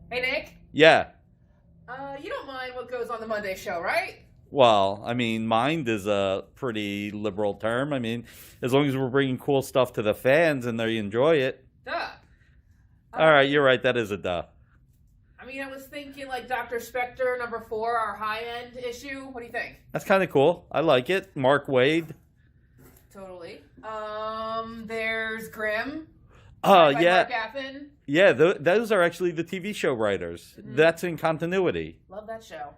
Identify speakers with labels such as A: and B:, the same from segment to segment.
A: Hey, Nick.
B: Yeah.
A: You don't mind what goes on the Monday show, right?
B: Well, I mean, mind is a pretty liberal term. I mean, as long as we're bringing cool stuff to the fans and they enjoy it.
A: Duh.
B: All right, you're
A: Um,
B: right. That is a duh.
A: I was thinking like Dr. Spectre #4, our high-end issue. What do you think?
B: That's kind of cool. I like it. Mark Wade.
A: Totally. There's Grimm,
B: Oh,
A: by
B: yeah.
A: Mark Gaffin.
B: Yeah, those are actually the TV show writers. That's in continuity.
A: Love that show.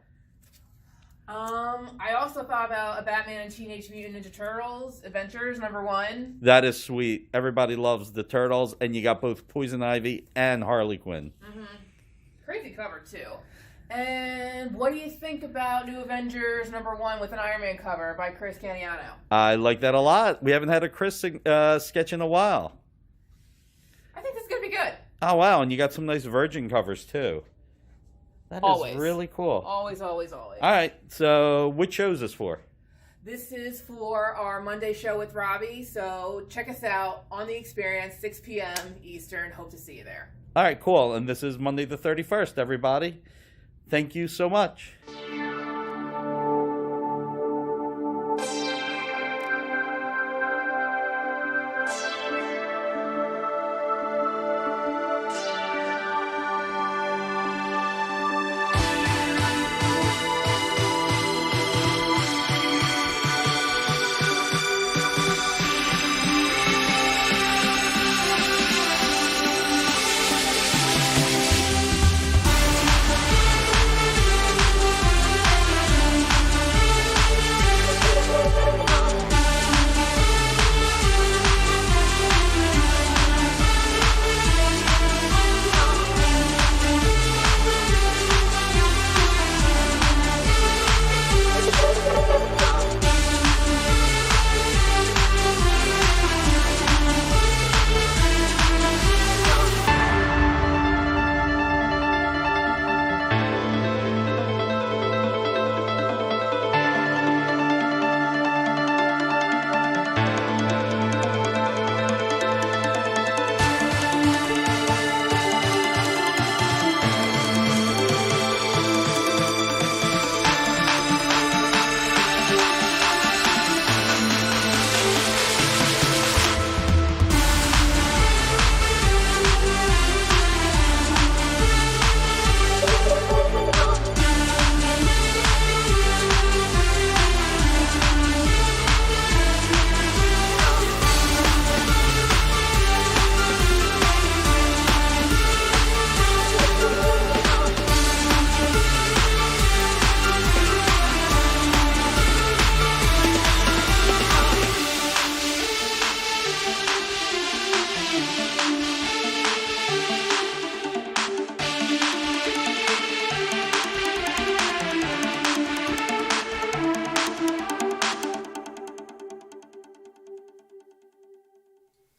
A: I also thought about a Batman and Teenage Mutant Ninja Turtles Adventures #1.
B: That is sweet. Everybody loves the Turtles, and you got both Poison Ivy and Harley Quinn.
A: Crazy cover too. And what do you think about New Avengers #1 with an Iron Man cover by Chris Caniano?
B: I like that a lot. We haven't had a Chris sketch in a while.
A: I think this is gonna be good.
B: Oh, wow, and you got some nice Virgin covers, too. That is
A: Always.
B: really cool.
A: Always, always, always.
B: All right, so which show is this for?
A: This is for our Monday show with Robbie, so check us out on The Experience, 6 p.m. Eastern. Hope to see you there.
B: All right, cool. And this is Monday the 31st, everybody. Thank you so much.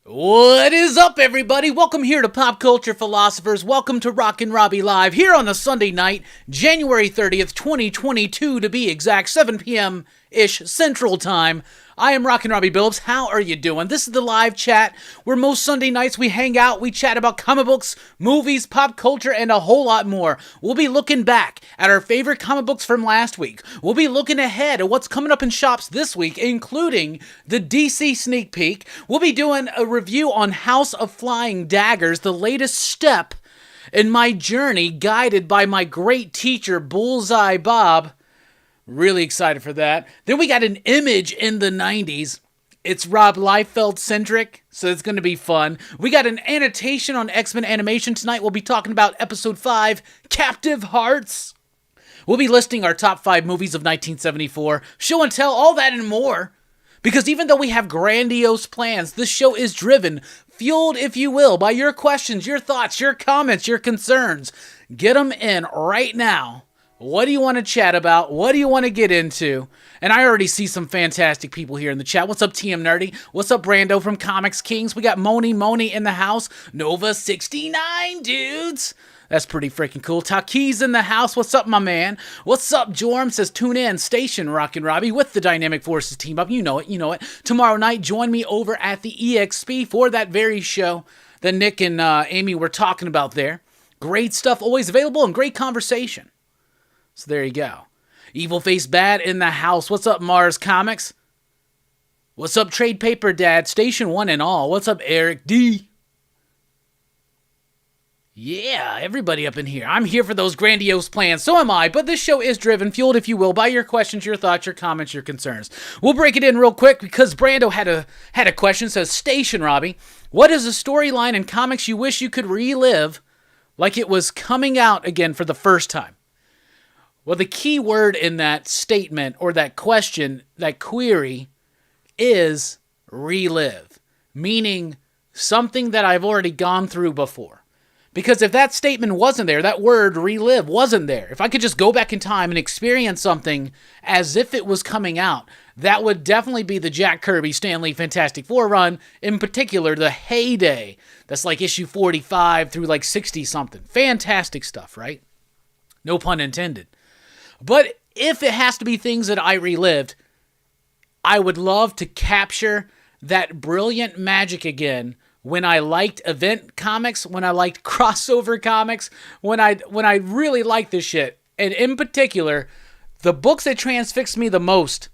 C: What is up, everybody? Welcome here to Pop Culture Philosophers. Welcome to Rockin Robbie Live here on a Sunday night, January 30th, 2022 to be exact, 7 p.m.-ish Central Time. I am Rockin Robbie Billups. How are you doing? This is the live chat where most Sunday nights we hang out, we chat about comic books, movies, pop culture, and a whole lot more. We'll be looking back at our favorite comic books from last week. We'll be looking ahead at what's coming up in shops this week, including the DC sneak peek. We'll be doing a review on House of Flying Daggers, the latest step in my journey guided by my great teacher, Bullseye Bob. Really excited for that. Then we got an Image in the 90s. It's Rob Liefeld-centric, so it's going to be fun. We got an annotation on X-Men animation tonight. We'll be talking about Episode 5, Captive Hearts. We'll be listing our top 5 movies of 1974, show and tell, all that and more. Because even though we have grandiose plans, this show is driven, fueled, if you will, by your questions, your thoughts, your comments, your concerns. Get them in right now. What do you want to chat about? What do you want to get into? And I already see some fantastic people here in the chat. What's up, TM Nerdy? What's up, Brando from Comics Kings? We got Moni in the house. Nova 69, dudes. That's pretty freaking cool. Taki's in the house. What's up, my man? What's up, Jorm? Says, tune in, station Rockin' Robbie with the Dynamic Forces team up. You know it. Tomorrow night, join me over at the EXP for that very show that Nick and Amy were talking about there. Great stuff always available and great conversation. So there you go. Evil Face Bad in the house. What's up, Mars Comics? What's up, Trade Paper Dad? Station 1 and all. What's up, Eric D? Yeah, everybody up in here. I'm here for those grandiose plans. So am I, but this show is driven, fueled, if you will, by your questions, your thoughts, your comments, your concerns. We'll break it in real quick because Brando had a question. It says, Station Robbie, what is a storyline in comics you wish you could relive like it was coming out again for the first time? Well, the key word in that statement or that question, that query, is relive, meaning something that I've already gone through before. Because if that statement wasn't there, that word relive wasn't there, if I could just go back in time and experience something as if it was coming out, that would definitely be the Jack Kirby Stan Lee Fantastic Four run, in particular the heyday. That's like issue 45 through like 60 something. Fantastic stuff, right? No pun intended. But if it has to be things that I relived, I would love to capture that brilliant magic again when I liked event comics, when I liked crossover comics, when I really liked this shit. And in particular, the books that transfixed me the most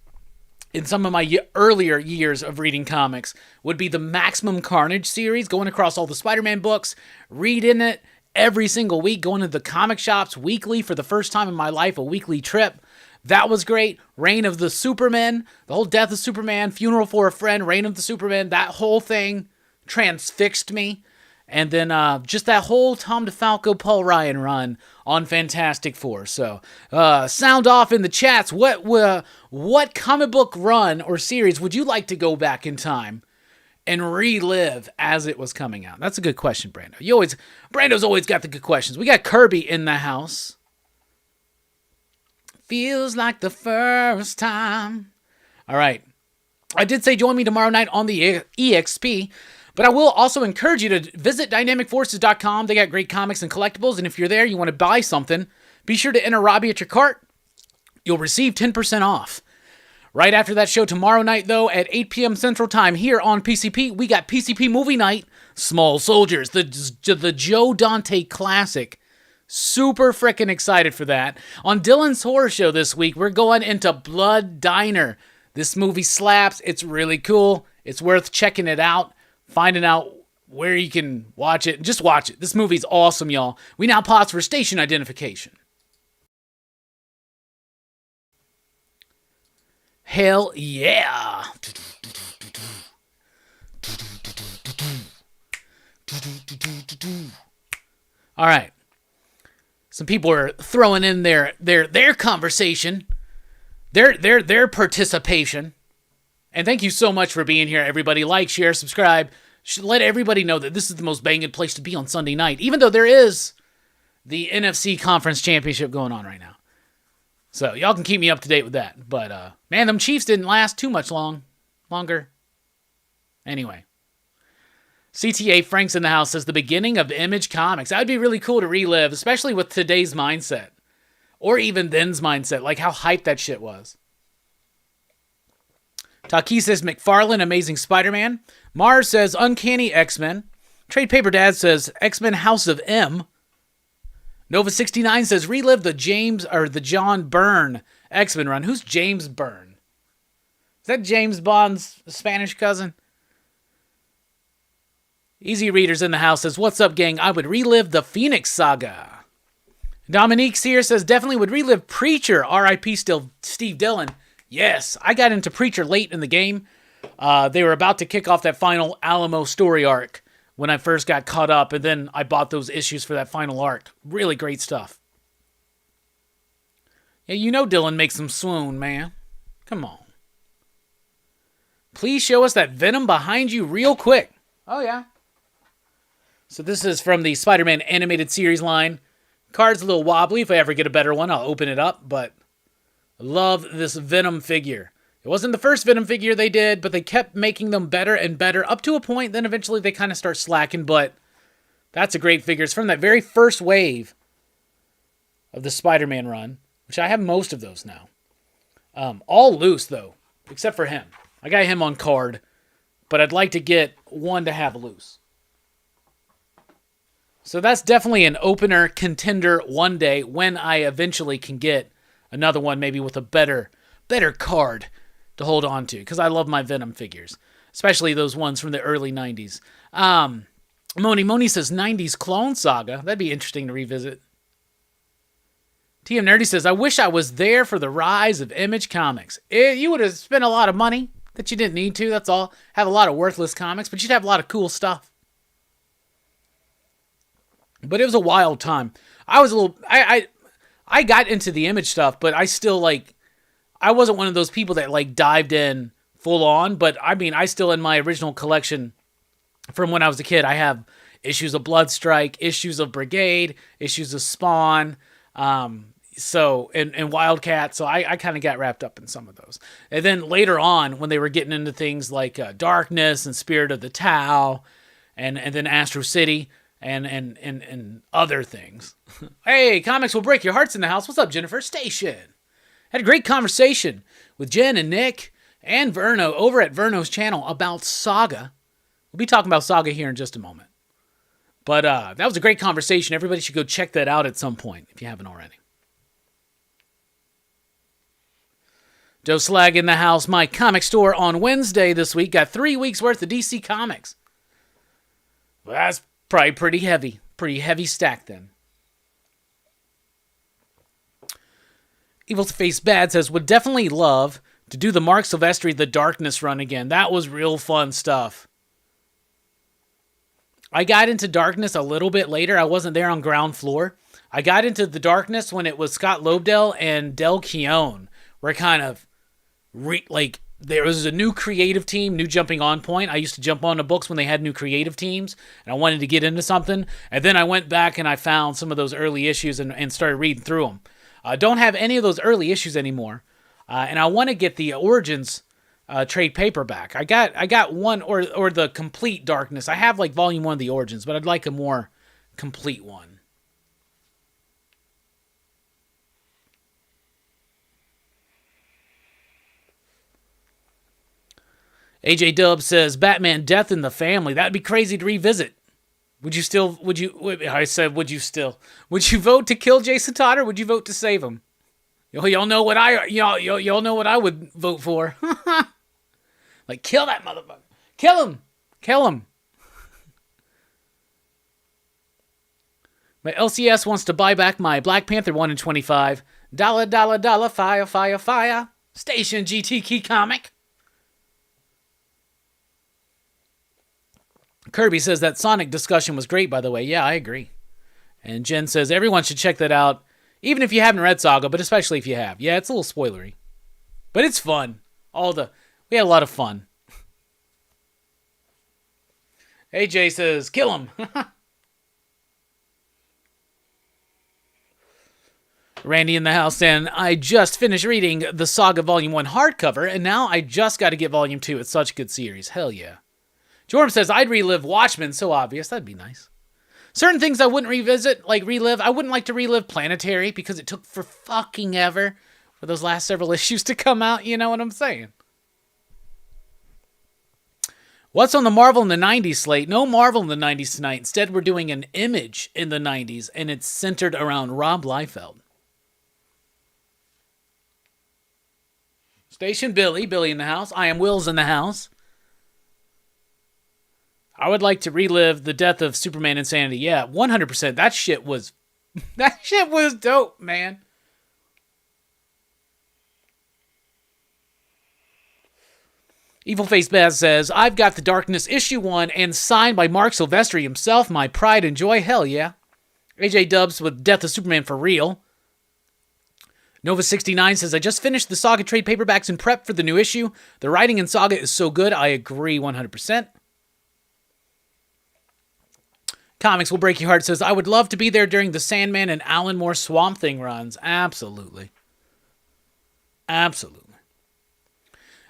C: in some of my earlier years of reading comics would be the Maximum Carnage series, going across all the Spider-Man books, reading it every single week, going to the comic shops weekly for the first time in my life, a weekly trip. That was great. Reign of the Supermen, the whole Death of Superman, Funeral for a Friend, Reign of the Supermen, that whole thing transfixed me. And then just that whole Tom DeFalco, Paul Ryan run on Fantastic Four. So sound off in the chats. What comic book run or series would you like to go back in time and relive as it was coming out? That's a good question, Brando. Brando's always got the good questions. We got Kirby in the house. Feels like the first time. All right. I did say join me tomorrow night on the EXP. But I will also encourage you to visit dynamicforces.com. They got great comics and collectibles. And if you're there, you want to buy something, be sure to enter Robbie at your cart. You'll receive 10% off. Right after that show tomorrow night, though, at 8 p.m. Central Time here on PCP, we got PCP Movie Night, Small Soldiers, the Joe Dante classic. Super freaking excited for that. On Dylan's Horror Show this week, we're going into Blood Diner. This movie slaps. It's really cool. It's worth checking it out. Finding out where you can watch it. Just watch it. This movie's awesome, y'all. We now pause for station identification. Hell yeah. All right. Some people are throwing in their conversation, their participation. And thank you so much for being here, everybody. Like, share, subscribe. Let everybody know that this is the most banging place to be on Sunday night, even though there is the NFC Conference Championship going on right now. So y'all can keep me up to date with that. But, man, them Chiefs didn't last too much longer. Anyway. CTA Franks in the house says the beginning of Image Comics. That would be really cool to relive, especially with today's mindset. Or even then's mindset, like how hyped that shit was. Taki says McFarlane, Amazing Spider-Man. Mars says Uncanny X-Men. Trade Paper Dad says X-Men House of M. Nova69 says relive the John Byrne X-Men run. Who's James Byrne? Is that James Bond's Spanish cousin? Easy Readers in the house says, what's up, gang? I would relive the Phoenix Saga. Dominique Sear says, definitely would relive Preacher. R.I.P. still Steve Dillon. Yes, I got into Preacher late in the game. They were about to kick off that final Alamo story arc when I first got caught up, and then I bought those issues for that final arc. Really great stuff. Yeah, you know Dylan makes them swoon, man. Come on. Please show us that Venom behind you real quick. Oh, yeah. So this is from the Spider-Man animated series line. Card's a little wobbly. If I ever get a better one, I'll open it up, but love this Venom figure. It wasn't the first Venom figure they did, but they kept making them better and better up to a point. Then eventually they kind of start slacking, but that's a great figure. It's from that very first wave of the Spider-Man run, which I have most of those now. All loose, though, except for him. I got him on card, but I'd like to get one to have loose. So that's definitely an opener contender one day when I eventually can get another one, maybe with a better card to hold on to, because I love my Venom figures, especially those ones from the early 90s. Moni says 90s Clone Saga. That'd be interesting to revisit. TM Nerdy says, I wish I was there for the rise of Image Comics. You would have spent a lot of money that you didn't need to, that's all. Have a lot of worthless comics, but you'd have a lot of cool stuff. But it was a wild time. I was a little... I got into the Image stuff, but I still, like... I wasn't one of those people that, like, dived in full on, but, I mean, I still, in my original collection from when I was a kid, I have issues of Bloodstrike, issues of Brigade, issues of Spawn, and Wildcat, so I kind of got wrapped up in some of those. And then later on, when they were getting into things like Darkness and Spirit of the Tau, and then Astro City, and other things. Hey, Comics Will Break Your Hearts in the house. What's up, Jennifer? Station. Had a great conversation with Jen and Nick and Verno over at Verno's channel about Saga. We'll be talking about Saga here in just a moment. But that was a great conversation. Everybody should go check that out at some point if you haven't already. Joe Slag in the house. My comic store on Wednesday this week got 3 weeks worth of DC Comics. Well, that's probably pretty heavy. Pretty heavy stack then. Evil Face Bad says, would definitely love to do the Mark Silvestri The Darkness run again. That was real fun stuff. I got into Darkness a little bit later. I wasn't there on ground floor. I got into the Darkness when it was Scott Lobdell and Del Keown. Where kind of, there was a new creative team, new jumping on point. I used to jump on the books when they had new creative teams, and I wanted to get into something. And then I went back and I found some of those early issues and started reading through them. I don't have any of those early issues anymore, and I want to get the Origins trade paperback. I got one, or the complete Darkness. I have like volume 1 of the Origins, but I'd like a more complete one. AJ Dub says, Batman Death in the Family. That'd be crazy to revisit. Would you vote to kill Jason Todd, or would you vote to save him? Y'all know what y'all know what I would vote for. Like, kill that motherfucker. Kill him. My LCS wants to buy back my Black Panther 1 in 25. $, fire. Station GT Key Comic. Kirby says that Sonic discussion was great, by the way. Yeah, I agree. And Jen says everyone should check that out, even if you haven't read Saga, but especially if you have. Yeah, it's a little spoilery. But it's fun. We had a lot of fun. AJ says, kill him. Randy in the house saying, I just finished reading the Saga Volume 1 hardcover, and now I just got to get Volume 2. It's such a good series. Hell yeah. Jordan says, I'd relive Watchmen. So obvious. That'd be nice. Certain things I wouldn't relive. I wouldn't like to relive Planetary because it took for fucking ever for those last several issues to come out. You know what I'm saying? What's on the Marvel in the 90s slate? No Marvel in the 90s tonight. Instead, we're doing an Image in the 90s, and it's centered around Rob Liefeld. Station Billy in the house. I am Will's in the house. I would like to relive the death of Superman Insanity. Yeah, 100%. That shit was dope, man. Evil Face Baz says, I've got the Darkness issue 1 and signed by Mark Silvestri himself. My pride and joy. Hell yeah. AJ Dubs with Death of Superman for real. Nova69 says, I just finished the Saga trade paperbacks in prep for the new issue. The writing in Saga is so good. I agree 100%. Comics Will Break Your Heart says, I would love to be there during the Sandman and Alan Moore Swamp Thing runs. Absolutely.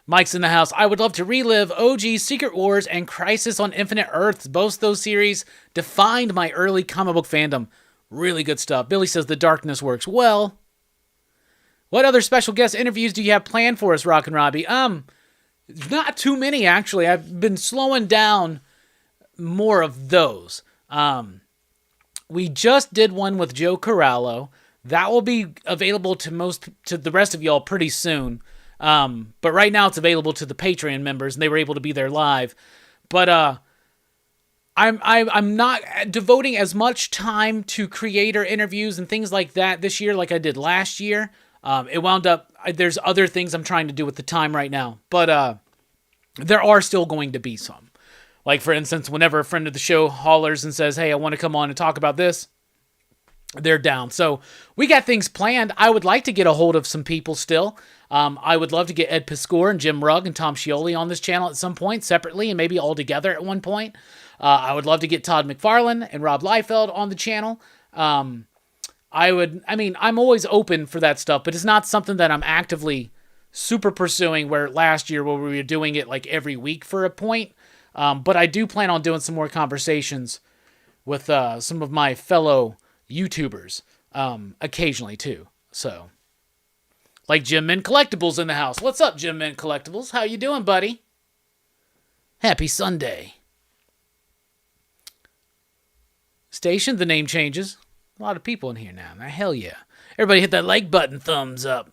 C: Mike's in the house. I would love to relive OG Secret Wars and Crisis on Infinite Earths. Both those series defined my early comic book fandom. Really good stuff. Billy says the Darkness works well. What other special guest interviews do you have planned for us, Rockin Robbie? Not too many, actually. I've been slowing down more of those. We just did one with Joe Corallo. That will be available to the rest of y'all pretty soon. But right now it's available to the Patreon members, and they were able to be there live. But I'm not devoting as much time to creator interviews and things like that this year like I did last year. It wound up, there's other things I'm trying to do with the time right now. But there are still going to be some. Like, for instance, whenever a friend of the show hollers and says, hey, I want to come on and talk about this, they're down. So we got things planned. I would like to get a hold of some people still. I would love to get Ed Piscor and Jim Rugg and Tom Scioli on this channel at some point separately and maybe all together at one point. I would love to get Todd McFarlane and Rob Liefeld on the channel. I'm always open for that stuff, but it's not something that I'm actively super pursuing where last year where we were doing it like every week for a point. But I do plan on doing some more conversations with some of my fellow YouTubers occasionally too. So, like Jim Mint Collectibles in the house. What's up, Jim Mint Collectibles? How you doing, buddy? Happy Sunday. Station, the name changes. A lot of people in here now. Hell yeah. Everybody hit that like button, thumbs up.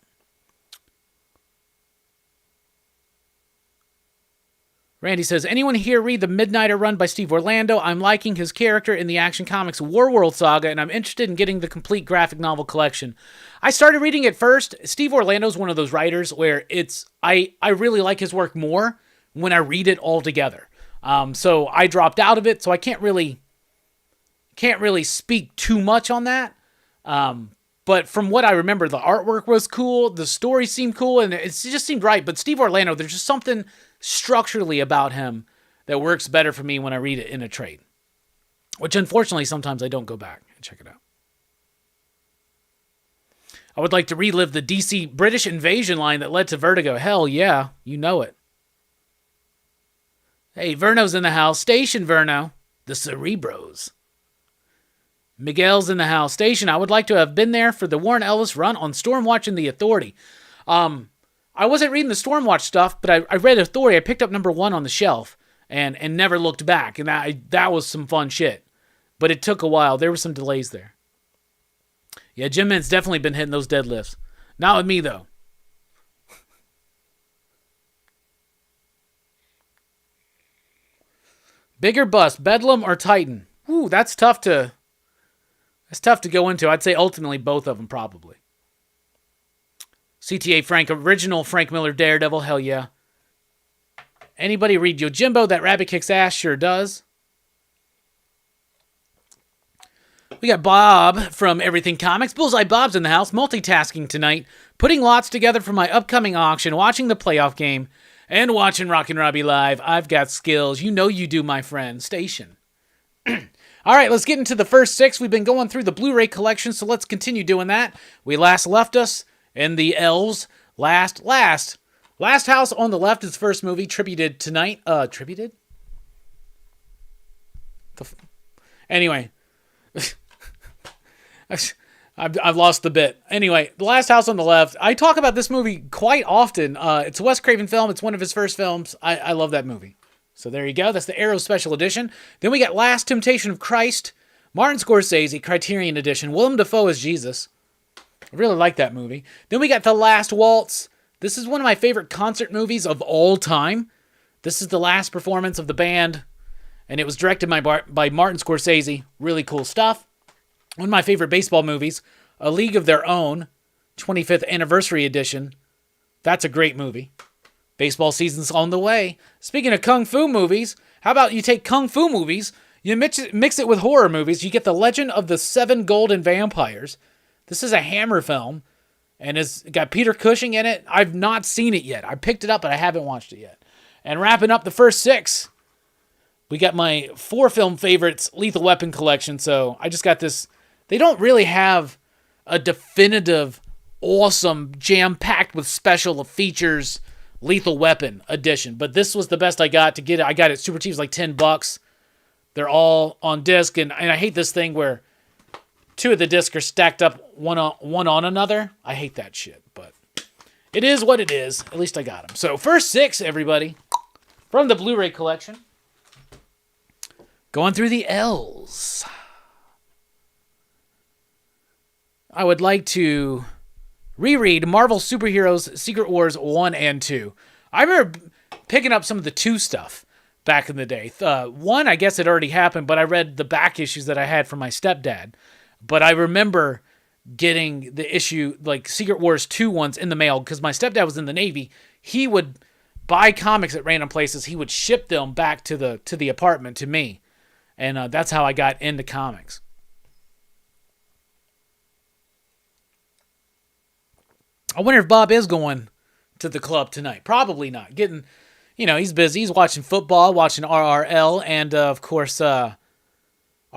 C: Randy says, anyone here read The Midnighter Run by Steve Orlando? I'm liking his character in the Action Comics Warworld saga, and I'm interested in getting the complete graphic novel collection. I started reading it first. Steve Orlando's one of those writers where I really like his work more when I read it all together. So I dropped out of it, so I can't really speak too much on that. But from what I remember, the artwork was cool, the story seemed cool, and it just seemed right. But Steve Orlando, there's just something structurally about him that works better for me when I read it in a trade. Which, unfortunately, sometimes I don't go back and check it out. I would like to relive the DC British invasion line that led to Vertigo. Hell yeah, you know it. Hey, Verno's in the house. Station, Verno. The Cerebros. Miguel's in the house. Station, I would like to have been there for the Warren Ellis run on Stormwatch and the Authority. I wasn't reading the Stormwatch stuff, but I read Authority. I picked up #1 on the shelf and never looked back. And that was some fun shit. But it took a while. There were some delays there. Yeah, Jim Mint's definitely been hitting those deadlifts. Not with me, though. Bigger bust, Bedlam or Titan? Ooh, that's tough to go into. I'd say ultimately both of them, probably. CTA Frank, original Frank Miller Daredevil, hell yeah. Anybody read Yojimbo? That rabbit kicks ass, sure does. We got Bob from Everything Comics. Bullseye Bob's in the house, multitasking tonight, putting lots together for my upcoming auction, watching the playoff game, and watching Rockin Robbie live. I've got skills. You know you do, my friend. Station. All right, let's get into the first 6. We've been going through the Blu-ray collection, so let's continue doing that. We last left us in the Elves. Last House on the Left is the first movie tributed tonight. Tributed? Anyway. I've lost the bit. Anyway, The Last House on the Left. I talk about this movie quite often. It's a Wes Craven film. It's one of his first films. I love that movie. So there you go. That's the Arrow Special Edition. Then we got Last Temptation of Christ. Martin Scorsese, Criterion Edition. Willem Dafoe as Jesus. I really like that movie. Then we got The Last Waltz. This is one of my favorite concert movies of all time. This is the last performance of the band. And it was directed by Martin Scorsese. Really cool stuff. One of my favorite baseball movies, A League of Their Own, 25th Anniversary Edition. That's a great movie. Baseball season's on the way. Speaking of Kung Fu movies, how about you take Kung Fu movies, you mix it with horror movies, you get The Legend of the Seven Golden Vampires. This is a Hammer film, and it's got Peter Cushing in it. I've not seen it yet. I picked it up, but I haven't watched it yet. And wrapping up the first 6, we got my 4 film favorites, Lethal Weapon collection. So I just got this. They don't really have a definitive, awesome, jam-packed with special features Lethal Weapon edition. But this was the best I got to get it. I got it super cheap. It was like $10. They're all on disc. And I hate this thing where 2 of the discs are stacked up one on another. I hate that shit. But it is what it is. At least I got them. So first 6, everybody, from the Blu-ray collection. Going through the L's. I would like to reread Marvel Superheroes Secret Wars 1 and 2. I remember picking up some of the 2 stuff back in the day. 1, I guess it already happened, but I read the back issues that I had from my stepdad. But I remember getting the issue, like Secret Wars 2 ones in the mail, because my stepdad was in the Navy. He would buy comics at random places. He would ship them back to the apartment to me. And that's how I got into comics. I wonder if Bob is going to the club tonight. Probably not. He's busy. He's watching football, watching RRL, and of course, R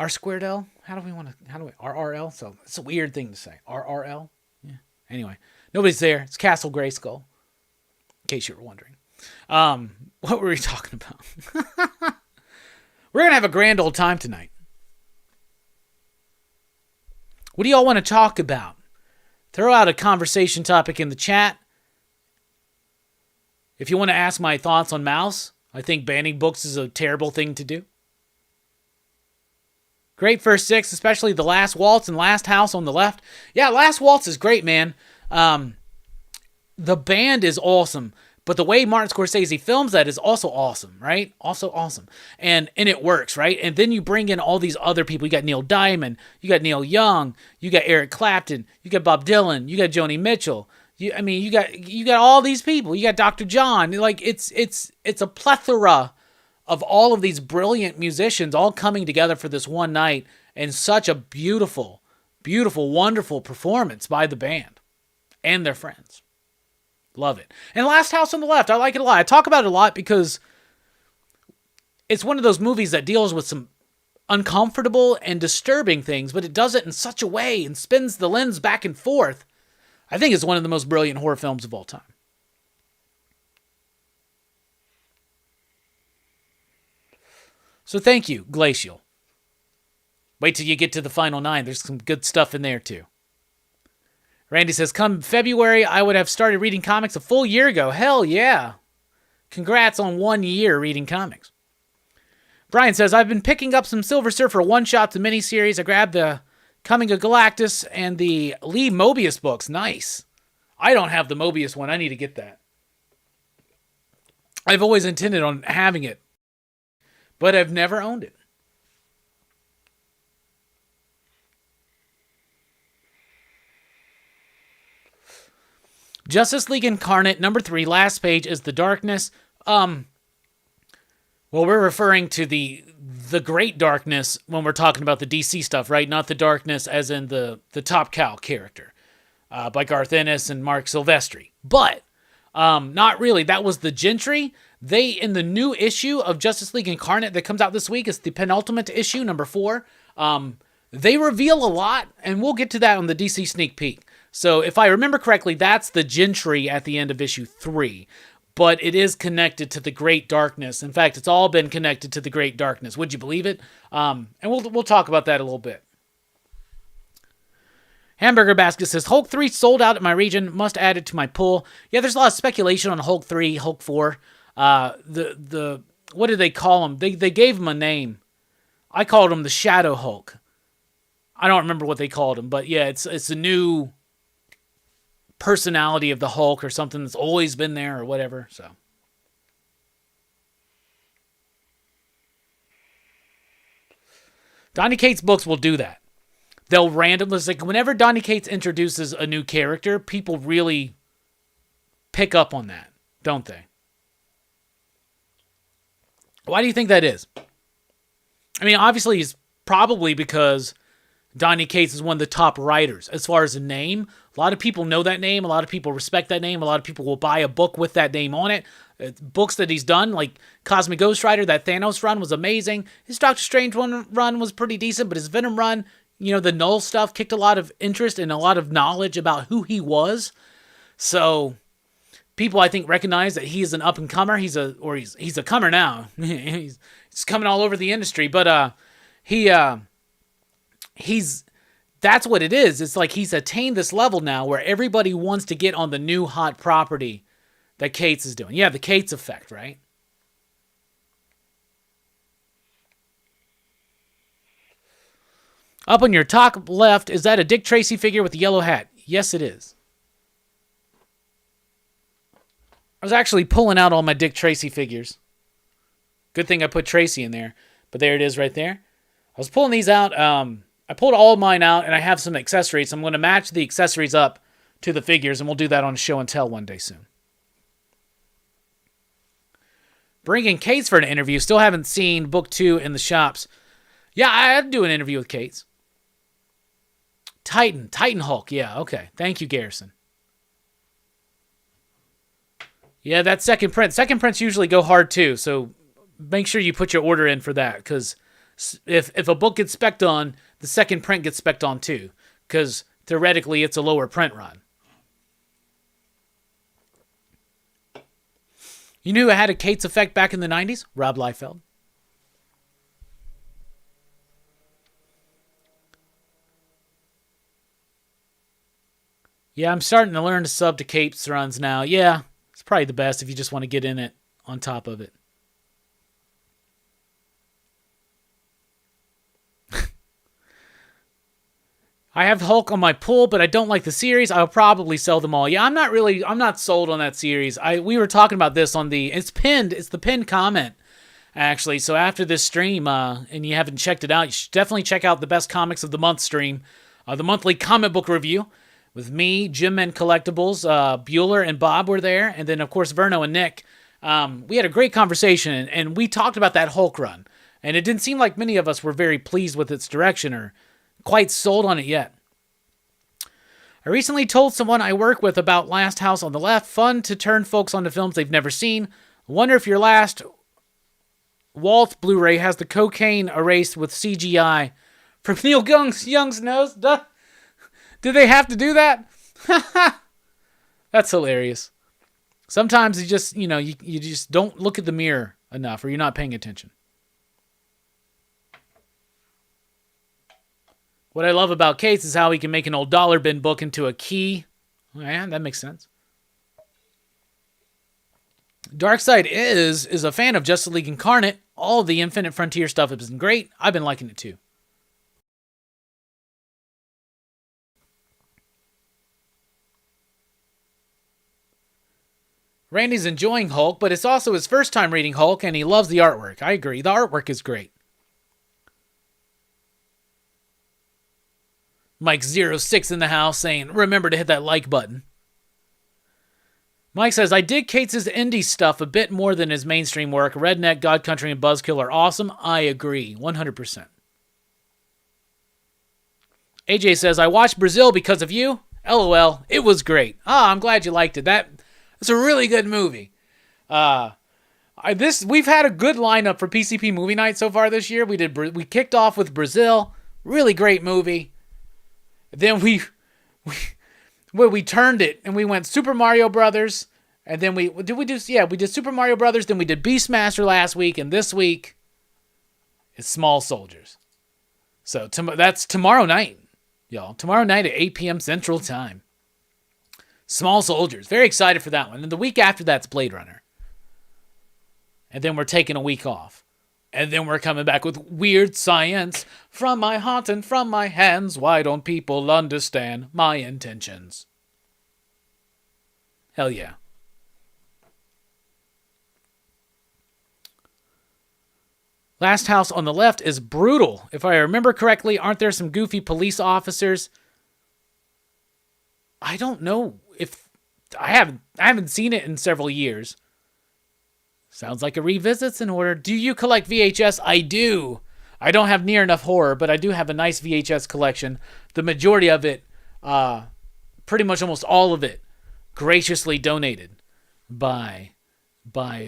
C: squared L. RRL? So it's a weird thing to say. RRL? Yeah. Anyway, nobody's there. It's Castle Grayskull. In case you were wondering. What were we talking about? We're going to have a grand old time tonight. What do y'all want to talk about? Throw out a conversation topic in the chat. If you want to ask my thoughts on Mouse, I think banning books is a terrible thing to do. Great first 6, especially the Last Waltz and Last House on the left. Yeah, Last Waltz is great, man. The band is awesome, but the way Martin Scorsese films that is also awesome, right? Also awesome. And it works, right? And then you bring in all these other people. You got Neil Diamond, you got Neil Young, you got Eric Clapton, you got Bob Dylan, you got Joni Mitchell. You got all these people. You got Dr. John. Like it's a plethora of all of these brilliant musicians all coming together for this one night, and such a beautiful, beautiful, wonderful performance by the band and their friends. Love it. And Last House on the Left, I like it a lot. I talk about it a lot because it's one of those movies that deals with some uncomfortable and disturbing things, but it does it in such a way and spins the lens back and forth. I think it's one of the most brilliant horror films of all time. So thank you, Glacial. Wait till you get to the final 9. There's some good stuff in there too. Randy says, come February, I would have started reading comics a full year ago. Hell yeah. Congrats on 1 year reading comics. Brian says, I've been picking up some Silver Surfer one-shots and miniseries. I grabbed the Coming of Galactus and the Lee Mobius books. Nice. I don't have the Mobius one. I need to get that. I've always intended on having it, but I've never owned it. Justice League Incarnate, number 3, last page is The Darkness. Well, we're referring to the Great Darkness when we're talking about the DC stuff, right? Not the Darkness as in the Top Cow character by Garth Ennis and Mark Silvestri. But not really. That was the Gentry. They, in the new issue of Justice League Incarnate that comes out this week, it's the penultimate issue, number 4. They reveal a lot, and we'll get to that on the DC sneak peek. So if I remember correctly, that's the Gentry at the end of issue 3. But it is connected to the Great Darkness. In fact, it's all been connected to the Great Darkness. Would you believe it? And we'll talk about that a little bit. Hamburger Basket says, Hulk 3 sold out in my region. Must add it to my pull. Yeah, there's a lot of speculation on Hulk 3, Hulk 4. What did they call him? They gave him a name. I called him the Shadow Hulk. I don't remember what they called him, but yeah, it's a new personality of the Hulk or something that's always been there or whatever. So Donny Cates books will do that. They'll randomly, like whenever Donny Cates introduces a new character, people really pick up on that, don't they? Why do you think that is? I mean, obviously it's probably because Donny Cates is one of the top writers as far as a name. A lot of people know that name. A lot of people respect that name. A lot of people will buy a book with that name on it. Books that he's done, like Cosmic Ghost Rider, that Thanos run was amazing. His Doctor Strange run was pretty decent, but his Venom run, the Null stuff kicked a lot of interest and a lot of knowledge about who he was. So people, I think, recognize that he is an up-and-comer. He's a comer now. he's coming all over the industry, but that's what it is. It's like he's attained this level now where everybody wants to get on the new hot property that Cates is doing. Yeah, the Cates effect, right? Up on your top left, is that a Dick Tracy figure with a yellow hat? Yes, it is. I was actually pulling out all my Dick Tracy figures. Good thing I put Tracy in there. But there it is right there. I was pulling these out. I pulled all of mine out, and I have some accessories. I'm going to match the accessories up to the figures, and we'll do that on Show and Tell one day soon. Bringing Kate's for an interview. Still haven't seen book 2 in the shops. Yeah, I'd do an interview with Kate's. Titan Hulk. Yeah, okay. Thank you, Garrison. Yeah, that second print. Second prints usually go hard too, so make sure you put your order in for that, because if a book gets spec'd on, the second print gets spec'd on too, because theoretically it's a lower print run. You knew it had a Kate's effect back in the 90s? Rob Liefeld. Yeah, I'm starting to learn to sub to Kate's runs now. Yeah, it's probably the best if you just want to get in it on top of it. I have Hulk on my pull, but I don't like the series. I'll probably sell them all. Yeah, I'm not sold on that series. We were talking about this on it's the pinned comment, actually. So after this stream, and you haven't checked it out, you should definitely check out the Best Comics of the Month stream, the monthly comic book review with me, Jim Men Collectibles, Bueller and Bob were there, and then of course Verno and Nick. We had a great conversation, and we talked about that Hulk run, and it didn't seem like many of us were very pleased with its direction or quite sold on it yet. I recently told someone I work with about Last House on the Left. Fun to turn folks onto films they've never seen. Wonder if your last Walt Blu-ray has the cocaine erased with CGI from Neil Young's nose. Duh. Did they have to do that? That's hilarious. Sometimes you just, you just don't look at the mirror enough, or you're not paying attention. What I love about Cates is how he can make an old dollar bin book into a key. Yeah, that makes sense. Darkseid is a fan of Justice League Incarnate. All of the Infinite Frontier stuff has been great. I've been liking it too. Randy's enjoying Hulk, but it's also his first time reading Hulk, and he loves the artwork. I agree. The artwork is great. Mike06 in the house saying, remember to hit that like button. Mike says, I dig Cates' indie stuff a bit more than his mainstream work. Redneck, God Country, and Buzzkill are awesome. I agree, 100%. AJ says, I watched Brazil because of you. LOL, it was great. I'm glad you liked it. That's a really good movie. We've had a good lineup for PCP movie night so far this year. We kicked off with Brazil, really great movie. Then we turned it and we went Super Mario Brothers, and then we did Super Mario Brothers. Then we did Beastmaster last week, and this week it's Small Soldiers. So that's tomorrow night, y'all. Tomorrow night at 8 p.m. Central Time. Small Soldiers. Very excited for that one. And the week after that's Blade Runner. And then we're taking a week off. And then we're coming back with Weird Science. From my heart and from my hands, why don't people understand my intentions? Hell yeah. Last House on the Left is brutal. If I remember correctly, aren't there some goofy police officers? I don't know if I haven't seen it in several years. Sounds like a revisit's in order. Do you collect VHS? I do. I don't have near enough horror, but I do have a nice VHS collection. The majority of it, pretty much almost all of it, graciously donated by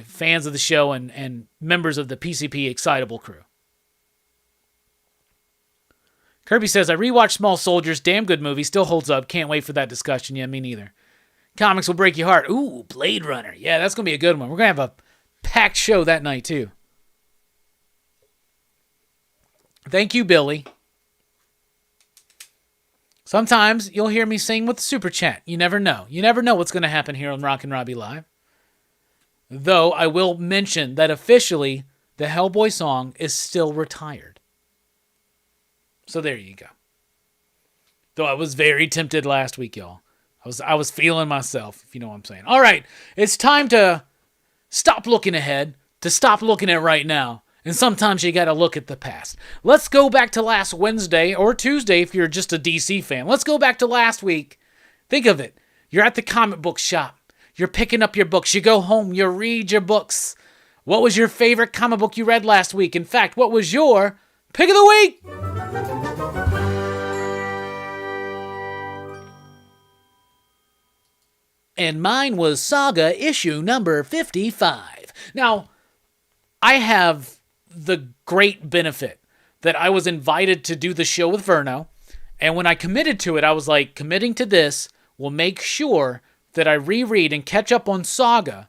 C: fans of the show and members of the PCP Excitable crew. Kirby says, I rewatched Small Soldiers. Damn good movie. Still holds up. Can't wait for that discussion. Yeah, me neither. Comics will break your heart. Ooh, Blade Runner. Yeah, that's going to be a good one. We're going to have a packed show that night, too. Thank you, Billy. Sometimes you'll hear me sing with Super Chat. You never know. You never know what's going to happen here on Rockin Robbie Live. Though I will mention that officially the Hellboy song is still retired. So there you go. Though I was very tempted last week, y'all. I was feeling myself, if you know what I'm saying. All right, it's time to stop looking ahead, to stop looking at right now. And sometimes you got to look at the past. Let's go back to last Wednesday or Tuesday if you're just a DC fan. Let's go back to last week. Think of it. You're at the comic book shop. You're picking up your books. You go home. You read your books. What was your favorite comic book you read last week? In fact, what was your pick of the week? And mine was Saga issue number 55. Now, I have the great benefit that I was invited to do the show with Verno, and when I committed to it, I was like, committing to this will make sure that I reread and catch up on Saga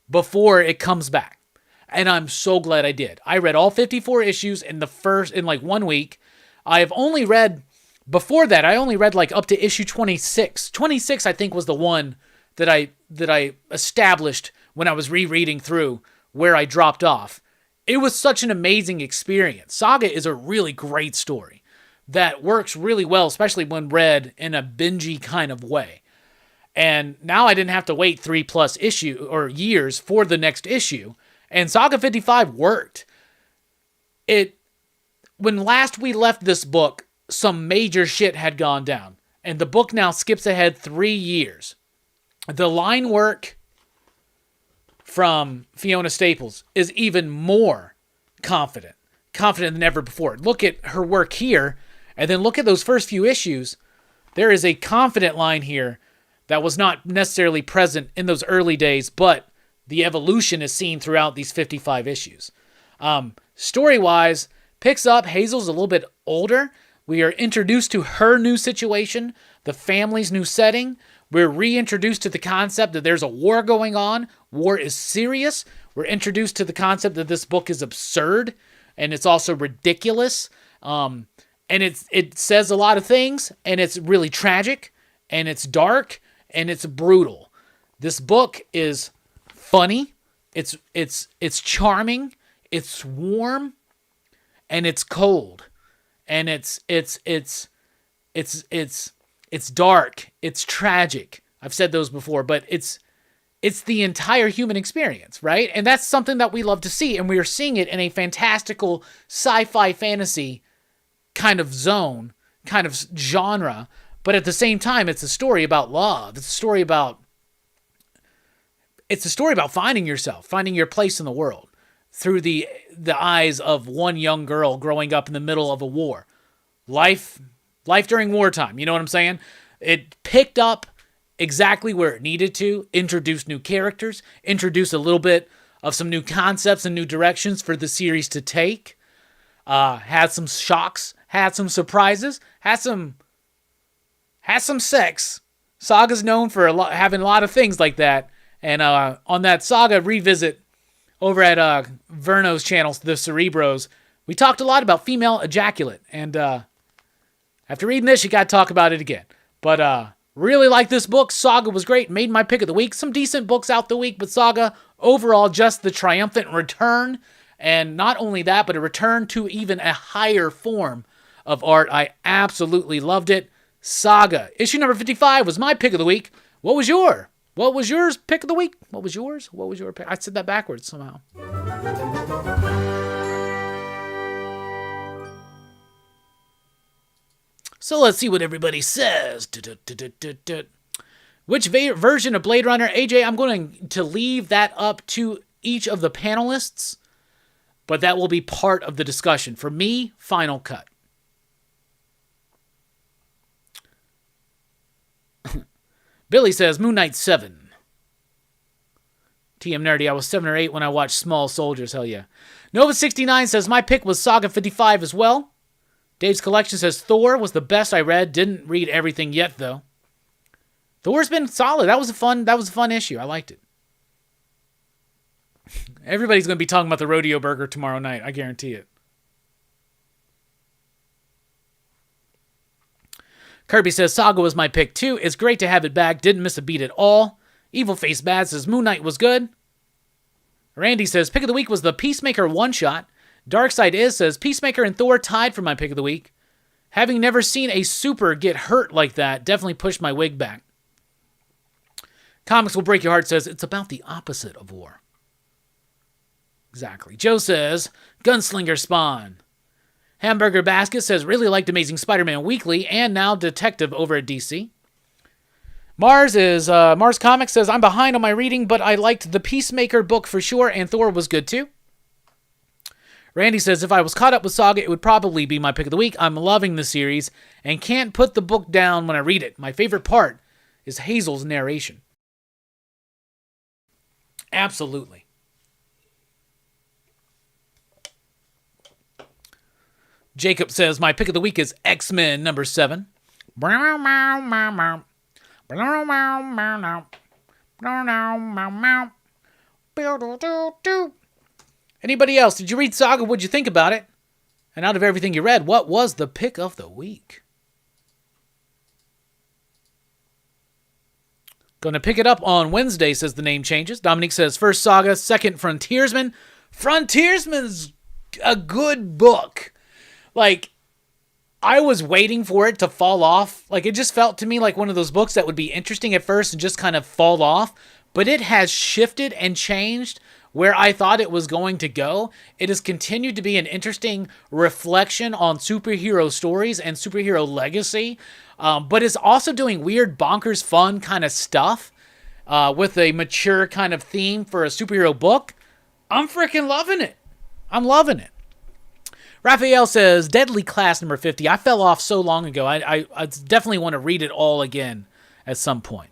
C: before it comes back. And I'm so glad I did. I read all 54 issues in like 1 week. I have only read, before that, I only read like up to issue 26. 26, I think, was the one that I established when I was rereading through where I dropped off. It was such an amazing experience. Saga is a really great story that works really well, especially when read in a bingey kind of way. And now I didn't have to wait 3+ years for the next issue. And Saga 55 worked. When last we left this book, some major shit had gone down. And the book now skips ahead 3 years. The line work from Fiona Staples is even more confident than ever before. Look at her work here, and then look at those first few issues. There is a confident line here that was not necessarily present in those early days, but the evolution is seen throughout these 55 issues. Story-wise, picks up. Hazel's a little bit older. We are introduced to her new situation, the family's new setting. We're reintroduced to the concept that there's a war going on. War is serious. We're introduced to the concept that this book is absurd, and it's also ridiculous. And it says a lot of things, and it's really tragic, and it's dark, and it's brutal. This book is funny. It's charming. It's warm, and it's cold, and it's dark. It's tragic. I've said those before, but it's the entire human experience, right? And that's something that we love to see, and we are seeing it in a fantastical sci-fi fantasy kind of zone, kind of genre, but at the same time, it's a story about love. It's a story about finding yourself, finding your place in the world through the eyes of one young girl growing up in the middle of a war. Life during wartime, you know what I'm saying? It picked up exactly where it needed to, introduce new characters, introduce a little bit of some new concepts and new directions for the series to take, had some shocks, had some surprises, had some sex. Saga's known for having a lot of things like that, and on that Saga revisit over at Verno's channel, The Cerebros, we talked a lot about female ejaculate, and after reading this, you got to talk about it again. But really like this book. Saga was great. Made my pick of the week. Some decent books out the week, but Saga, overall, just the triumphant return. And not only that, but a return to even a higher form of art. I absolutely loved it. Saga, issue number 55 was my pick of the week. What was yours pick of the week? What was your pick? I said that backwards somehow. So let's see what everybody says. Which version of Blade Runner? AJ, I'm going to leave that up to each of the panelists, but that will be part of the discussion. For me, final cut. Billy says, Moon Knight 7. TM Nerdy, I was 7 or 8 when I watched Small Soldiers, hell yeah. Nova69 says, my pick was Saga 55 as well. Dave's Collection says, Thor was the best I read. Didn't read everything yet, though. Thor's been solid. That was a fun issue. I liked it. Everybody's going to be talking about the rodeo burger tomorrow night. I guarantee it. Kirby says, Saga was my pick, too. It's great to have it back. Didn't miss a beat at all. Evil Face Bad says, Moon Knight was good. Randy says, pick of the week was the Peacemaker one-shot. Darkseid says, Peacemaker and Thor tied for my pick of the week. Having never seen a super get hurt like that definitely pushed my wig back. Comics Will Break Your Heart says it's about the opposite of war. Exactly. Joe says, Gunslinger Spawn. Hamburger Basket says, really liked Amazing Spider-Man Weekly and now Detective over at DC. Mars Comics says, I'm behind on my reading, but I liked the Peacemaker book for sure, and Thor was good too. Randy says, if I was caught up with Saga, it would probably be my pick of the week. I'm loving the series and can't put the book down when I read it. My favorite part is Hazel's narration. Absolutely. Jacob says, my pick of the week is X-Men number 7. Anybody else? Did you read Saga? What'd you think about it? And out of everything you read, what was the pick of the week? Going to pick it up on Wednesday, says the name changes. Dominique says, first Saga, second Frontiersman. Frontiersman's a good book. Like, I was waiting for it to fall off. Like, it just felt to me like one of those books that would be interesting at first and just kind of fall off. But it has shifted and changed where I thought it was going to go. It has continued to be an interesting reflection on superhero stories and superhero legacy. But it's also doing weird, bonkers, fun kind of stuff with a mature kind of theme for a superhero book. I'm freaking loving it. I'm loving it. Raphael says, Deadly Class number 50. I fell off so long ago. I definitely want to read it all again at some point.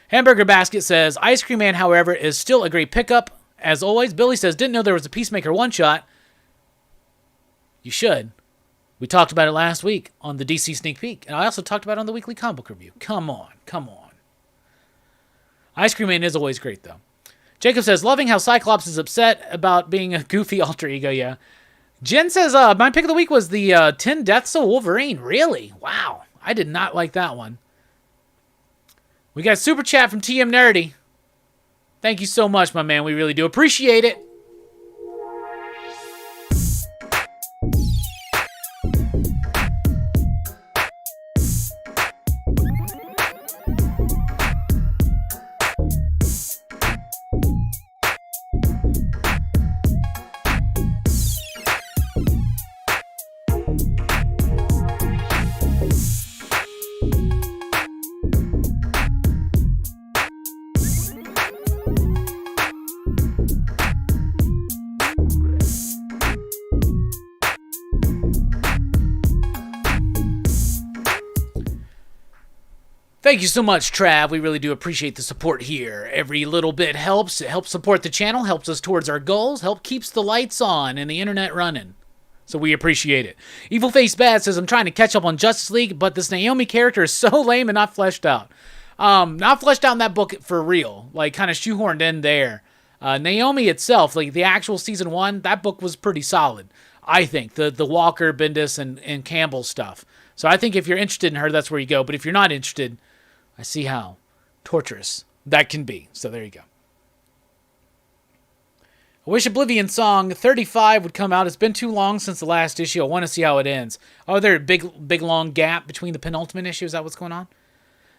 C: Hamburger Basket says, Ice Cream Man, however, is still a great pickup. As always, Billy says, didn't know there was a Peacemaker one-shot. You should. We talked about it last week on the DC Sneak Peek. And I also talked about it on the weekly comic book review. Come on. Ice Cream Man is always great, though. Jacob says, loving how Cyclops is upset about being a goofy alter ego, yeah. Jen says, my pick of the week was the 10 Deaths of Wolverine. Really? Wow. I did not like that one. We got a super chat from TM Nerdy. Thank you so much, my man. We really do appreciate it. Thank you so much, Trav. We really do appreciate the support here. Every little bit helps. It helps support the channel, helps us towards our goals, keeps the lights on and the internet running. So we appreciate it. Evil Face Bad says, I'm trying to catch up on Justice League, but this Naomi character is so lame and not fleshed out. Not fleshed out in that book for real. Like, kind of shoehorned in there. Naomi itself, like the actual season 1, that book was pretty solid. I think. The Walker, Bendis, and Campbell stuff. So I think if you're interested in her, that's where you go. But if you're not interested, I see how torturous that can be. So there you go. I wish Oblivion Song 35 would come out. It's been too long since the last issue. I want to see how it ends. Oh, there's a big long gap between the penultimate issue. Is that what's going on?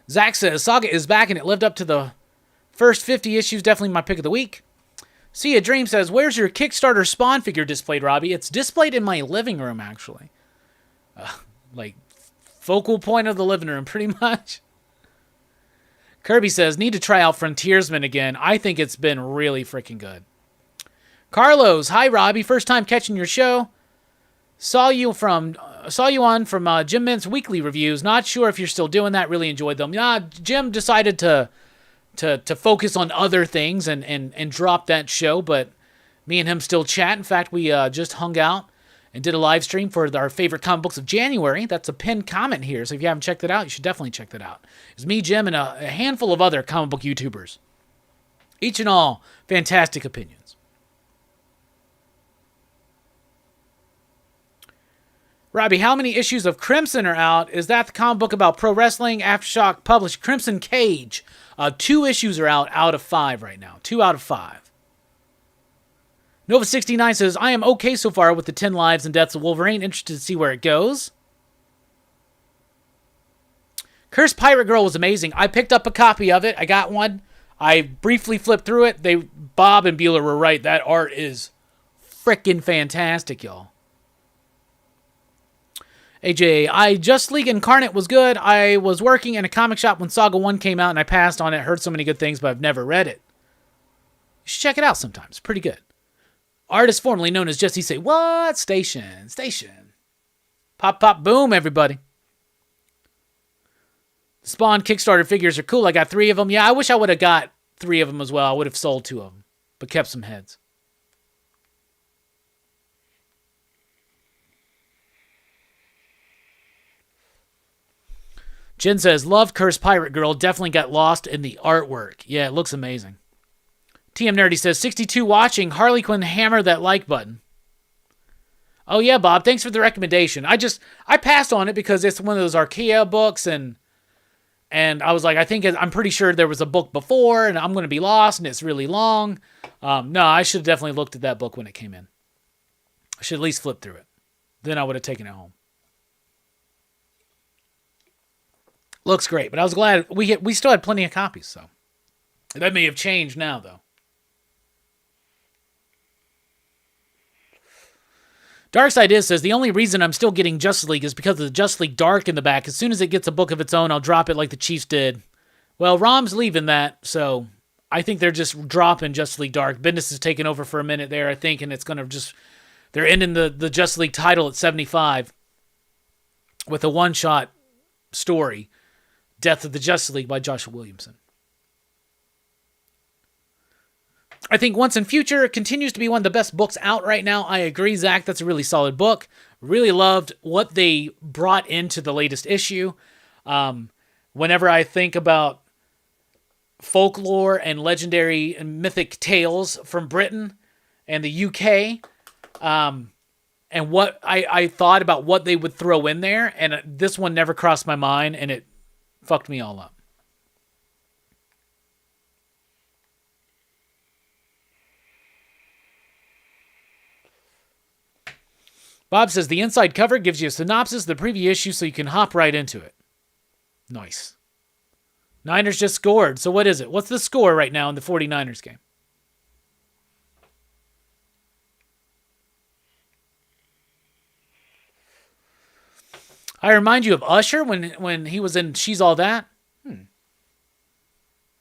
C: Zach says, Saga is back and it lived up to the first 50 issues. Definitely my pick of the week. See a Dream says, where's your Kickstarter Spawn figure displayed, Robbie? It's displayed in my living room, actually. Like, focal point of the living room, pretty much. Kirby says, need to try out Frontiersman again. I think it's been really freaking good. Carlos, hi Robbie, first time catching your show. Saw you on from Jim Mint's weekly reviews. Not sure if you're still doing that. Really enjoyed them. Jim decided to focus on other things and drop that show, but me and him still chat. In fact, we just hung out and did a live stream for our favorite comic books of January. That's a pinned comment here, so if you haven't checked it out, you should definitely check that out. It was me, Jim, and a handful of other comic book YouTubers. Each and all, fantastic opinions. Robbie, how many issues of Crimson are out? Is that the comic book about pro wrestling? Aftershock published Crimson Cage. 2 issues are out of 5 right now. 2 out of 5. Nova69 says, I am okay so far with the 10 lives and deaths of Wolverine. Interested to see where it goes. Cursed Pirate Girl was amazing. I picked up a copy of it. I got one. I briefly flipped through it. Bob and Bueller were right. That art is freaking fantastic, y'all. AJ, Just League Incarnate was good. I was working in a comic shop when Saga 1 came out, and I passed on it. Heard so many good things, but I've never read it. You should check it out sometimes. Pretty good. Artist formerly known as Jesse Say, what? Station. Pop, pop, boom, everybody. The Spawn Kickstarter figures are cool. I got 3 of them. Yeah, I wish I would have got 3 of them as well. I would have sold 2 of them, but kept some heads. Jen says, love Cursed Pirate Girl. Definitely got lost in the artwork. Yeah, it looks amazing. TM Nerdy says, 62 watching. Harley Quinn, hammer that like button. Oh, yeah, Bob. Thanks for the recommendation. I passed on it because it's one of those Archaea books, and I was like, I'm pretty sure there was a book before, and I'm going to be lost, and it's really long. No, I should have definitely looked at that book when it came in. I should at least flip through it. Then I would have taken it home. Looks great, but I was glad we still had plenty of copies, so that may have changed now, though. Darkside Is says, the only reason I'm still getting Justice League is because of the Justice League Dark in the back. As soon as it gets a book of its own, I'll drop it like the Chiefs did. Well, Rom's leaving that, so I think they're just dropping Justice League Dark. Bendis is taking over for a minute there, I think, and it's going to just... They're ending the Justice League title at 75 with a one-shot story. Death of the Justice League by Joshua Williamson. I think Once and Future continues to be one of the best books out right now. I agree, Zach. That's a really solid book. Really loved what they brought into the latest issue. Whenever I think about folklore and legendary and mythic tales from Britain and the UK, and what I thought about what they would throw in there, and this one never crossed my mind, and it fucked me all up. Bob says the inside cover gives you a synopsis of the preview issue so you can hop right into it. Nice. Niners just scored. So what is it? What's the score right now in the 49ers game? I remind you of Usher when he was in She's All That.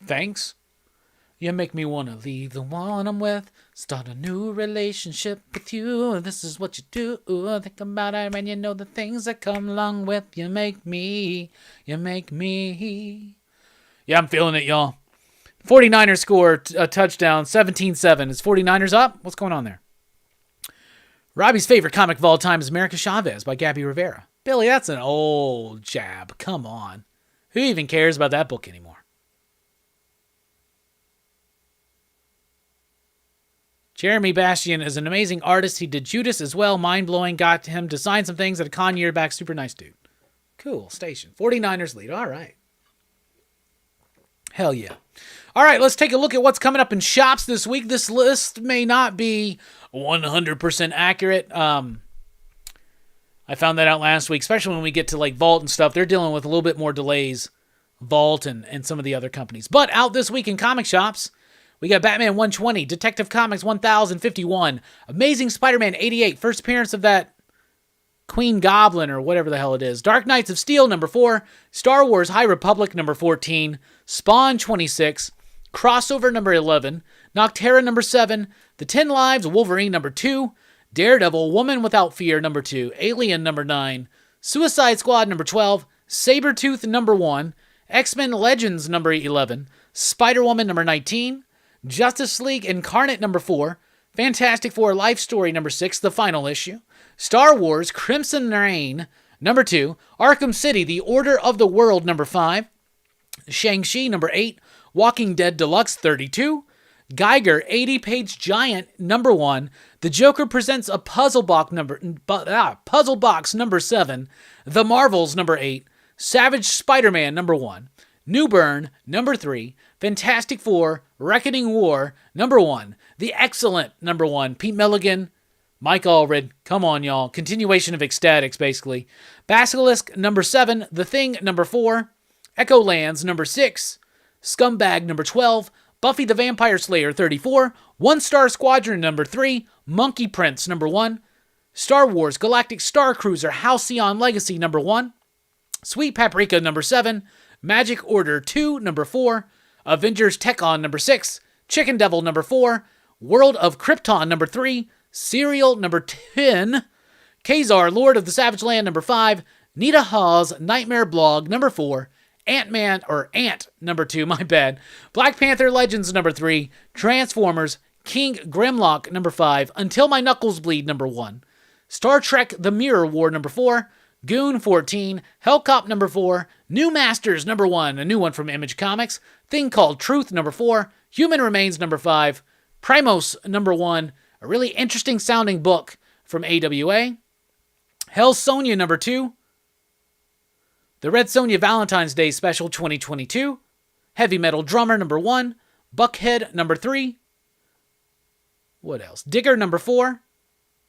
C: Thanks. You make me want to leave the one I'm with, start a new relationship with you. This is what you do. Think about it and you know the things that come along with you make me. Yeah, I'm feeling it, y'all. 49ers score a touchdown, 17-7. Is 49ers up? What's going on there? Robbie's favorite comic of all time is America Chavez by Gabby Rivera. Billy, that's an old jab. Come on. Who even cares about that book anymore? Jeremy Bastian is an amazing artist. He did Judas as well. Mind-blowing. Got him to sign some things at a con year back. Super nice dude. Cool. Station. 49ers lead. All right. Hell yeah. All right, let's take a look at what's coming up in shops this week. This list may not be 100% accurate. I found that out last week, especially when we get to like Vault and stuff. They're dealing with a little bit more delays, Vault and some of the other companies. But out this week in comic shops, we got Batman 120, Detective Comics 1051, Amazing Spider-Man 88, first appearance of that Queen Goblin or whatever the hell it is. Dark Knights of Steel, number 4, Star Wars High Republic, number 14, Spawn 26, Crossover, number 11, Nocterra, number 7, The 10 Lives of Wolverine, number 2, Daredevil, Woman Without Fear, number 2, Alien, number 9, Suicide Squad, number 12, Sabretooth, number 1, X-Men Legends, number 11, Spider-Woman, number 19, Justice League Incarnate, number 4, Fantastic Four Life Story, number 6, the final issue, Star Wars Crimson Reign, number 2, Arkham City, The Order of the World, number 5, Shang-Chi, number 8, Walking Dead Deluxe 32, Geiger 80-page giant, number 1, The Joker Presents a Puzzle Box, number 7, The Marvels, number 8, Savage Spider-Man, number 1, New Burn, number 3, Fantastic Four, Reckoning War, number 1, The Excellent, number 1, Pete Milligan, Mike Allred, come on y'all, continuation of Ecstatics basically, Basilisk, number 7, The Thing, number 4, Echo Lands number 6, Scumbag number 12, Buffy the Vampire Slayer 34, One Star Squadron number 3, Monkey Prince number 1, Star Wars Galactic Star Cruiser Halcyon Legacy number 1, Sweet Paprika number 7, Magic Order 2 number 4, Avengers Tech-On number 6, Chicken Devil number 4, World of Krypton number 3, Serial number 10, Kazar Lord of the Savage Land number 5, Nita Hawes Nightmare Blog number 4, Ant-Man, or Ant number 2, my bad, Black Panther Legends number 3, Transformers, King Grimlock number 5, Until My Knuckles Bleed number 1, Star Trek The Mirror War number 4, Goon 14, Hellcop number 4, New Masters number 1, a new one from Image Comics, Thing Called Truth number 4, Human Remains number 5, Primos number 1, a really interesting sounding book from AWA, Hell Sonja number 2, The Red Sonja Valentine's Day Special 2022, Heavy Metal Drummer number 1, Buckhead number 3, what else? Digger number 4,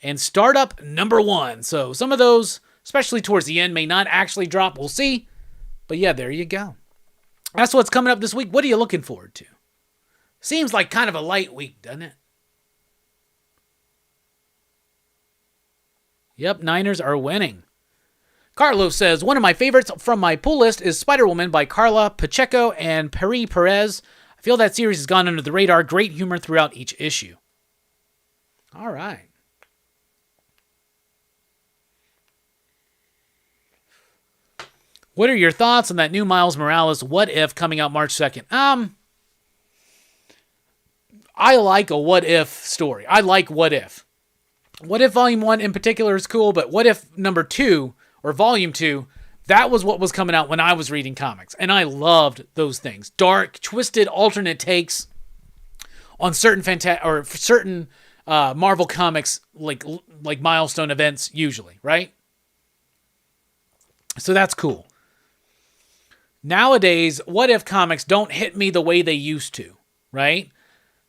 C: and Startup number 1. So some of those, especially towards the end, may not actually drop. We'll see. But yeah, there you go. That's what's coming up this week. What are you looking forward to? Seems like kind of a light week, doesn't it? Yep, Niners are winning. Carlos says, one of my favorites from my pull list is Spider-Woman by Carla Pacheco and Peri Perez. I feel that series has gone under the radar. Great humor throughout each issue. All right. What are your thoughts on that new Miles Morales What If coming out March 2nd? I like a what if story. I like What If. What If Volume 1 in particular is cool, but What If number 2, or Volume 2, that was what was coming out when I was reading comics. And I loved those things. Dark, twisted, alternate takes on certain Marvel comics, like milestone events usually, right? So that's cool. Nowadays, What If comics don't hit me the way they used to, right?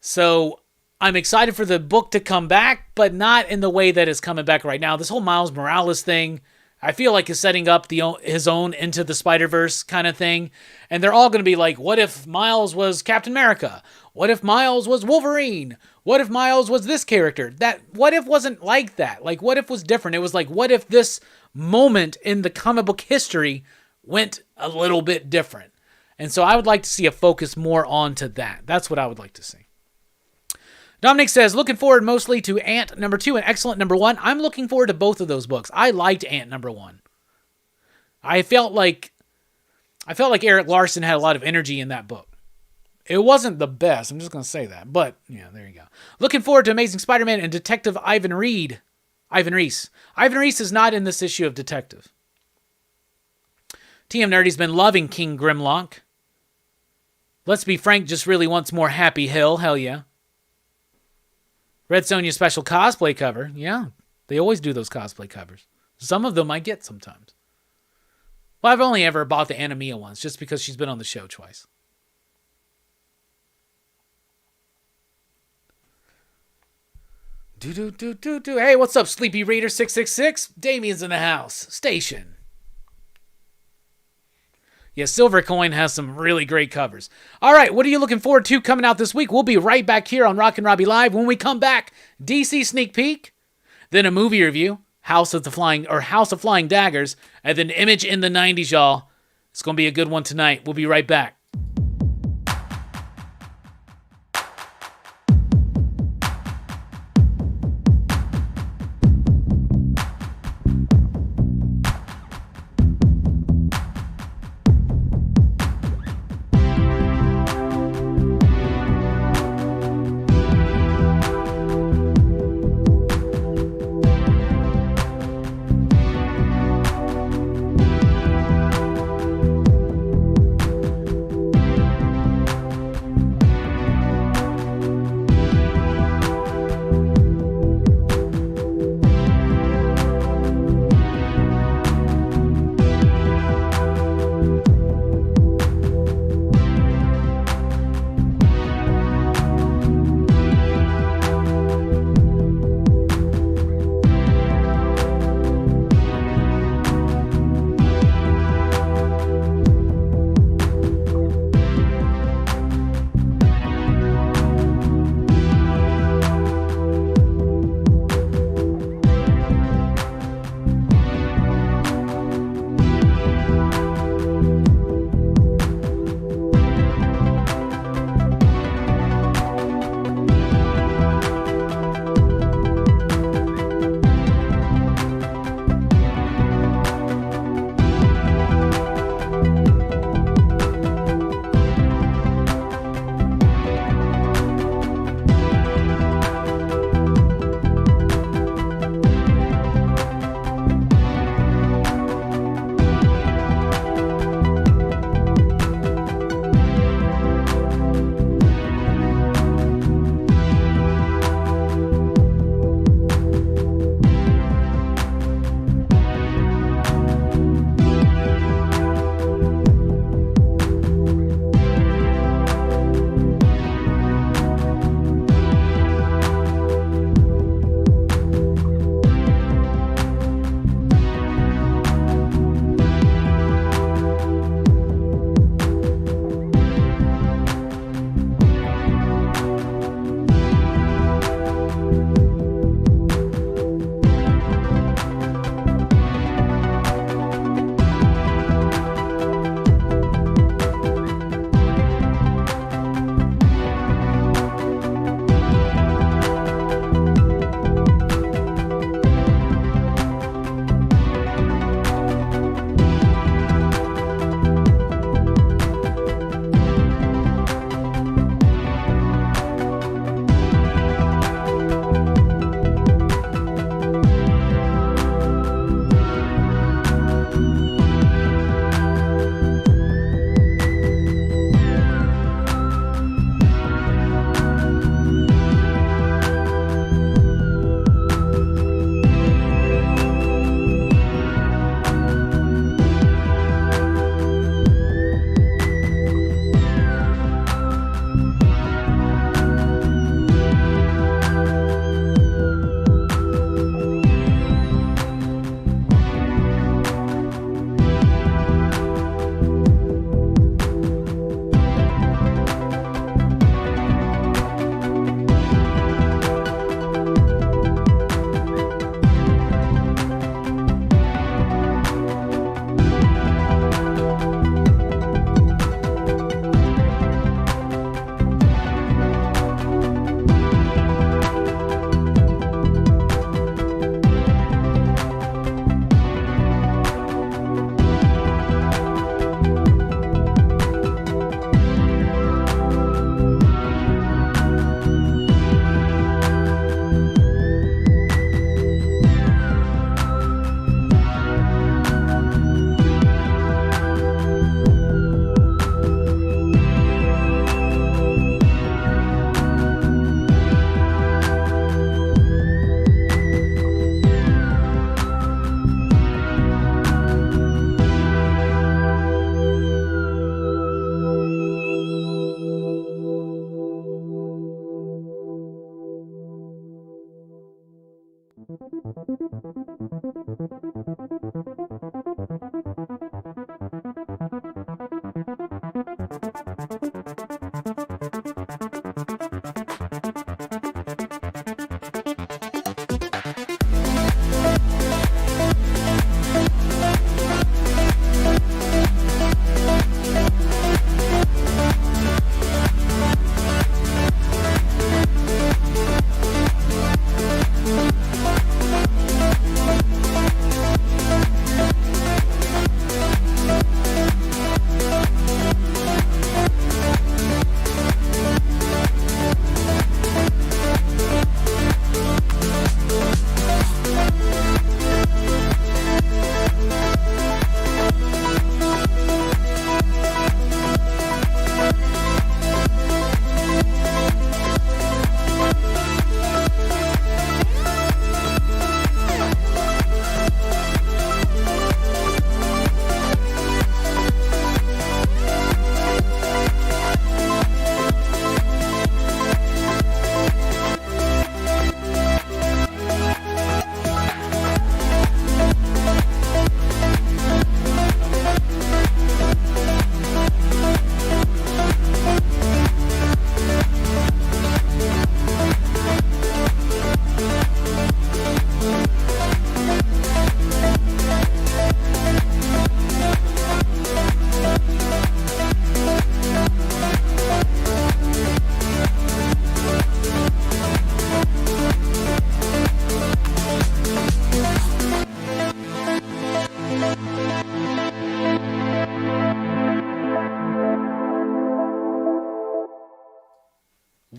C: So I'm excited for the book to come back, but not in the way that it's coming back right now. This whole Miles Morales thing, I feel like is setting up his own Into the Spider-Verse kind of thing. And they're all going to be like, what if Miles was Captain America? What if Miles was Wolverine? What if Miles was this character? That What If wasn't like that. Like, What If was different. It was like, what if this moment in the comic book history went a little bit different? And so I would like to see a focus more onto that. That's what I would like to see. Dominic says, looking forward mostly to Ant number 2 and Excellent number 1. I'm looking forward to both of those books. I liked Ant number 1. I felt like Eric Larson had a lot of energy in that book. It wasn't the best. I'm just going to say that. But, yeah, there you go. Looking forward to Amazing Spider-Man and Detective Ivan Reese. Ivan Reese is not in this issue of Detective. TM Nerdy's been loving King Grimlock. Let's Be Frank just really wants more Happy Hill. Hell yeah. Red Sonja special cosplay cover. Yeah, they always do those cosplay covers. Some of them I get sometimes. Well, I've only ever bought the Anamia ones just because she's been on the show twice. Hey, what's up, Sleepy Reader 666? Damien's in the house. Station. Yeah, Silver Coin has some really great covers. All right, what are you looking forward to coming out this week? We'll be right back here on Rockin Robbie Live. When we come back, DC sneak peek, then a movie review, House of Flying Daggers, and then Image in the 90s, y'all. It's going to be a good one tonight. We'll be right back.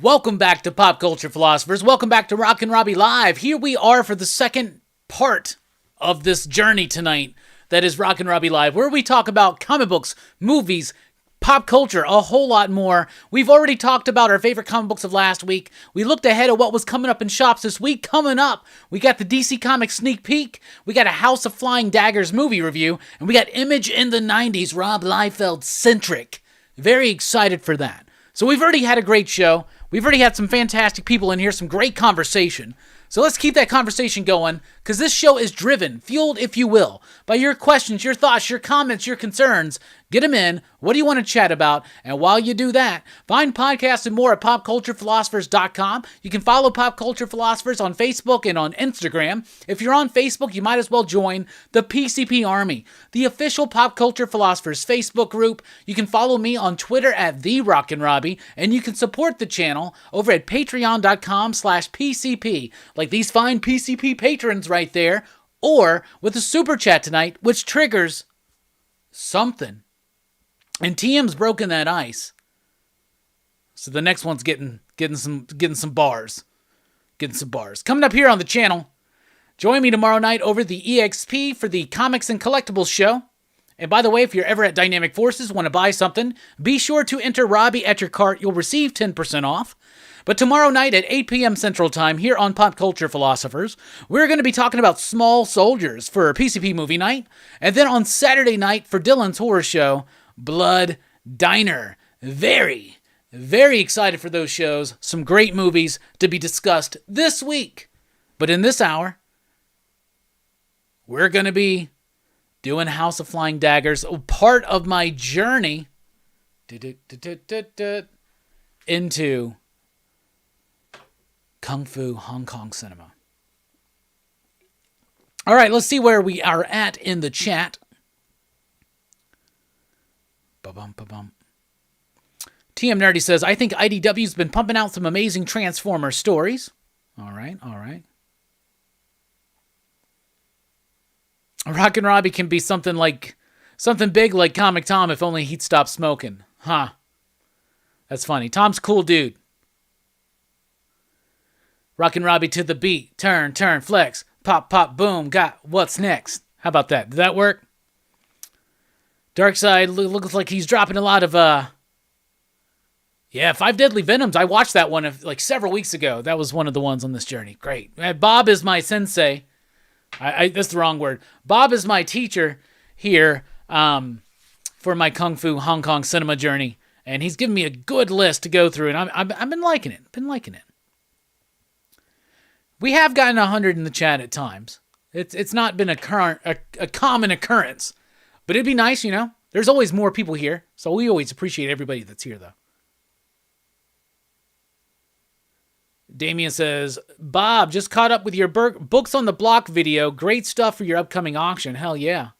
C: Welcome back to Pop Culture Philosophers. Welcome back to Rockin Robbie Live. Here we are for the second part of this journey tonight that is Rockin Robbie Live, where we talk about comic books, movies, pop culture, a whole lot more. We've already talked about our favorite comic books of last week. We looked ahead at what was coming up in shops this week. Coming up, we got the DC Comics sneak peek, we got a House of Flying Daggers movie review, and we got Image in the 90s, Rob Liefeld-centric. Very excited for that. So we've already had a great show. We've already had some fantastic people in here, some great conversation. So let's keep that conversation going, because this show is driven, fueled, if you will, by your questions, your thoughts, your comments, your concerns. Get them in. What do you want to chat about? And while you do that, find podcasts and more at popculturephilosophers.com. You can follow Pop Culture Philosophers on Facebook and on Instagram. If you're on Facebook, you might as well join the PCP Army, the official Pop Culture Philosophers Facebook group. You can follow me on Twitter at @TheRockinRobbie, and you can support the channel over at patreon.com/PCP, like these fine PCP patrons right there, or with a super chat tonight, which triggers something. And TM's broken that ice. So the next one's getting some bars. Getting some bars. Coming up here on the channel, join me tomorrow night over the EXP for the Comics and Collectibles show. And by the way, if you're ever at Dynamic Forces, want to buy something, be sure to enter Robbie at your cart. You'll receive 10% off. But tomorrow night at 8 p.m. Central Time here on Pop Culture Philosophers, we're going to be talking about Small Soldiers for PCP Movie Night. And then on Saturday night for Dylan's horror show, Blood Diner. Very, very excited for those shows. Some great movies to be discussed this week. But in this hour, we're going to be doing House of Flying Daggers, part of my journey into Kung Fu Hong Kong cinema. All right, let's see where we are at in the chat. Ba-bum. TM Nerdy says, I think IDW's been pumping out some amazing Transformer stories. All right. Rockin' Robbie can be something big like Comic Tom if only he'd stop smoking. Huh. That's funny. Tom's a cool dude. Rockin' Robbie to the beat. Turn, flex. Pop, pop, boom. Got what's next? How about that? Did that work? Darkseid looks like he's dropping a lot of, Five Deadly Venoms. I watched that one several weeks ago. That was one of the ones on this journey. Great. Bob is my sensei. That's the wrong word. Bob is my teacher here for my Kung Fu Hong Kong cinema journey, and he's given me a good list to go through, and I've been liking it. We have gotten 100 in the chat at times. It's not been a common occurrence. But it'd be nice, There's always more people here, so we always appreciate everybody that's here, though. Damien says, Bob, just caught up with your Books on the Block video. Great stuff for your upcoming auction. Hell yeah.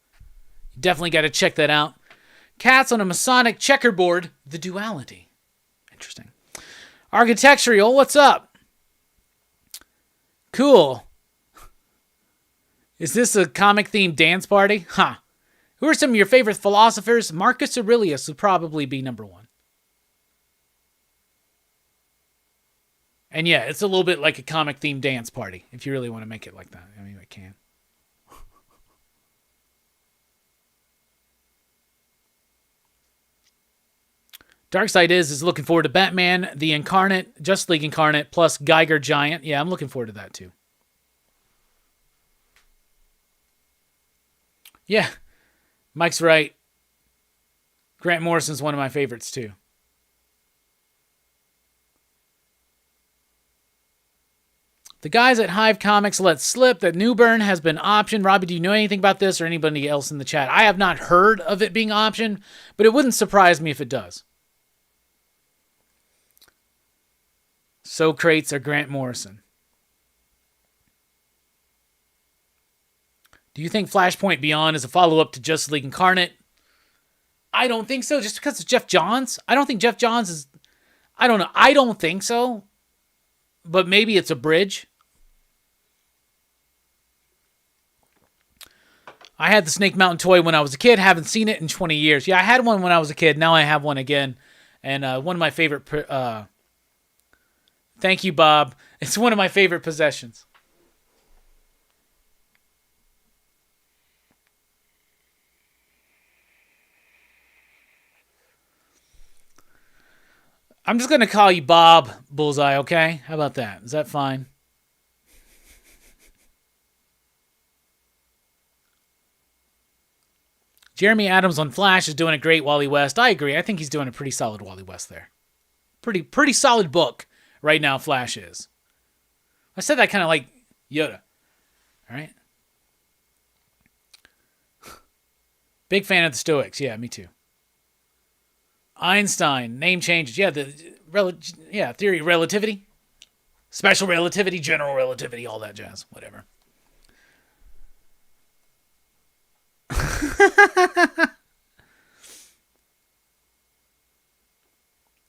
C: You definitely got to check that out. Cats on a Masonic checkerboard. The Duality. Interesting. Architectural, what's up? Cool. Is this a comic-themed dance party? Huh. Who are some of your favorite philosophers? Marcus Aurelius would probably be number one. And yeah, it's a little bit like a comic-themed dance party, if you really want to make it like that. I mean, I can. Darkseid is looking forward to Batman, the Incarnate, Justice League Incarnate, plus Geiger Giant. Yeah, I'm looking forward to that too. Yeah. Mike's right. Grant Morrison's one of my favorites, too. The guys at Hive Comics let slip that Newburn has been optioned. Robbie, do you know anything about this or anybody else in the chat? I have not heard of it being optioned, but it wouldn't surprise me if it does. Socrates or Grant Morrison. Do you think Flashpoint Beyond is a follow-up to Justice League Incarnate? I don't think so, just because it's Jeff Johns. I don't think Jeff Johns is... I don't know. I don't think so. But maybe it's a bridge. I had the Snake Mountain toy when I was a kid. Haven't seen it in 20 years. Yeah, I had one when I was a kid. Now I have one again. And one of my favorite Thank you, Bob. It's one of my favorite possessions. I'm just going to call you Bob Bullseye, okay? How about that? Is that fine? Jeremy Adams on Flash is doing a great Wally West. I agree. I think he's doing a pretty solid Wally West there. Pretty solid book right now, Flash is. I said that kind of like Yoda. All right? Big fan of the Stoics. Yeah, me too. Einstein, name changes. Yeah, theory of relativity. Special relativity, general relativity, all that jazz. Whatever.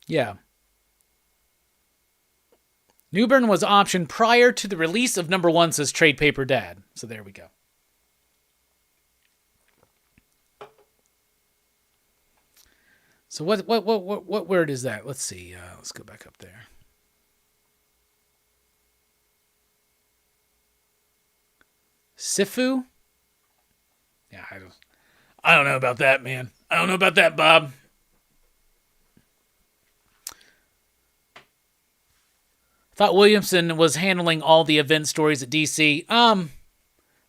C: Yeah. Newbern was optioned prior to the release of number 1, says Trade Paper Dad. So there we go. So what word is that? Let's see. Let's go back up there. Sifu? Yeah, I don't know about that, man. I don't know about that, Bob. Thought Williamson was handling all the event stories at DC.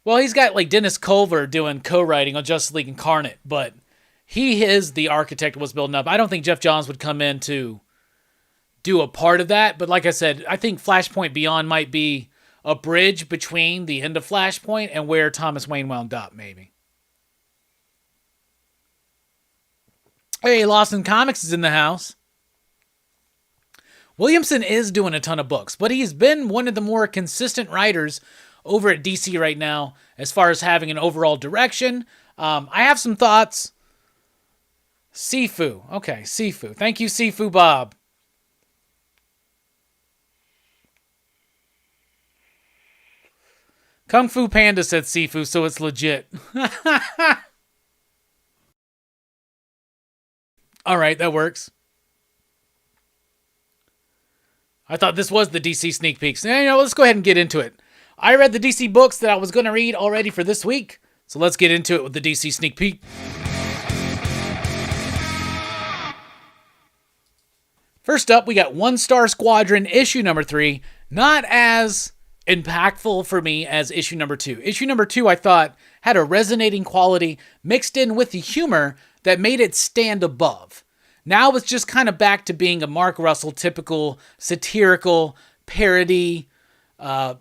C: Well, he's got like Dennis Culver doing co-writing on Justice League Incarnate, but he is the architect of what's building up. I don't think Jeff Johns would come in to do a part of that, but like I said, I think Flashpoint Beyond might be a bridge between the end of Flashpoint and where Thomas Wayne wound up, maybe. Hey, Lawson Comics is in the house. Williamson is doing a ton of books, but he's been one of the more consistent writers over at DC right now as far as having an overall direction. I have some thoughts. Sifu. Okay, Sifu. Thank you, Sifu Bob. Kung Fu Panda said Sifu, so it's legit. All right, that works. I thought this was the DC sneak peeks. Let's go ahead and get into it. I read the DC books that I was going to read already for this week, so let's get into it with the DC sneak peek. First up, we got One Star Squadron issue number 3. Not as impactful for me as issue number 2. Issue number 2, I thought, had a resonating quality mixed in with the humor that made it stand above. Now it's just kind of back to being a Mark Russell typical satirical parody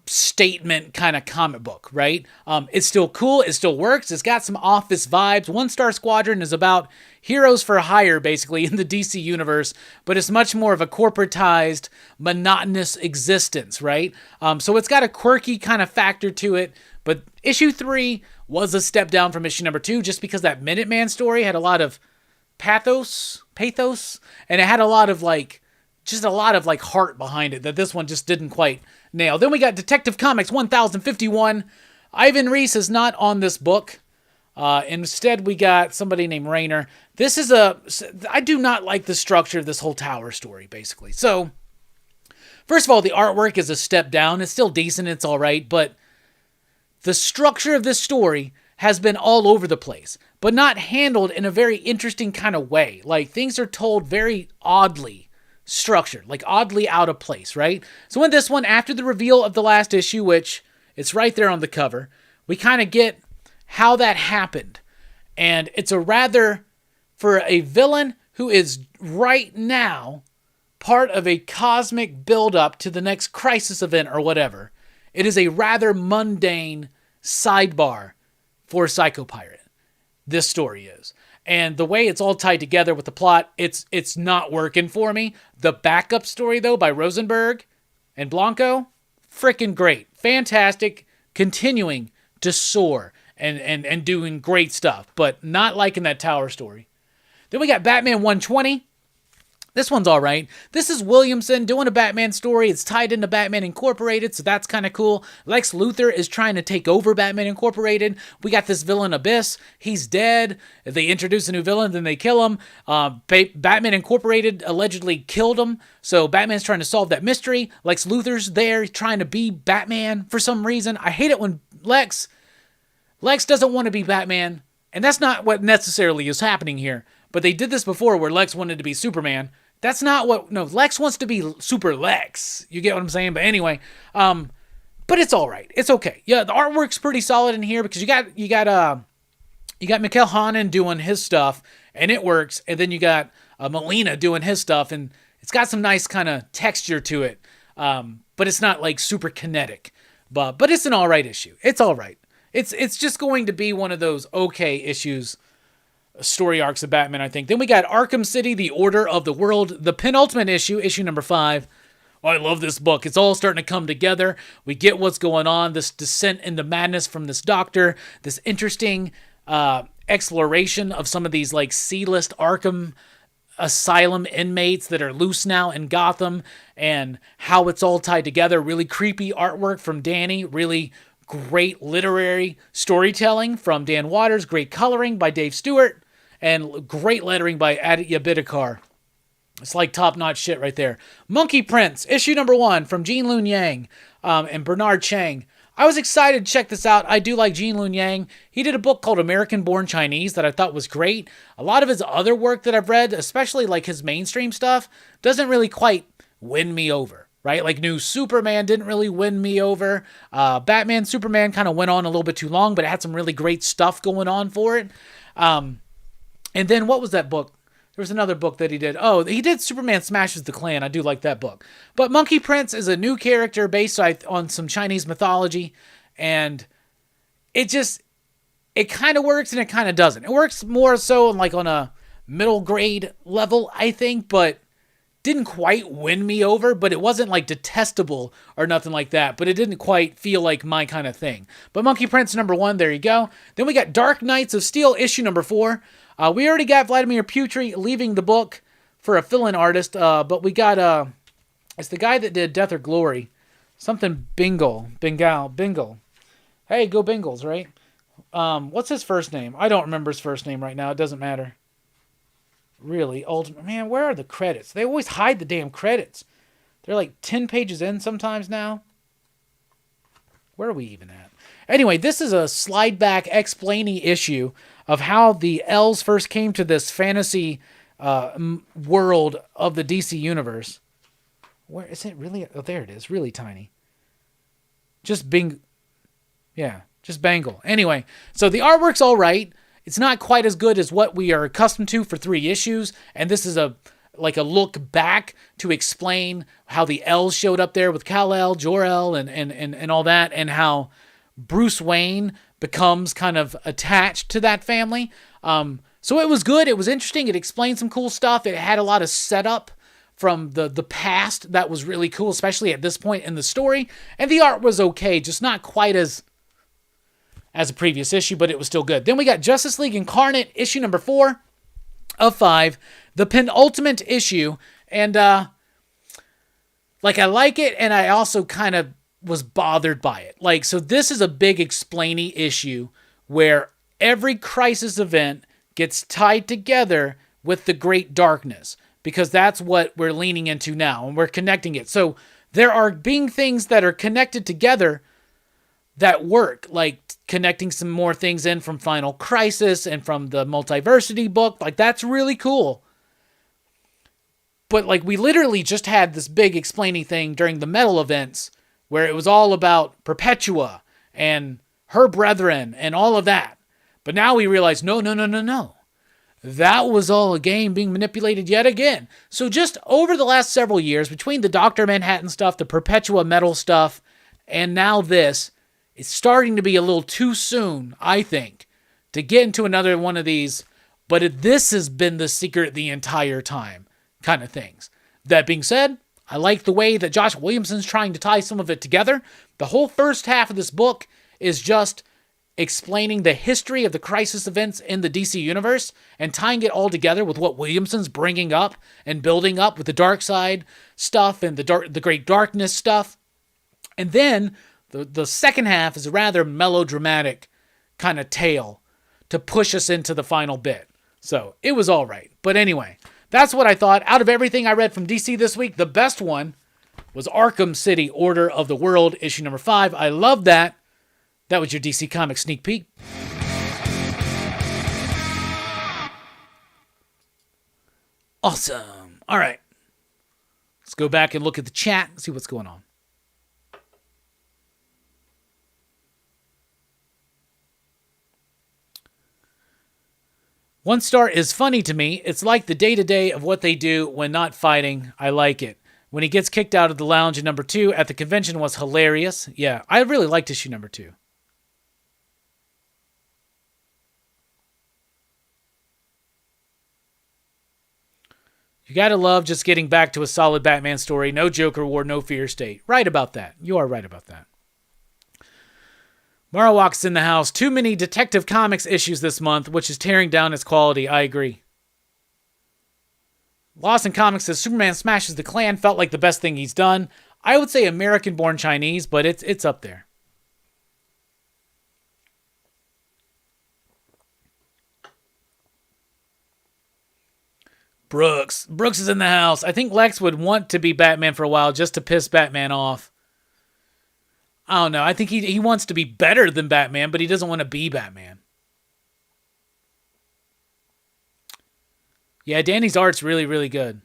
C: statement kind of comic book, right? It's still cool. It still works. It's got some Office vibes. One Star Squadron is about heroes for hire, basically, in the DC universe, but it's much more of a corporatized, monotonous existence, right? So it's got a quirky kind of factor to it, but issue 3 was a step down from issue number 2 just because that Minuteman story had a lot of pathos, and it had a lot of heart behind it that this one just didn't quite nail. Then we got Detective Comics 1051. Ivan Reis is not on this book. Instead, we got somebody named Rayner. I do not like the structure of this whole Tower story, basically. So, first of all, the artwork is a step down. It's still decent. It's all right. But the structure of this story has been all over the place, but not handled in a very interesting kind of way. Like, things are told very oddly structured, like oddly out of place, right? So in this one, after the reveal of the last issue, which it's right there on the cover, we kind of get how that happened. And it's for a villain who is right now part of a cosmic buildup to the next crisis event or whatever, it is a rather mundane sidebar for Psycho Pirate. This story is. And the way it's all tied together with the plot, it's not working for me. The backup story, though, by Rosenberg and Blanco, freaking great. Fantastic. Continuing to soar and doing great stuff, but not liking that Tower story. Then we got Batman 120. This one's all right. This is Williamson doing a Batman story. It's tied into Batman Incorporated, so that's kind of cool. Lex Luthor is trying to take over Batman Incorporated. We got this villain, Abyss. He's dead. They introduce a new villain, then they kill him. Batman Incorporated allegedly killed him, so Batman's trying to solve that mystery. Lex Luthor's there trying to be Batman for some reason. I hate it when Lex doesn't want to be Batman, and that's not what necessarily is happening here. But they did this before where Lex wanted to be Superman. That's not what, no, Lex wants to be Super Lex. You get what I'm saying? But anyway, but it's all right. It's okay. Yeah, the artwork's pretty solid in here because you got Mikkel Hanen doing his stuff and it works. And then you got Molina doing his stuff and it's got some nice kind of texture to it. But it's not like super kinetic, but it's an all right issue. It's all right. It's just going to be one of those okay issues. Story arcs of Batman, I think. Then we got Arkham City, The Order of the World, the penultimate issue, issue number 5. Oh, I love this book. It's all starting to come together. We get what's going on, this descent into madness from this doctor, this interesting exploration of some of these like C-list Arkham Asylum inmates that are loose now in Gotham and how it's all tied together. Really creepy artwork from Danny, really great literary storytelling from Dan Waters, great coloring by Dave Stewart, and great lettering by Aditya Bidikar. It's like top-notch shit right there. Monkey Prince, issue number 1 from Gene Luen Yang and Bernard Chang. I was excited to check this out. I do like Gene Luen Yang. He did a book called American Born Chinese that I thought was great. A lot of his other work that I've read, especially like his mainstream stuff, doesn't really quite win me over. Right? Like New Superman didn't really win me over. Batman, Superman kind of went on a little bit too long, but it had some really great stuff going on for it. And then what was that book? There was another book that he did. Oh, he did Superman Smashes the Klan. I do like that book. But Monkey Prince is a new character based on some Chinese mythology. And it kind of works and it kind of doesn't. It works more so like on a middle grade level, I think, but didn't quite win me over, but it wasn't like detestable or nothing like that, but it didn't quite feel like my kind of thing. But Monkey Prince number 1, there you go. Then we got Dark Knights of Steel issue number 4. We already got Vladimir Putri leaving the book for a fill-in artist, but we got, it's the guy that did Death or Glory. Something Bengal. Hey, go Bengals, right? What's his first name? I don't remember his first name right now. It doesn't matter. Really, ultimate man, where are the credits? They always hide the damn credits. They're like 10 pages in sometimes now. Where are we even at? Anyway, this is a slide back explainy issue of how the L's first came to this fantasy world of the DC universe. Where is it really? Oh, there it is. Really tiny. Just Bangle. Anyway, so the artwork's all right. It's not quite as good as what we are accustomed to for 3 issues, and this is a look back to explain how the L's showed up there with Kal-El, Jor-El, and all that, and how Bruce Wayne becomes kind of attached to that family. So it was good. It was interesting. It explained some cool stuff. It had a lot of setup from the past that was really cool, especially at this point in the story. And the art was okay, just not quite as a previous issue, but it was still good. Then we got Justice League Incarnate, issue number 4 of 5, the penultimate issue. And, I like it, and I also kind of was bothered by it. So this is a big explainy issue where every crisis event gets tied together with the Great Darkness, because that's what we're leaning into now, and we're connecting it. So there are being things that are connected together that work, like connecting some more things in from Final Crisis and from the Multiversity book. That's really cool. But we literally just had this big explaining thing during the Metal events where it was all about Perpetua and her brethren and all of that. But now we realize, no. That was all a game being manipulated yet again. So just over the last several years, between the Dr. Manhattan stuff, the Perpetua Metal stuff, and now this, it's starting to be a little too soon, I think, to get into another one of these, but this has been the secret the entire time kind of things. That being said, I like the way that Josh Williamson's trying to tie some of it together. The whole first half of this book is just explaining the history of the crisis events in the DC universe and tying it all together with what Williamson's bringing up and building up with the dark side stuff and the great darkness stuff. And then the second half is a rather melodramatic kind of tale to push us into the final bit. So it was all right. But anyway, that's what I thought. Out of everything I read from DC this week, the best one was Arkham City Order of the World, issue number 5. I love that. That was your DC Comics sneak peek. Awesome. All right. Let's go back and look at the chat and see what's going on. One star is funny to me. It's like the day-to-day of what they do when not fighting. I like it. When he gets kicked out of the lounge in number 2 at the convention was hilarious. Yeah, I really liked issue number 2. You gotta love just getting back to a solid Batman story. No Joker War, no Fear State. Right about that. You are right about that. Marowak's in the house. Too many Detective Comics issues this month, which is tearing down its quality. I agree. Lawson Comics says Superman smashes the Klan. Felt like the best thing he's done. I would say American-born Chinese, but it's up there. Brooks is in the house. I think Lex would want to be Batman for a while just to piss Batman off. I don't know. I think he wants to be better than Batman, but he doesn't want to be Batman. Yeah, Danny's art's really, really good.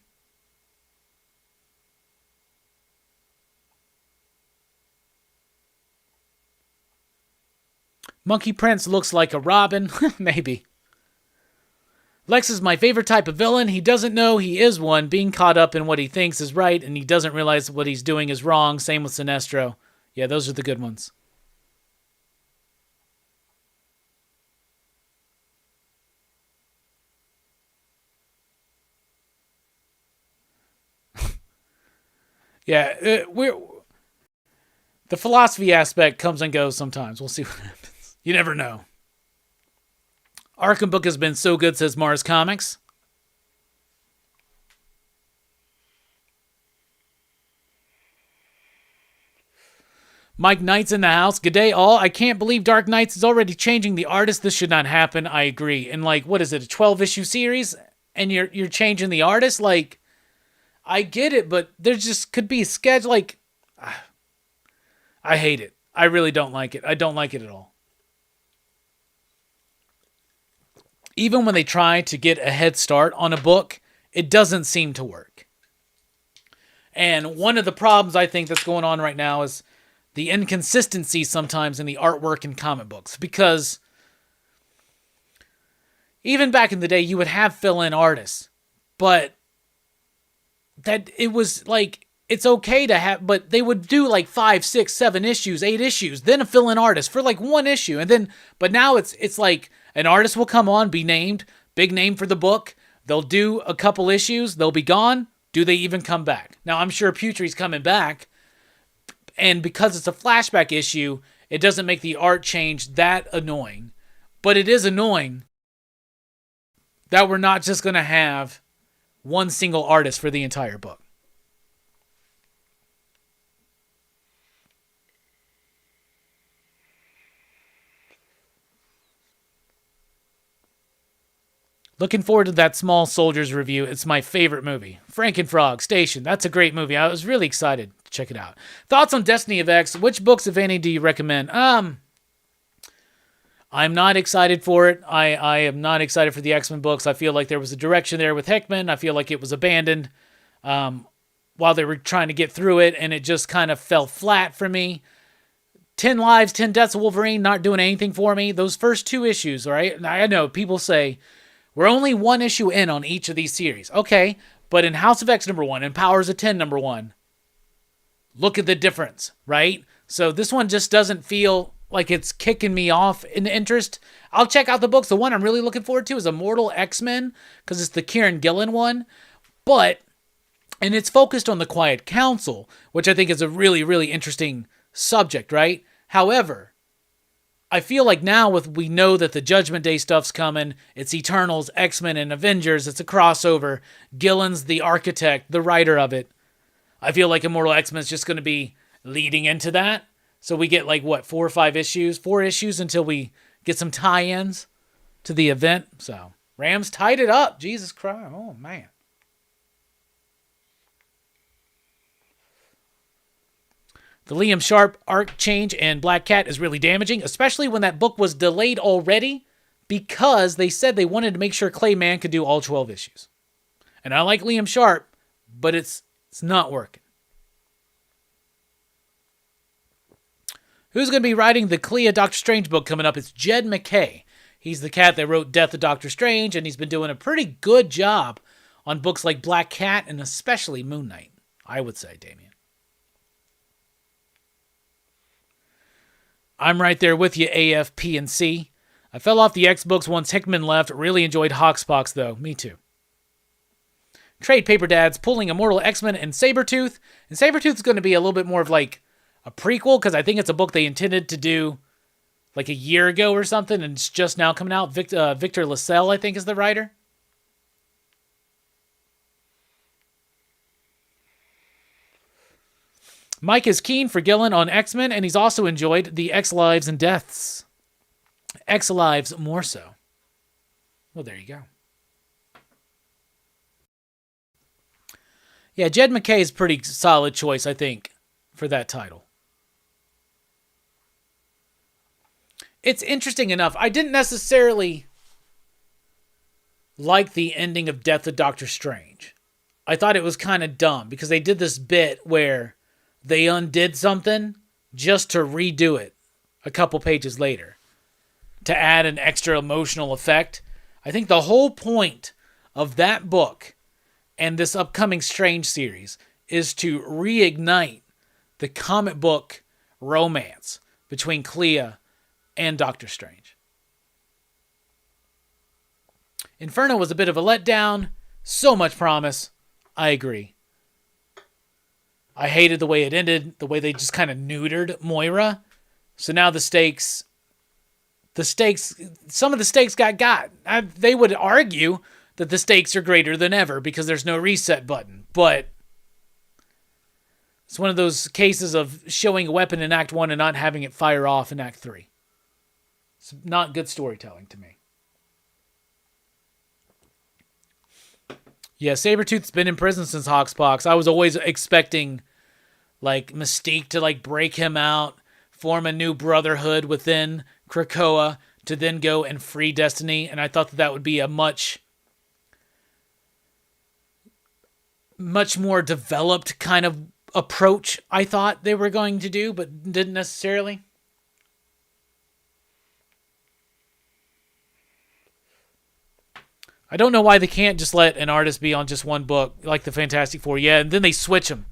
C: Monkey Prince looks like a Robin. Maybe. Lex is my favorite type of villain. He doesn't know he is one, being caught up in what he thinks is right, and he doesn't realize what he's doing is wrong. Same with Sinestro. Yeah, those are the good ones. Yeah, the philosophy aspect comes and goes sometimes. We'll see what happens. You never know. Arkham book has been so good, says Mars Comics. Mike Knight's in the house. G'day all. I can't believe Dark Knights is already changing the artist. This should not happen. I agree. And like, what is it, a 12-issue series? And you're changing the artist? Like, I get it, but there just could be a schedule. Like, I hate it. I really don't like it. I don't like it at all. Even when they try to get a head start on a book, it doesn't seem to work. And one of the problems I think that's going on right now is the inconsistency sometimes in the artwork in comic books. Because even back in the day, you would have fill-in artists. But that it was like, it's okay to have, but they would do like 5, 6, 7 issues, 8 issues, then a fill-in artist for like 1 issue. And then, but now it's like an artist will come on, be named, big name for the book. They'll do a couple issues, they'll be gone. Do they even come back? Now, I'm sure Putri's coming back. And because it's a flashback issue, it doesn't make the art change that annoying. But it is annoying that we're not just going to have one single artist for the entire book. Looking forward to that Small Soldiers review. It's my favorite movie. Frankenfrog Station. That's a great movie. I was really excited to check it out. Thoughts on Destiny of X? Which books, if any, do you recommend? I'm not excited for it. I am not excited for the X-Men books. I feel like there was a direction there with Hickman. I feel like it was abandoned while they were trying to get through it, and it just kind of fell flat for me. 10 Lives, 10 Deaths of Wolverine, not doing anything for me. Those first 2 issues, all right? I know people say, we're only 1 issue in on each of these series. Okay, but in House of X number 1 and Powers of 10 number 1, look at the difference, right? So this one just doesn't feel like it's kicking me off in interest. I'll check out the books. The one I'm really looking forward to is Immortal X-Men, because it's the Kieran Gillen one. And it's focused on the Quiet Council, which I think is a really, really interesting subject, right? However, I feel like now we know that the Judgment Day stuff's coming. It's Eternals, X-Men, and Avengers. It's a crossover. Gillen's the architect, the writer of it. I feel like Immortal X-Men is just going to be leading into that. So we get 4 or 5 issues, 4 issues until we get some tie-ins to the event. So Rams tied it up. Jesus Christ. Oh, man. The Liam Sharp arc change in Black Cat is really damaging, especially when that book was delayed already because they said they wanted to make sure Clay Mann could do all 12 issues. And I like Liam Sharp, but it's not working. Who's going to be writing the Clea Doctor Strange book coming up? It's Jed MacKay. He's the cat that wrote Death of Doctor Strange, and he's been doing a pretty good job on books like Black Cat and especially Moon Knight, I would say, Damien. I'm right there with you, AF, P, and C. I fell off the X books once Hickman left. Really enjoyed Hoxpox, though. Me too. Trade Paper Dads pulling Immortal X-Men and Sabretooth. And Sabretooth is going to be a little bit more of a prequel, because I think it's a book they intended to do a year ago or something, and it's just now coming out. Victor Lassell, I think, is the writer. Mike is keen for Gillen on X-Men, and he's also enjoyed the X Lives and Deaths. X Lives more so. Well, there you go. Yeah, Jed MacKay is a pretty solid choice, I think, for that title. It's interesting enough. I didn't necessarily like the ending of Death of Doctor Strange. I thought it was kind of dumb, because they did this bit where they undid something just to redo it a couple pages later to add an extra emotional effect. I think the whole point of that book and this upcoming Strange series is to reignite the comic book romance between Clea and Doctor Strange. Inferno was a bit of a letdown. So much promise. I agree. I hated the way it ended, the way they just kind of neutered Moira. So now some of the stakes got. They would argue that the stakes are greater than ever because there's no reset button. But it's one of those cases of showing a weapon in Act 1 and not having it fire off in Act 3. It's not good storytelling to me. Yeah, Sabretooth's been in prison since Hoxpox. I was always expecting Mystique to break him out, form a new brotherhood within Krakoa to then go and free Destiny, and I thought that would be a much more developed kind of approach I thought they were going to do, but didn't necessarily. I don't know why they can't just let an artist be on just one book, like the Fantastic Four. Yeah, and then they switch them,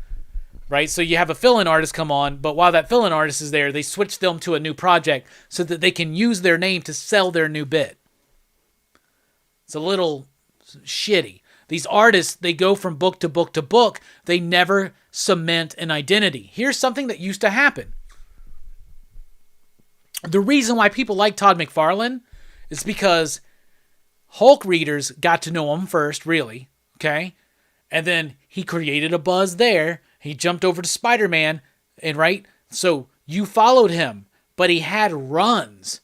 C: right? So you have a fill-in artist come on, but while that fill-in artist is there, they switch them to a new project so that they can use their name to sell their new bit. It's a little shitty. These artists, they go from book to book to book. They never cement an identity. Here's something that used to happen. The reason why people like Todd McFarlane is because Hulk readers got to know him first, really, okay? And then he created a buzz there. He jumped over to Spider-Man, and right? So you followed him, but he had runs.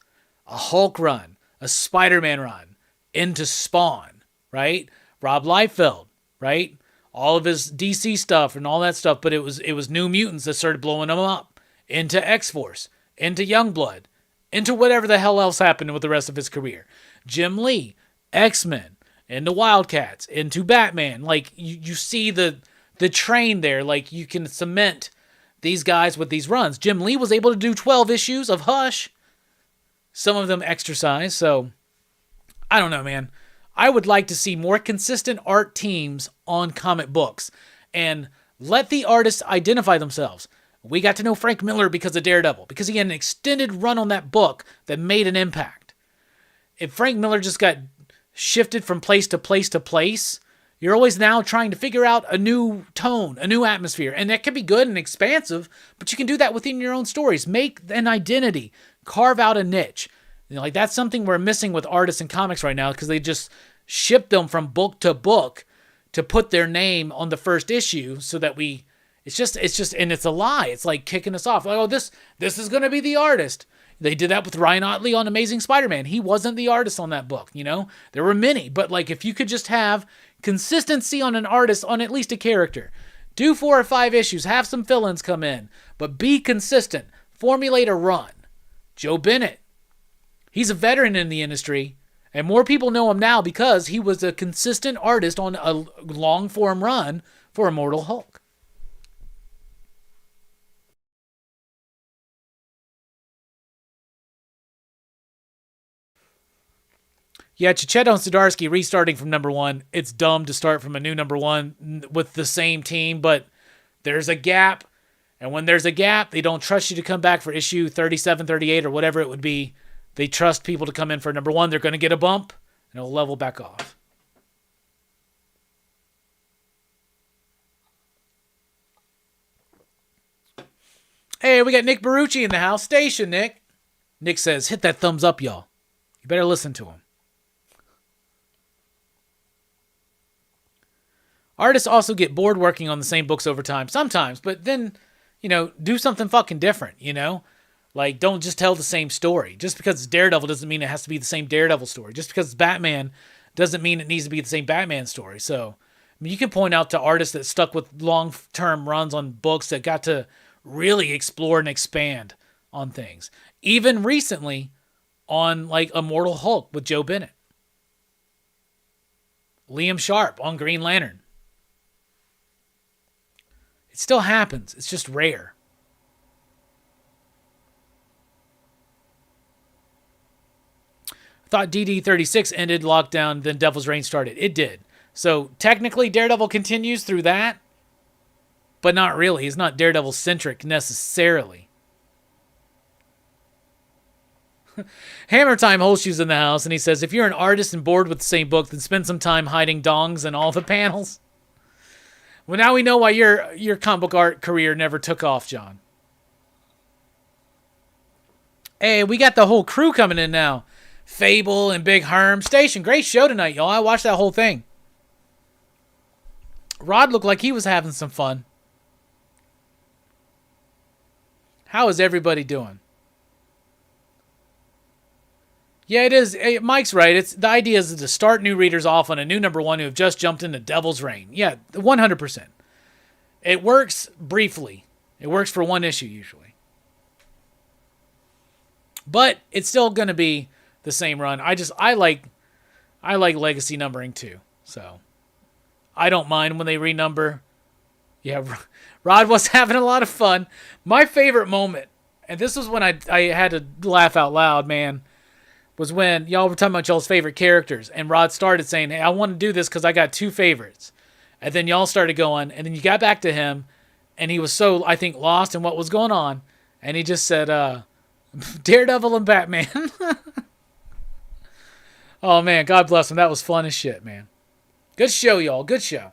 C: A Hulk run, a Spider-Man run, into Spawn, right? Rob Liefeld, right? All of his DC stuff and all that stuff, but it was New Mutants that started blowing him up. Into X-Force, into Youngblood, into whatever the hell else happened with the rest of his career. Jim Lee, X-Men, into Wildcats, into Batman. You see the train there. You can cement these guys with these runs. Jim Lee was able to do 12 issues of Hush. Some of them exercise, so I don't know, man. I would like to see more consistent art teams on comic books and let the artists identify themselves. We got to know Frank Miller because of Daredevil, because he had an extended run on that book that made an impact. If Frank Miller just got shifted from place to place to place, you're always now trying to figure out a new tone, a new atmosphere. And that can be good and expansive, but you can do that within your own stories. Make an identity. Carve out a niche. Like that's something we're missing with artists and comics right now because they just ship them from book to book to put their name on the first issue so that it's just, and it's a lie. It's like kicking us off. Like, oh, this is going to be the artist. They did that with Ryan Ottley on Amazing Spider-Man. He wasn't the artist on that book, There were many, but like if you could just have consistency on an artist on at least a character, do 4 or 5 issues, have some fill-ins come in, but be consistent. Formulate a run. Joe Bennett. He's a veteran in the industry, and more people know him now because he was a consistent artist on a long-form run for Immortal Hulk. Yeah, Checheto and Zdarsky restarting from number 1. It's dumb to start from a new number 1 with the same team, but there's a gap. And when there's a gap, they don't trust you to come back for issue 37, 38, or whatever it would be. They trust people to come in for number 1. They're going to get a bump, and it'll level back off. Hey, we got Nick Barucci in the house. Station, Nick. Nick says, hit that thumbs up, y'all. You better listen to him. Artists also get bored working on the same books over time sometimes, but then, do something fucking different, Like, don't just tell the same story. Just because it's Daredevil doesn't mean it has to be the same Daredevil story. Just because it's Batman doesn't mean it needs to be the same Batman story. So, you can point out to artists that stuck with long-term runs on books that got to really explore and expand on things. Even recently on, like, Immortal Hulk with Joe Bennett. Liam Sharp on Green Lantern. It still happens. It's just rare. I thought DD36 ended, lockdown, then Devil's Reign started. It did. So technically Daredevil continues through that, but not really. It's not Daredevil-centric necessarily. Hammer Time Holshoe's in the house, and he says, if you're an artist and bored with the same book, then spend some time hiding dongs in all the panels. Well, now we know why your comic book art career never took off, John. Hey, we got the whole crew coming in now. Fable and Big Herm. Station, great show tonight, y'all. I watched that whole thing. Rod looked like he was having some fun. How is everybody doing? Yeah, it is. Hey, Mike's right. The idea is to start new readers off on a new number 1 who have just jumped into Devil's Reign. Yeah, 100%. It works briefly. It works for 1 issue usually. But it's still going to be the same run. I like legacy numbering too. So I don't mind when they renumber. Yeah, Rod was having a lot of fun. My favorite moment, and this was when I had to laugh out loud, man, was when y'all were talking about y'all's favorite characters, and Rod started saying, hey, I want to do this because I got 2 favorites. And then y'all started going, and then you got back to him, and he was so, I think, lost in what was going on, and he just said, Daredevil and Batman. Oh, man, God bless him. That was fun as shit, man. Good show, y'all. Good show.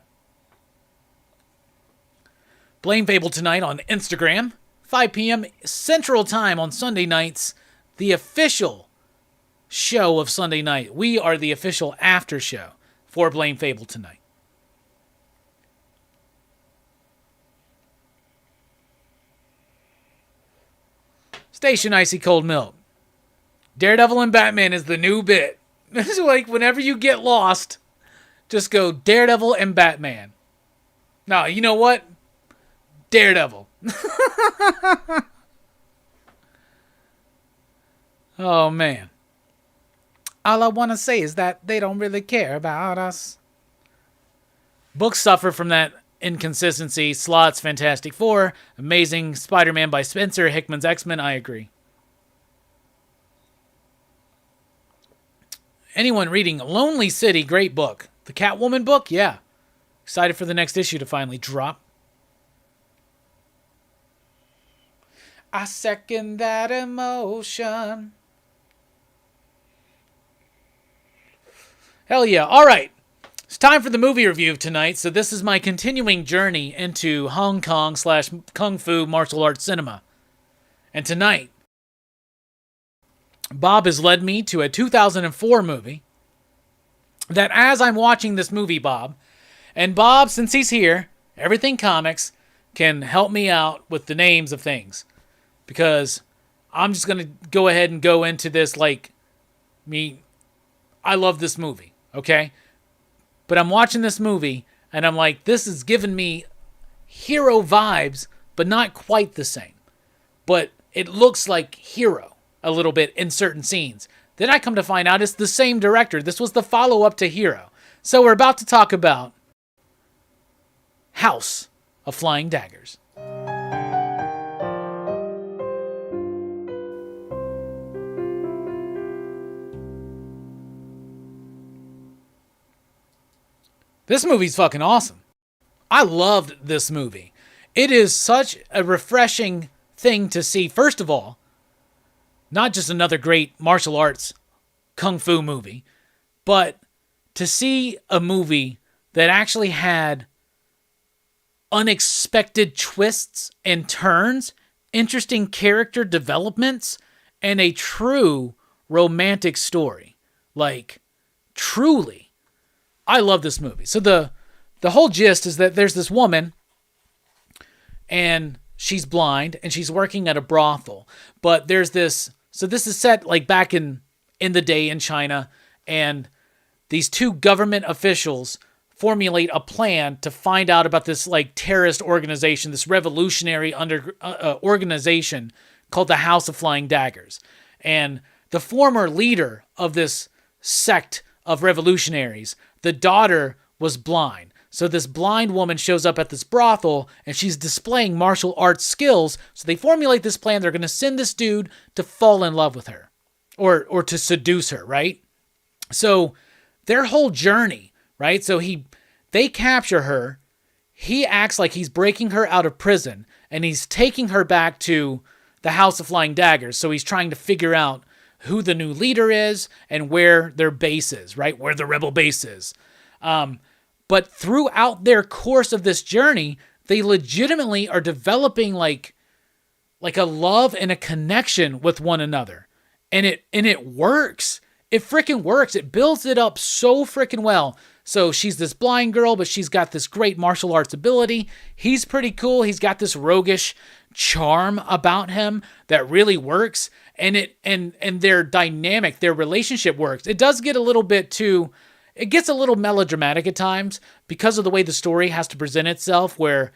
C: Blame Fable tonight on Instagram, 5 p.m. Central Time on Sunday nights, the official show of Sunday night. We are the official after show for Blame Fable tonight. Station Icy Cold Milk. Daredevil and Batman is the new bit. It's like whenever you get lost, just go Daredevil and Batman. Now, you know what? Daredevil. Oh, man. All I want to say is that they don't really care about us. Books suffer from that inconsistency. Slott's Fantastic Four. Amazing Spider-Man by Spencer. Hickman's X-Men. I agree. Anyone reading Lonely City? Great book. The Catwoman book? Yeah. Excited for the next issue to finally drop. I second that emotion. Hell yeah. All right. It's time for the movie review of tonight. So this is my continuing journey into Hong Kong / Kung Fu martial arts cinema. And tonight, Bob has led me to a 2004 movie that as I'm watching this movie, Bob, and Bob, since he's here, Everything Comics can help me out with the names of things, because I'm just going to go ahead and go into this like me. I love this movie, okay? But I'm watching this movie, and I'm like, this is giving me Hero vibes, but not quite the same. But it looks like Hero a little bit in certain scenes. Then I come to find out it's the same director. This was the follow-up to Hero. So we're about to talk about House of Flying Daggers. This movie's fucking awesome. I loved this movie. It is such a refreshing thing to see. First of all, not just another great martial arts kung fu movie, but to see a movie that actually had unexpected twists and turns, interesting character developments, and a true romantic story. Like, truly. I love this movie. So the whole gist is that there's this woman, and she's blind, and she's working at a brothel. But there's this... So this is set like back in the day in China, and these two government officials formulate a plan to find out about this like terrorist organization, this revolutionary organization called the House of Flying Daggers. And the former leader of this sect of revolutionaries, the daughter was blind. So this blind woman shows up at this brothel, and she's displaying martial arts skills. So they formulate this plan. They're going to send this dude to fall in love with her, or to seduce her, right? So their whole journey, right? So they capture her. He acts like he's breaking her out of prison, and he's taking her back to the House of Flying Daggers. So he's trying to figure out who the new leader is and where their base is, right? Where the rebel base is. But throughout their course of this journey, they legitimately are developing like a love and a connection with one another. And it works. It freaking works. It builds it up so freaking well. So she's this blind girl, but she's got this great martial arts ability. He's pretty cool. He's got this roguish charm about him that really works. And their dynamic, their relationship works. It does get a little bit too... It gets a little melodramatic at times because of the way the story has to present itself, where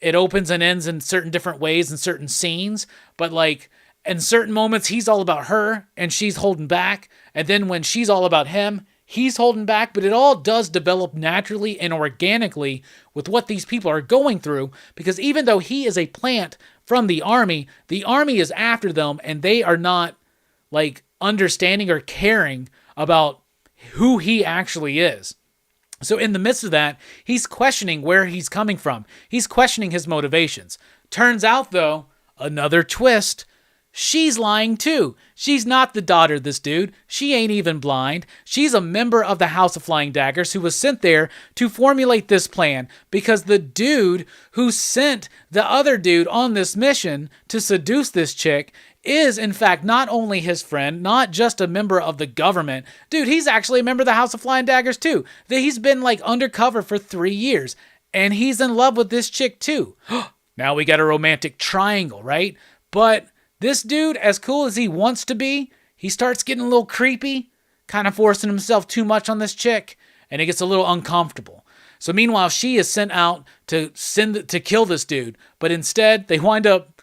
C: it opens and ends in certain different ways in certain scenes. But like in certain moments, he's all about her and she's holding back. And then when she's all about him, he's holding back. But it all does develop naturally and organically with what these people are going through. Because even though he is a plant from the army is after them, and they are not like understanding or caring about who he actually is. So in the midst of that, he's questioning where he's coming from. He's questioning his motivations. Turns out, though, another twist, she's lying too. She's not the daughter of this dude. She ain't even blind. She's a member of the House of Flying Daggers who was sent there to formulate this plan, because the dude who sent the other dude on this mission to seduce this chick is, in fact, not only his friend, not just a member of the government. Dude, he's actually a member of the House of Flying Daggers, too. He's been, like, undercover for 3 years, and he's in love with this chick, too. Now we got a romantic triangle, right? But this dude, as cool as he wants to be, he starts getting a little creepy, kind of forcing himself too much on this chick, and it gets a little uncomfortable. So meanwhile, she is sent out to kill this dude, but instead, they wind up,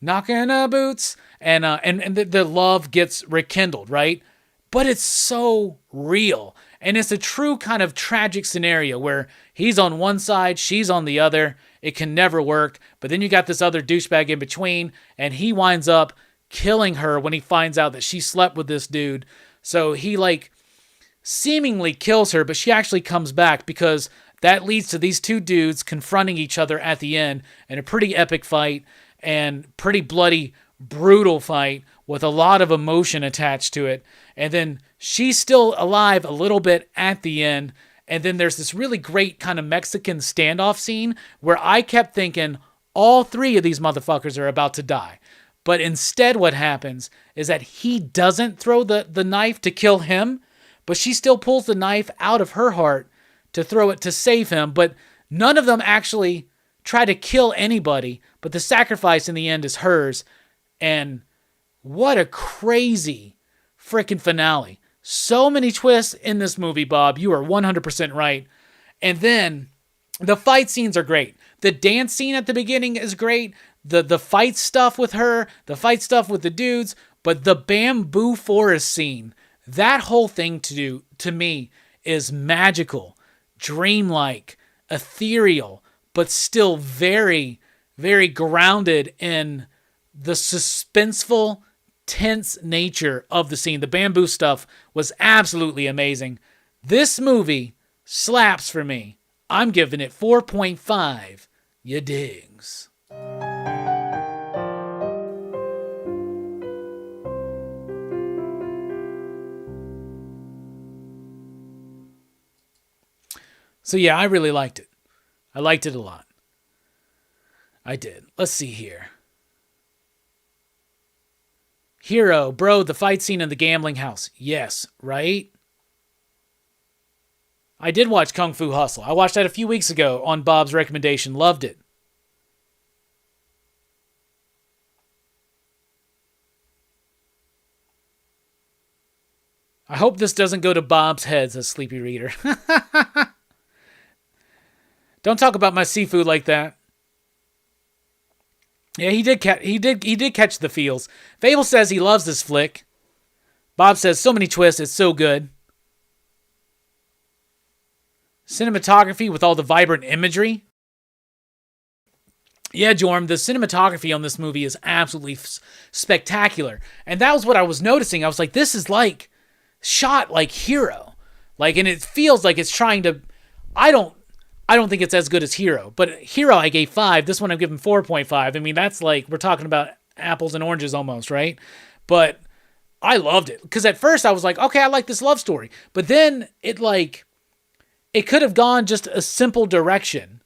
C: knocking boots, and the love gets rekindled, right? But it's so real, and it's a true kind of tragic scenario where he's on one side, she's on the other. It can never work, but then you got this other douchebag in between, and he winds up killing her when he finds out that she slept with this dude. So he seemingly kills her, but she actually comes back, because that leads to these two dudes confronting each other at the end in a pretty epic fight, and pretty bloody, brutal fight with a lot of emotion attached to it. And then she's still alive a little bit at the end. And then there's this really great kind of Mexican standoff scene where I kept thinking all three of these motherfuckers are about to die. But instead what happens is that he doesn't throw the knife to kill him, but she still pulls the knife out of her heart to throw it to save him. But none of them actually try to kill anybody, but the sacrifice in the end is hers. And what a crazy freaking finale. So many twists in this movie, Bob. You are 100% right. And then the fight scenes are great. The dance scene at the beginning is great. The fight stuff with her, the fight stuff with the dudes, but the bamboo forest scene, that whole thing to me is magical, dreamlike, ethereal, but still very, very grounded in the suspenseful, tense nature of the scene. The bamboo stuff was absolutely amazing. This movie slaps for me. I'm giving it 4.5. You digs. So yeah, I really liked it. I liked it a lot. I did. Let's see here. Hero, bro, the fight scene in the gambling house. Yes, right? I did watch Kung Fu Hustle. I watched that a few weeks ago on Bob's recommendation. Loved it. I hope this doesn't go to Bob's head, says Sleepy Reader. Don't talk about my seafood like that. Yeah, he did catch the feels. Fable says he loves this flick. Bob says so many twists, it's so good. Cinematography with all the vibrant imagery. Yeah, Jorm, the cinematography on this movie is absolutely spectacular. And that was what I was noticing. I was like, this is like shot like Hero. Like, and it feels like it's trying to, I don't think it's as good as Hero, but Hero I gave 5. This one I'm giving 4.5. I mean, that's like, we're talking about apples and oranges almost, right? But I loved it. Because at first I was like, okay, I like this love story. But then it could have gone just a simple direction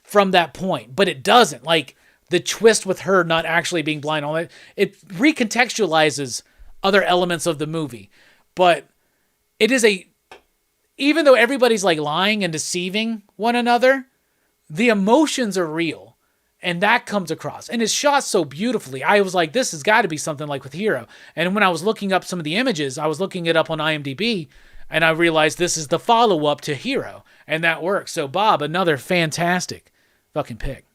C: from that point, but it doesn't. Like, the twist with her not actually being blind, all that, it recontextualizes other elements of the movie. But it is even though everybody's like lying and deceiving one another, the emotions are real. And that comes across. And it's shot so beautifully. I was like, this has got to be something like with Hero. And when I was looking up some of the images, I was looking it up on IMDb, and I realized this is the follow-up to Hero. And that works. So, Bob, another fantastic fucking pick.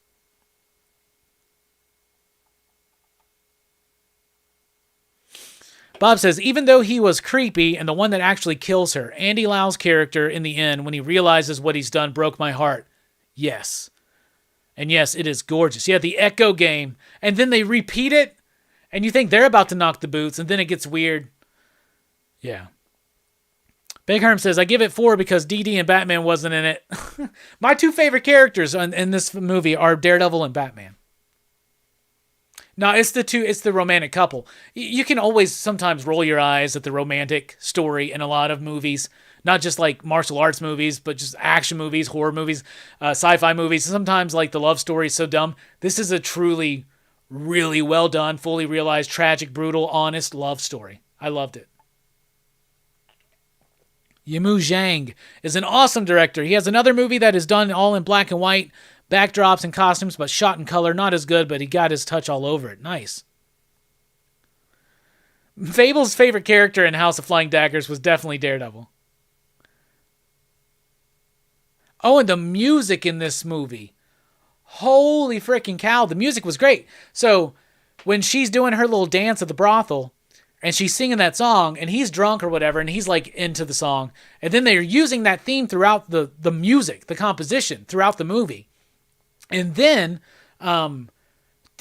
C: Bob says, even though he was creepy and the one that actually kills her, Andy Lau's character in the end, when he realizes what he's done, broke my heart. Yes. And yes, it is gorgeous. Yeah, the Echo game. And then they repeat it, and you think they're about to knock the boots, and then it gets weird. Yeah. Big Herm says, I give it 4 because DD and Batman wasn't in it. My 2 favorite characters in this movie are Daredevil and Batman. No, it's the romantic couple. You can always sometimes roll your eyes at the romantic story in a lot of movies, not just like martial arts movies, but just action movies, horror movies, sci-fi movies. Sometimes like the love story is so dumb. This is a truly, really well done, fully realized, tragic, brutal, honest love story. I loved it. Yimou Zhang is an awesome director. He has another movie that is done all in black and white, backdrops and costumes, but shot in color. Not as good, but he got his touch all over it. Nice. Fable's favorite character in House of Flying Daggers was definitely Daredevil. Oh, and the music in this movie. Holy freaking cow. The music was great. So when she's doing her little dance at the brothel, and she's singing that song, and he's drunk or whatever, and he's like into the song, and then they're using that theme throughout the music, the composition, throughout the movie. And then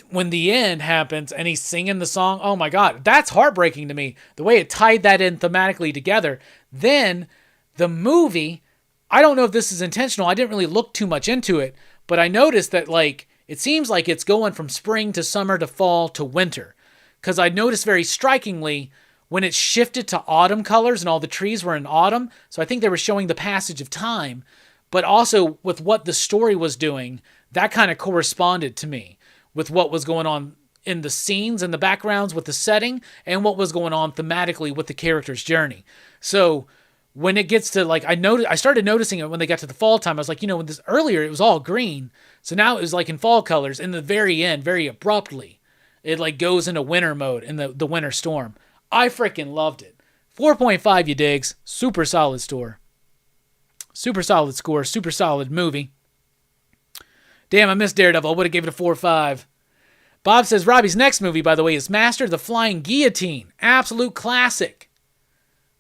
C: when the end happens and he's singing the song, oh my God, that's heartbreaking to me. The way it tied that in thematically together. Then the movie, I don't know if this is intentional. I didn't really look too much into it, but I noticed that like it seems like it's going from spring to summer to fall to winter. Because I noticed very strikingly when it shifted to autumn colors and all the trees were in autumn. So I think they were showing the passage of time, but also with what the story was doing, that kind of corresponded to me with what was going on in the scenes and the backgrounds with the setting and what was going on thematically with the character's journey. So when it gets to like, I started noticing it when they got to the fall time. I was like, when this earlier it was all green. So now it was like in fall colors. In the very end, very abruptly, it like goes into winter mode in the winter storm. I freaking loved it. 4.5, you digs. Super solid store. Super solid score. Super solid movie. Damn, I missed Daredevil. I would have gave it a 4.5. Bob says Robbie's next movie, by the way, is Master of the Flying Guillotine. Absolute classic.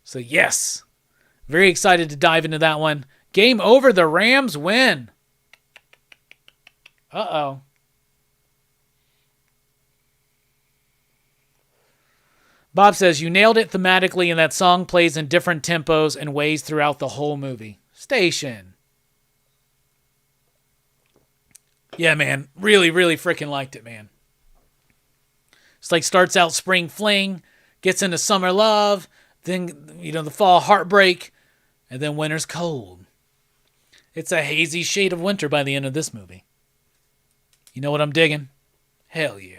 C: So yes. Very excited to dive into that one. Game over. The Rams win. Uh-oh. Bob says, you nailed it thematically, and that song plays in different tempos and ways throughout the whole movie. Station. Yeah, man. Really, really freaking liked it, man. It's like starts out spring fling, gets into summer love, then, the fall heartbreak, and then winter's cold. It's a hazy shade of winter by the end of this movie. You know what I'm digging? Hell yeah.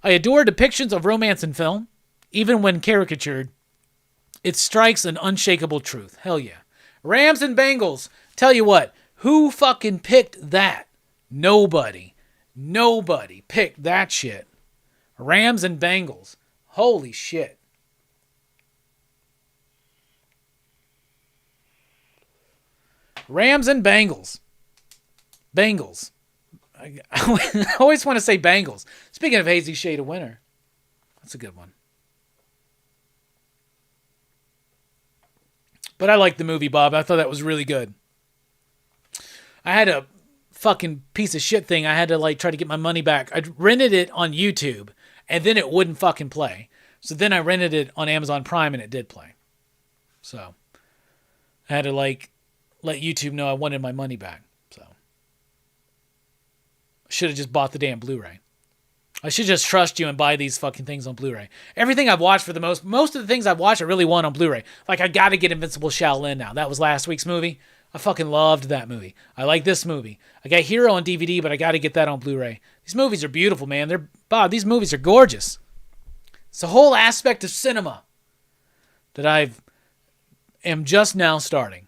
C: I adore depictions of romance in film, even when caricatured. It strikes an unshakable truth. Hell yeah. Rams and Bengals. Tell you what, who fucking picked that? Nobody. Nobody picked that shit. Rams and Bengals. Holy shit. Rams and Bengals. Bengals. I always want to say Bengals. Speaking of hazy shade of winter. That's a good one. But I liked the movie, Bob. I thought that was really good. I had a fucking piece of shit thing. I had to try to get my money back. I rented it on YouTube, and then it wouldn't fucking play. So then I rented it on Amazon Prime, and it did play. So I had to let YouTube know I wanted my money back. So I should have just bought the damn Blu-ray. I should just trust you and buy these fucking things on Blu-ray. Everything I've watched for the most of the things I've watched I really want on Blu-ray. Like I got to get Invincible Shaolin now. That was last week's movie. I fucking loved that movie. I like this movie. I got Hero on DVD, but I got to get that on Blu-ray. These movies are beautiful, man. These movies are gorgeous. It's a whole aspect of cinema that I am just now starting.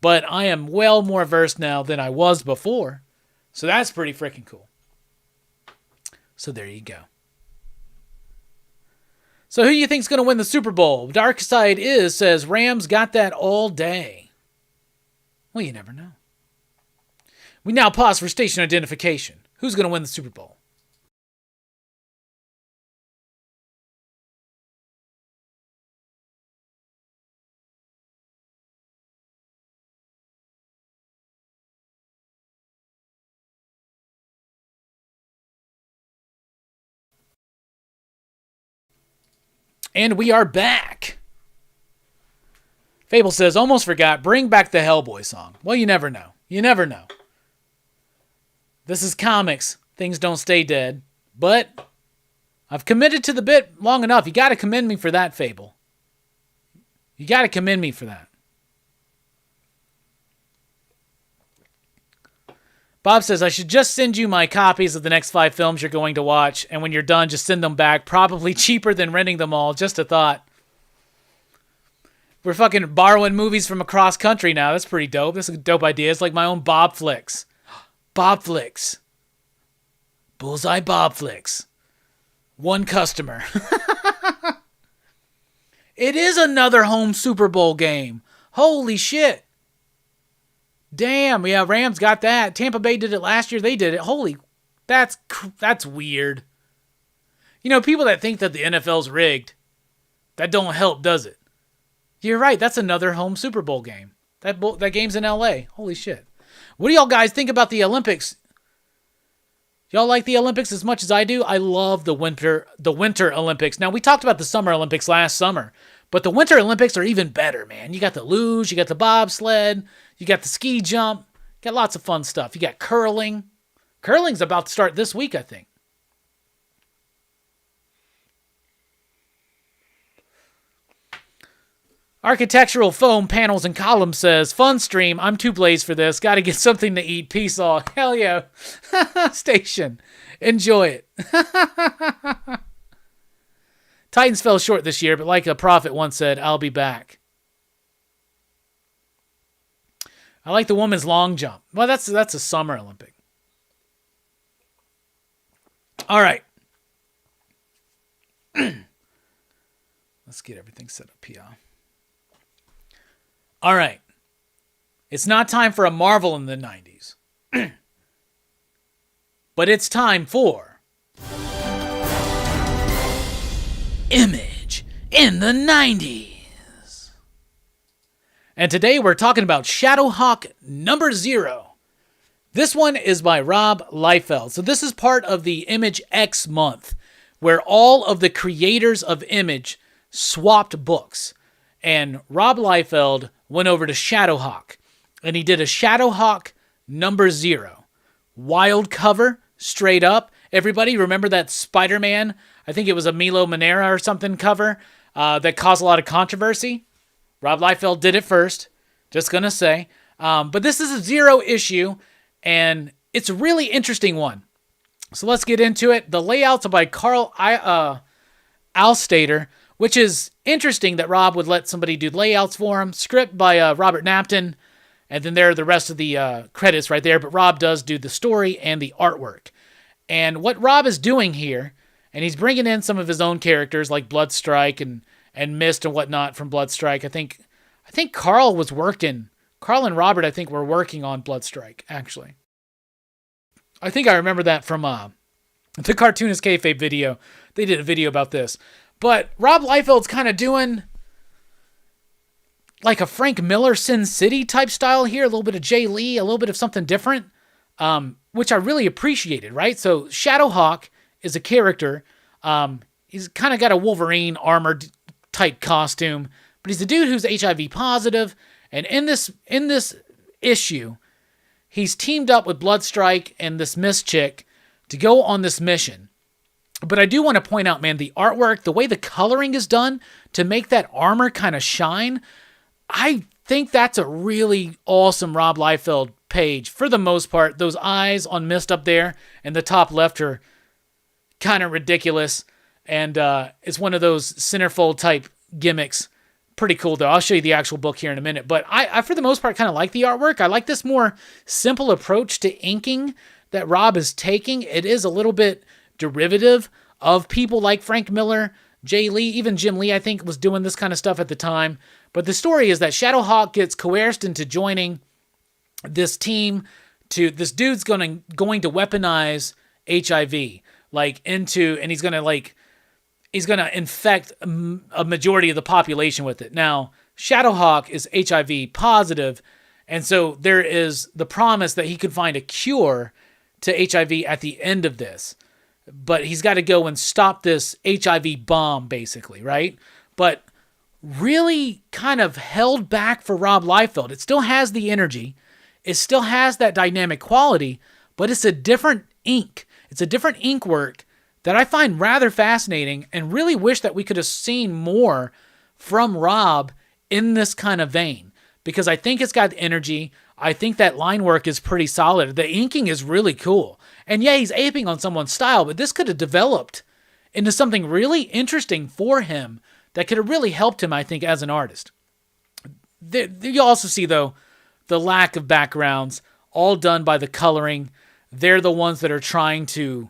C: But I am well more versed now than I was before. So that's pretty freaking cool. So there you go. So who do you think's going to win the Super Bowl? Darkside says Rams got that all day. Well, you never know. We now pause for station identification. Who's going to win the Super Bowl? And we are back. Fable says, almost forgot, bring back the Hellboy song. Well, you never know. You never know. This is comics. Things don't stay dead. But I've committed to the bit long enough. You got to commend me for that, Fable. You got to commend me for that. Bob says, I should just send you my copies of the next 5 films you're going to watch, and when you're done, just send them back. Probably cheaper than renting them all. Just a thought. We're fucking borrowing movies from across country now. That's pretty dope. That's a dope idea. It's like my own Bob Flicks. Bob Flicks. Bullseye Bob Flicks. One customer. It is another home Super Bowl game. Holy shit. Damn, yeah, Rams got that. Tampa Bay did it last year. They did it. Holy, that's weird. People that think that the NFL's rigged, that don't help, does it? You're right. That's another home Super Bowl game. That game's in LA. Holy shit. What do y'all guys think about the Olympics? Y'all like the Olympics as much as I do? I love the Winter Olympics. Now, we talked about the Summer Olympics last summer, but the Winter Olympics are even better, man. You got the luge, you got the bobsled, you got the ski jump, you got lots of fun stuff. You got curling. Curling's about to start this week, I think. Architectural Foam Panels and Columns says, fun stream. I'm too blazed for this. Got to get something to eat. Peace all. Hell yeah. Station. Enjoy it. Titans fell short this year, but like a prophet once said, I'll be back. I like the women's long jump. Well, that's a summer Olympic. All right. Let's get everything set up here. All right. It's not time for a Marvel in the 90s. But it's time for Image in the 90s. And today we're talking about Shadowhawk number 0. This one is by Rob Liefeld. So this is part of the Image X month, where all of the creators of Image swapped books. And Rob Liefeld went over to Shadowhawk, and he did a Shadowhawk number 0. Wild cover, straight up. Everybody remember that Spider-Man, I think it was a Milo Manera or something cover, that caused a lot of controversy? Rob Liefeld did it first, just gonna say. But this is a 0 issue, and it's a really interesting one. So let's get into it. The layouts are by Carl Alstater, which is interesting that Rob would let somebody do layouts for him. Script by Robert Napton, and then there are the rest of the credits right there. But Rob does do the story and the artwork. And what Rob is doing here, and he's bringing in some of his own characters like Bloodstrike and Mist and whatnot from Bloodstrike. I think Carl and Robert, I think, were working on Bloodstrike, actually. I think I remember that from the Cartoonist Kayfabe video. They did a video about this. But Rob Liefeld's kind of doing like a Frank Miller Sin City type style here. A little bit of Jay Lee, a little bit of something different, which I really appreciated, right? So Shadowhawk is a character. He's kind of got a Wolverine armored type costume, but he's a dude who's HIV positive. And in this issue, he's teamed up with Bloodstrike and this Mist chick to go on this mission. But I do want to point out, man, the artwork, the way the coloring is done to make that armor kind of shine, I think that's a really awesome Rob Liefeld page. For the most part, those eyes on Mist up there and the top left are kind of ridiculous. And it's one of those centerfold type gimmicks. Pretty cool, though. I'll show you the actual book here in a minute. But I for the most part, kind of like the artwork. I like this more simple approach to inking that Rob is taking. It is a little bit derivative of people like Frank Miller, Jay Lee, even Jim Lee, I think, was doing this kind of stuff at the time. But the story is that Shadowhawk gets coerced into joining this team this dude's going to weaponize HIV, and he's going to infect a majority of the population with it. Now, Shadowhawk is HIV positive, and so there is the promise that he could find a cure to HIV at the end of this. But he's got to go and stop this HIV bomb, basically, right? But really kind of held back for Rob Liefeld. It still has the energy. It still has that dynamic quality, but it's a different ink. It's a different ink work that I find rather fascinating and really wish that we could have seen more from Rob in this kind of vein, because I think it's got energy. I think that line work is pretty solid. The inking is really cool. And yeah, he's aping on someone's style, but this could have developed into something really interesting for him that could have really helped him, I think, as an artist. You also see, though, the lack of backgrounds, all done by the coloring. They're the ones that are trying to,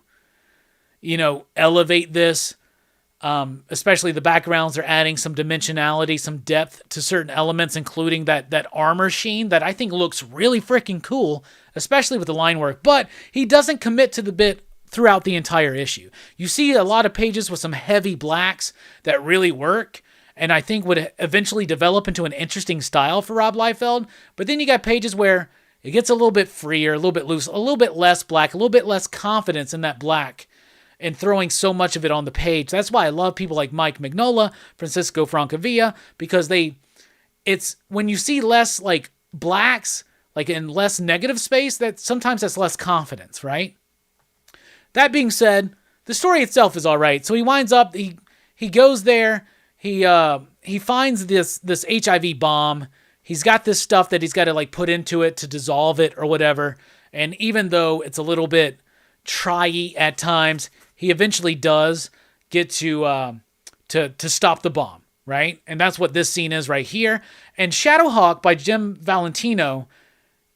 C: elevate this. Especially the backgrounds are adding some dimensionality, some depth to certain elements, including that armor sheen that I think looks really freaking cool, especially with the line work. But he doesn't commit to the bit throughout the entire issue. You see a lot of pages with some heavy blacks that really work, and I think would eventually develop into an interesting style for Rob Liefeld. But then you got pages where it gets a little bit freer, a little bit loose, a little bit less black, a little bit less confidence in that black, and throwing so much of it on the page. That's why I love people like Mike Mignola, Francisco Francavilla, because it's when you see less like blacks, like in less negative space, that sometimes that's less confidence, right? That being said, the story itself is all right. So he winds up, he goes there, he he finds this HIV bomb. He's got this stuff that he's got to like put into it to dissolve it or whatever. And even though it's a little bit try-y at times, he eventually does get to stop the bomb, right? And that's what this scene is right here. And Shadowhawk by Jim Valentino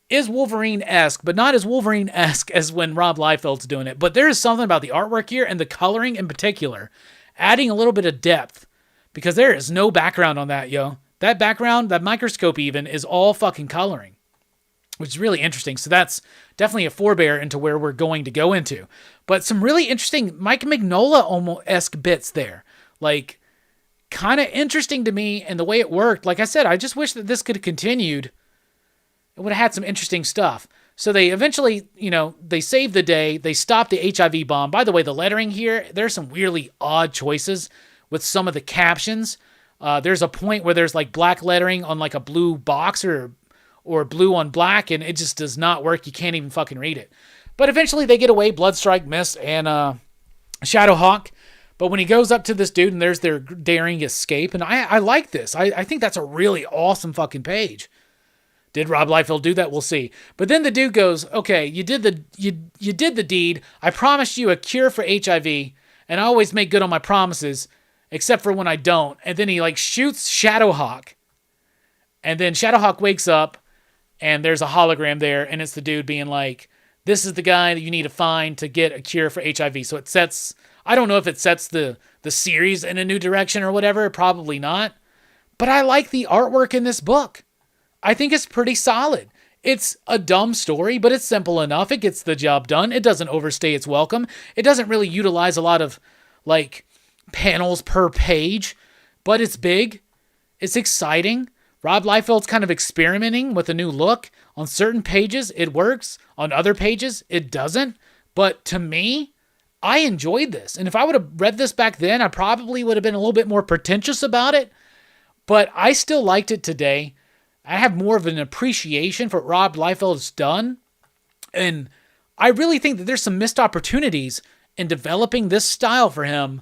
C: is Wolverine-esque, but not as Wolverine-esque as when Rob Liefeld's doing it. But there is something about the artwork here and the coloring in particular, adding a little bit of depth, because there is no background on that, yo. That background, that microscope even, is all fucking coloring, which is really interesting. So that's definitely a forebear into where we're going to go into. But some really interesting Mike Mignola-esque bits there. Like, kind of interesting to me, and the way it worked. Like I said, I just wish that this could have continued. It would have had some interesting stuff. So they eventually, they saved the day. They stopped the HIV bomb. By the way, the lettering here, there's some weirdly odd choices with some of the captions. There's a point where there's like black lettering on like a blue box or blue on black, and it just does not work. You can't even fucking read it. But eventually they get away, Bloodstrike, Mist, and Shadowhawk. But when he goes up to this dude and there's their daring escape, and I like this. I think that's a really awesome fucking page. Did Rob Liefeld do that? We'll see. But then the dude goes, okay, you did the deed. I promised you a cure for HIV, and I always make good on my promises, except for when I don't. And then he like shoots Shadowhawk. And then Shadowhawk wakes up, and there's a hologram there, and it's the dude being like, this is the guy that you need to find to get a cure for HIV. So it sets, I don't know if it sets the series in a new direction or whatever, probably not. But I like the artwork in this book. I think it's pretty solid. It's a dumb story, but it's simple enough. It gets the job done. It doesn't overstay its welcome. It doesn't really utilize a lot of, like, panels per page, but it's big. It's exciting. Rob Liefeld's kind of experimenting with a new look. On certain pages, it works. On other pages, it doesn't. But to me, I enjoyed this. And if I would have read this back then, I probably would have been a little bit more pretentious about it. But I still liked it today. I have more of an appreciation for what Rob Liefeld has done. And I really think that there's some missed opportunities in developing this style for him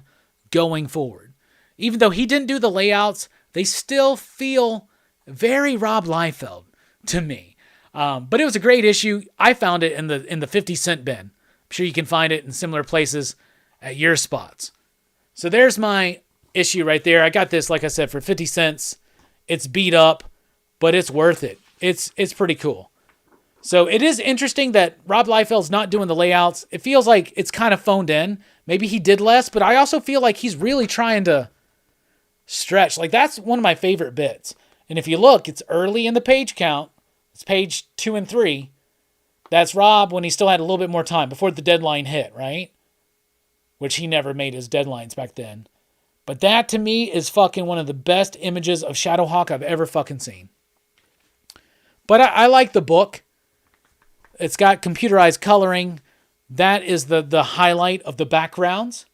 C: going forward. Even though he didn't do the layouts, they still feel very Rob Liefeld to me. But it was a great issue. I found it in the 50-cent bin. I'm sure you can find it in similar places at your spots. So there's my issue right there. I got this, like I said, for 50 cents. It's beat up, but it's worth it. It's pretty cool. So it is interesting that Rob Liefeld's not doing the layouts. It feels like it's kind of phoned in. Maybe he did less, but I also feel like he's really trying to stretch. Like, that's one of my favorite bits. And if you look, it's early in the page count. It's page 2 and 3. That's Rob when he still had a little bit more time before the deadline hit, right? Which he never made his deadlines back then. But that, to me, is fucking one of the best images of Shadowhawk I've ever fucking seen. But I like the book. It's got computerized coloring. That is the highlight of the backgrounds.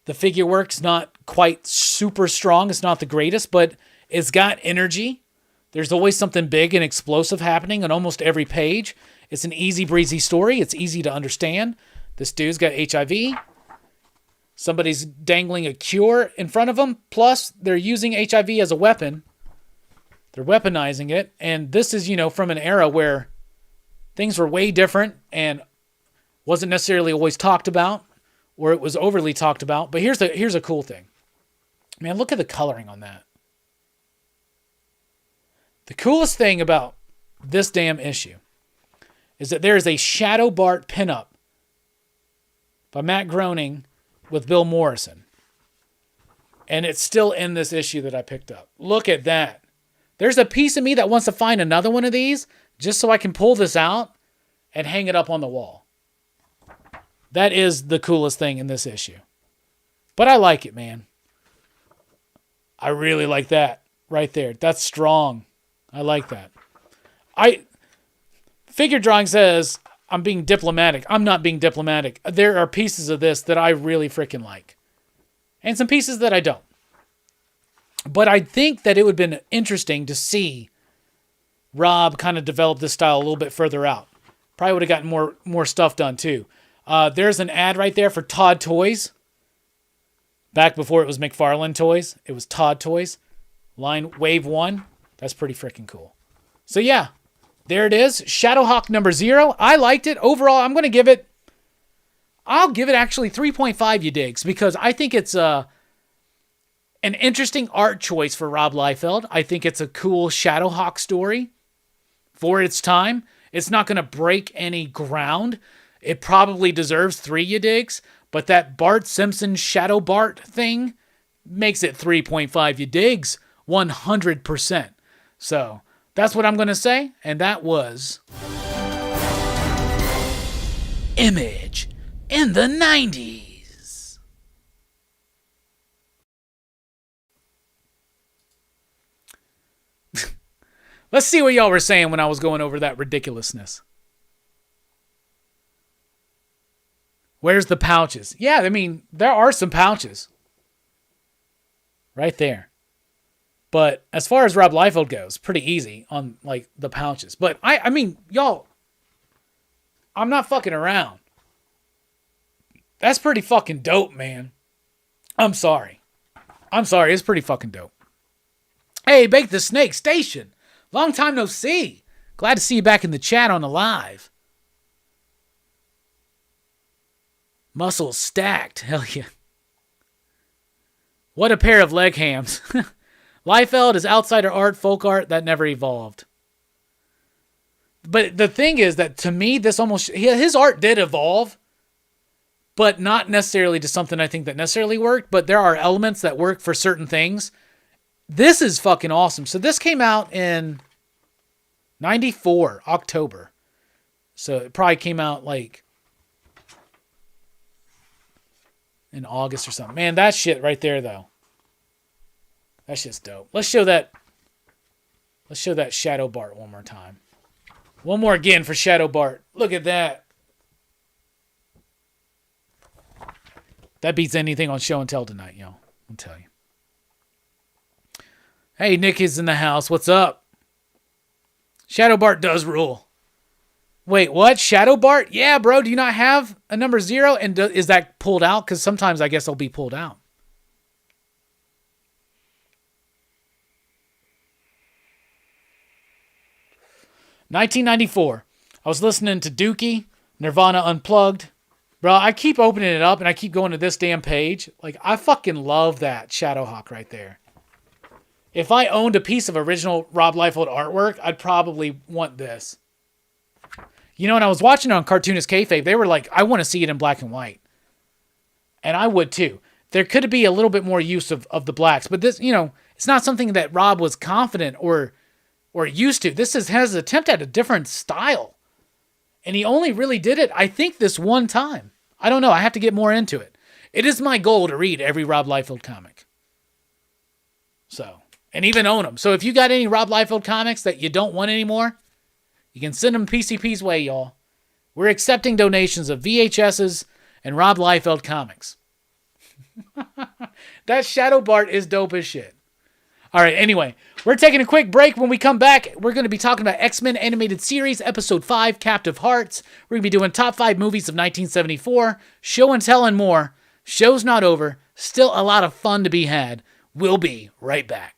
C: The figure work's not quite super strong. It's not the greatest, but it's got energy. There's always something big and explosive happening on almost every page. It's an easy breezy story. It's easy to understand. This dude's got HIV. Somebody's dangling a cure in front of them. Plus, they're using HIV as a weapon. They're weaponizing it. And this is, from an era where things were way different and wasn't necessarily always talked about, or it was overly talked about. But here's a cool thing. Man, look at the coloring on that. The coolest thing about this damn issue is that there is a Shadow Bart pinup by Matt Groening with Bill Morrison. And it's still in this issue that I picked up. Look at that. There's a piece of me that wants to find another one of these just so I can pull this out and hang it up on the wall. That is the coolest thing in this issue. But I like it, man. I really like that right there. That's strong. I like that. Figure drawing says I'm being diplomatic. I'm not being diplomatic. There are pieces of this that I really freaking like. And some pieces that I don't. But I think that it would have been interesting to see Rob kind of develop this style a little bit further out. Probably would have gotten more stuff done too. There's an ad right there for Todd Toys. Back before it was McFarlane Toys, it was Todd Toys. Line Wave 1. That's pretty freaking cool. So yeah, there it is. Shadowhawk number 0. I liked it. Overall, I'll give it actually 3.5 you digs, because I think it's an interesting art choice for Rob Liefeld. I think it's a cool Shadowhawk story for its time. It's not going to break any ground. It probably deserves 3 you digs, but that Bart Simpson Shadow Bart thing makes it 3.5 you digs 100%. So that's what I'm going to say, and that was Image in the 90s. Let's see what y'all were saying when I was going over that ridiculousness. Where's the pouches? Yeah, I mean, there are some pouches. Right there. But as far as Rob Liefeld goes, pretty easy on, like, the pouches. But, I mean, y'all, I'm not fucking around. That's pretty fucking dope, man. I'm sorry. It's pretty fucking dope. Hey, Bake the Snake Station. Long time no see. Glad to see you back in the chat on the live. Muscles stacked. Hell yeah. What a pair of leg hams. Liefeld is outsider art, folk art that never evolved. But the thing is that, to me, his art did evolve, but not necessarily to something I think that necessarily worked, but there are elements that work for certain things. This is fucking awesome. So this came out in 94, October. So it probably came out like in August or something. Man, that shit right there, though. That shit's dope. Let's show that Shadow Bart one more time. One more again for Shadow Bart. Look at that. That beats anything on show and tell tonight, y'all. I'll tell you. Hey, Nick is in the house. What's up? Shadow Bart does rule. Wait, what? Shadow Bart? Yeah, bro. Do you not have a number 0? And is that pulled out? Because sometimes I guess they'll be pulled out. $19.94. I was listening to Dookie, Nirvana Unplugged. Bro, I keep opening it up and I keep going to this damn page. Like, I fucking love that Shadowhawk right there. If I owned a piece of original Rob Liefeld artwork, I'd probably want this. You know, when I was watching it on Cartoonist Kayfabe, they were like, I want to see it in black and white. And I would too. There could be a little bit more use of the blacks, but this, you know, it's not something that Rob was confident or used to. This has an attempt at a different style. And he only really did it, I think, this one time. I don't know. I have to get more into it. It is my goal to read every Rob Liefeld comic. So, and even own them. So if you got any Rob Liefeld comics that you don't want anymore, you can send them PCP's way, y'all. We're accepting donations of VHSs and Rob Liefeld comics. That Shadow Bart is dope as shit. All right, anyway, we're taking a quick break. When we come back, we're going to be talking about X-Men Animated Series, Episode 5, Captive Hearts. We're going to be doing Top 5 Movies of 1974, Show and Tell, and more. Show's not over. Still a lot of fun to be had. We'll be right back.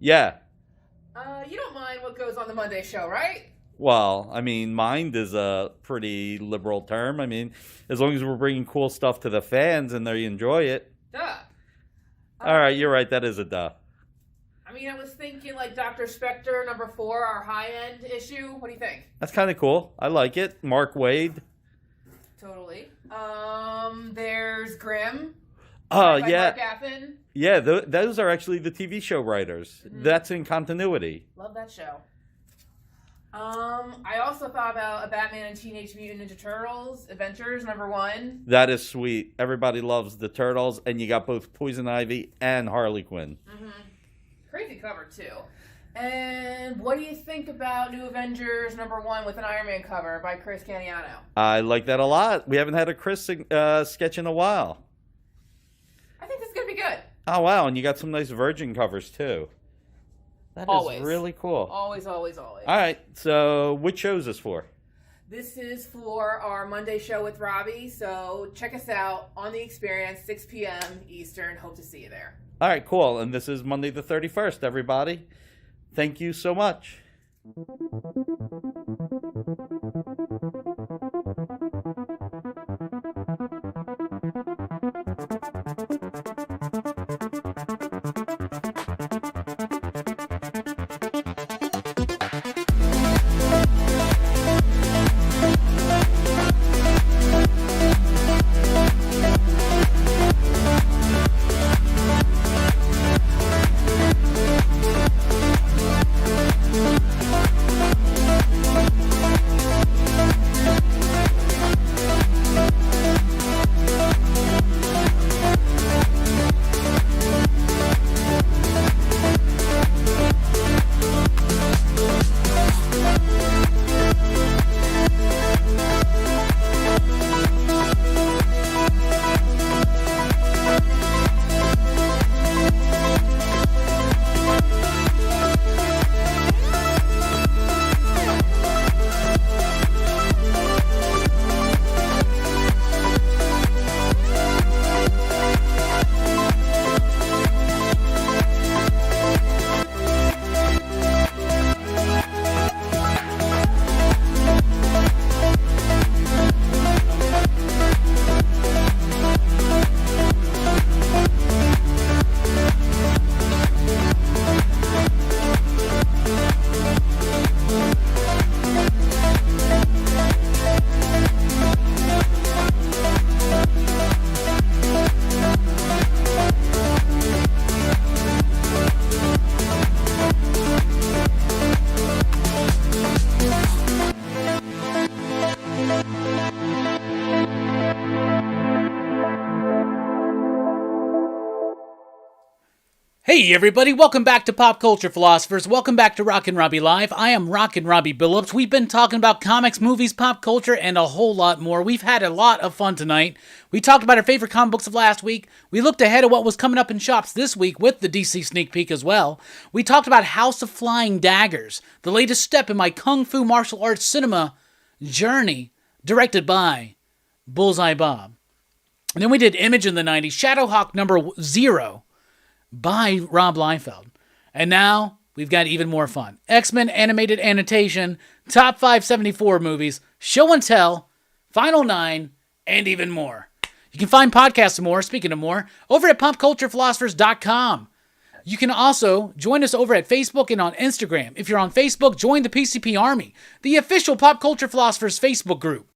B: Yeah.
A: You don't mind what goes on the Monday show, right?
B: Well, I mean, mind is a pretty liberal term. I mean, as long as we're bringing cool stuff to the fans and they enjoy it.
A: Duh.
B: All right, you're right. That is a duh.
A: I mean, I was thinking like Dr. Spectre, number 4, our high-end issue. What do you think?
B: That's kind of cool. I like it. Mark Waid.
A: Totally. There's Grimm.
B: Oh,
A: by
B: yeah.
A: Mark Gaffin.
B: Yeah, those are actually the TV show writers.
A: Mm-hmm.
B: That's in continuity.
A: Love that show. I also thought about a Batman and Teenage Mutant Ninja Turtles Adventures, number 1.
B: That is sweet. Everybody loves the Turtles, and you got both Poison Ivy and Harley Quinn.
A: Mm-hmm. Crazy cover, too. And what do you think about New Avengers number 1 with an Iron Man cover by Chris Caniano?
B: I like that a lot. We haven't had a Chris sketch in a while.
A: I think this is going to be good.
B: Oh, wow, and you got some nice Virgin covers, too. That
A: Always.
B: is really cool.
A: Always, always, always.
B: All right, so which show is this for?
A: This is for our Monday show with Robbie, so check us out on The Experience, 6 p.m. Eastern. Hope to see you there.
B: All right, cool. And this is Monday the 31st, everybody. Thank you so much.
C: Hey everybody, welcome back to Pop Culture Philosophers. Welcome back to Rockin Robbie Live. I am Rockin Robbie Billups. We've been talking about comics, movies, pop culture, and a whole lot more. We've had a lot of fun tonight. We talked about our favorite comic books of last week. We looked ahead at what was coming up in shops this week with the DC sneak peek as well. We talked about House of Flying Daggers, the latest step in my kung fu martial arts cinema journey, directed by Bullseye Bob. And then we did Image in the 90s, Shadowhawk number 0, by Rob Liefeld. And now, we've got even more fun. X-Men Animated Annotation, Top 574 movies, Show and Tell, Final 9, and even more. You can find podcasts and more, speaking of more, over at popculturephilosophers.com. You can also join us over at Facebook and on Instagram. If you're on Facebook, join the PCP Army, the official Pop Culture Philosophers Facebook group.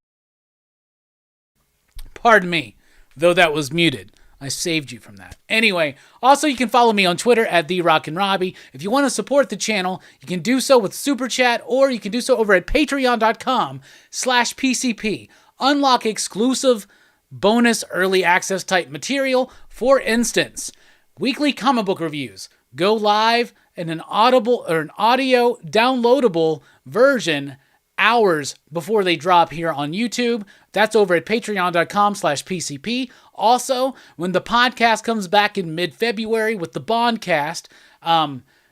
C: Pardon me, though that was muted. I saved you from that. Anyway, also you can follow me on Twitter at @TheRockinRobbie. If you want to support the channel, you can do so with Super Chat, or you can do so over at patreon.com/PCP. Unlock exclusive bonus early access type material. For instance, weekly comic book reviews go live in an audible or an audio downloadable version hours before they drop here on YouTube. That's over at patreon.com/PCP. Also, when the podcast comes back in mid-February with the Bondcast,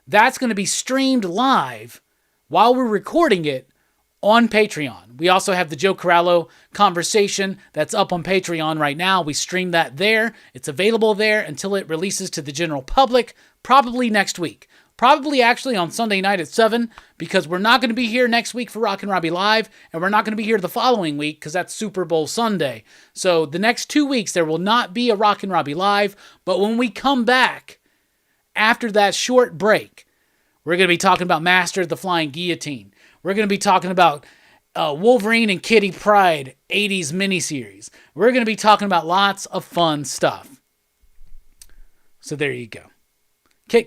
C: that's going to be streamed live while we're recording it on Patreon. We also have the Joe Corallo conversation that's up on Patreon right now. We stream that there. It's available there until it releases to the general public, probably next week. Probably actually on Sunday night at 7, because we're not going to be here next week for Rockin Robbie Live, and we're not going to be here the following week because that's Super Bowl Sunday. So the next 2 weeks there will not be a Rockin Robbie Live, but when we come back after that short break, we're going to be talking about Master of the Flying Guillotine. We're going to be talking about Wolverine and Kitty Pryde 80s miniseries. We're going to be talking about lots of fun stuff. So there you go.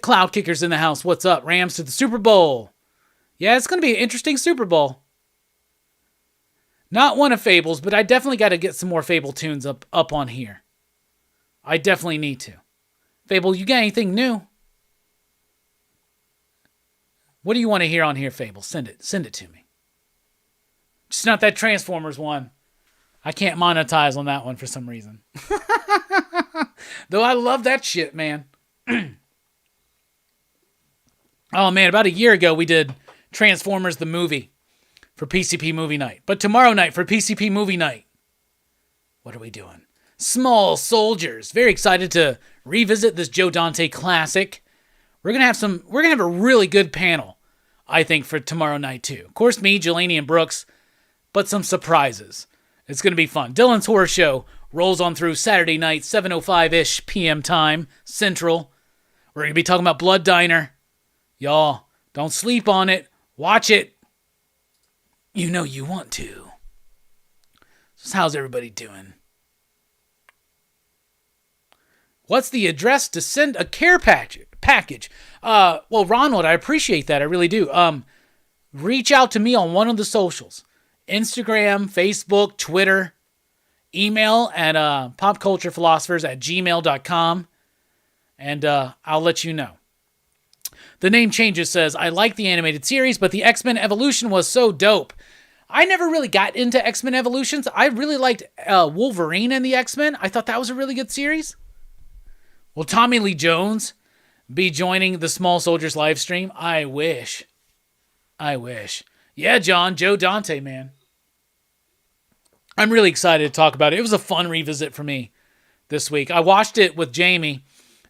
C: Cloud Kickers in the house. What's up? Rams to the Super Bowl. Yeah, it's going to be an interesting Super Bowl. Not one of Fables, but I definitely got to get some more Fable tunes up on here. I definitely need to. Fable, you got anything new? What do you want to hear on here, Fable? Send it to me. Just not that Transformers one. I can't monetize on that one for some reason. Though I love that shit, man. Oh, man, about a year ago, we did Transformers the movie for PCP Movie Night. But tomorrow night for PCP Movie Night, what are we doing? Small Soldiers. Very excited to revisit this Joe Dante classic. We're gonna have a really good panel, I think, for tomorrow night, too. Of course, me, Jelani, and Brooks, but some surprises. It's going to be fun. Dylan's Horror Show rolls on through Saturday night, 7:05-ish p.m. time, Central. We're going to be talking about Blood Diner. Y'all, don't sleep on it. Watch it. You know you want to. So how's everybody doing? What's the address to send a care package? Well, Ronald, I appreciate that. I really do. Reach out to me on one of the socials. Instagram, Facebook, Twitter. Email at popculturephilosophers@gmail.com. And I'll let you know. The Name Changes says, I like the animated series, but the X-Men Evolution was so dope. I never really got into X-Men Evolutions. I really liked Wolverine and the X-Men. I thought that was a really good series. Will Tommy Lee Jones be joining the Small Soldiers live stream? I wish. Yeah, John, Joe Dante, man. I'm really excited to talk about it. It was a fun revisit for me this week. I watched it with Jamie.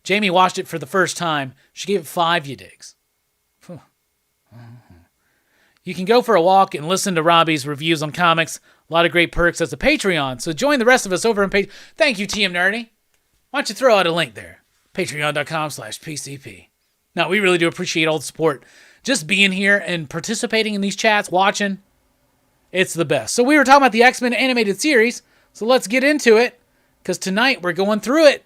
C: Jamie watched it for the first time. She gave it 5, you digs. You can go for a walk and listen to Robbie's reviews on comics. A lot of great perks as a Patreon. So join the rest of us over on Patreon. Thank you, TM Nerdy. Why don't you throw out a link there? Patreon.com/PCP. Now, we really do appreciate all the support. Just being here and participating in these chats, watching, it's the best. So we were talking about the X-Men animated series. So let's get into it, because tonight we're going through it.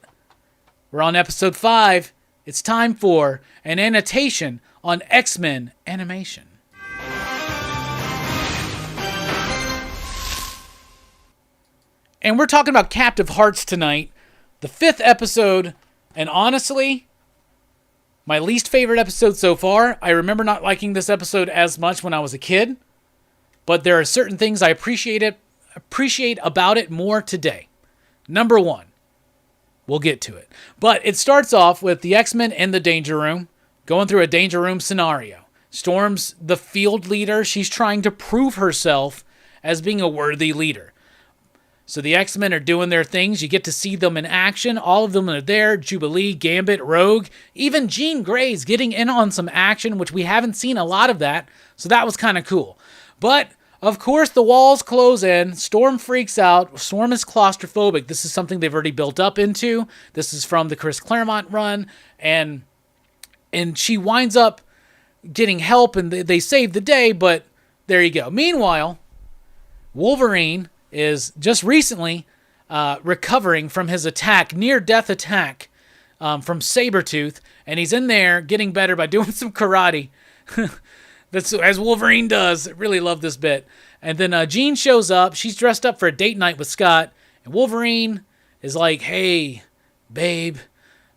C: We're on episode 5. It's time for an annotation on X-Men animation. And we're talking about Captive Hearts tonight, the 5th episode, and honestly, my least favorite episode so far. I remember not liking this episode as much when I was a kid, but there are certain things I appreciate about it more today. Number 1. We'll get to it. But it starts off with the X-Men in the Danger Room, going through a Danger Room scenario. Storm's the field leader. She's trying to prove herself as being a worthy leader. So the X-Men are doing their things. You get to see them in action. All of them are there. Jubilee, Gambit, Rogue. Even Jean Grey's getting in on some action, which we haven't seen a lot of that. So that was kind of cool. But of course, the walls close in. Storm freaks out. Storm is claustrophobic. This is something they've already built up into. This is from the Chris Claremont run. And she winds up getting help, and they save the day, but there you go. Meanwhile, Wolverine is just recently recovering from his attack, near-death attack from Sabretooth, and he's in there getting better by doing some karate. That's as Wolverine does. I really love this bit. And then Jean shows up. She's dressed up for a date night with Scott. And Wolverine is like, hey, babe,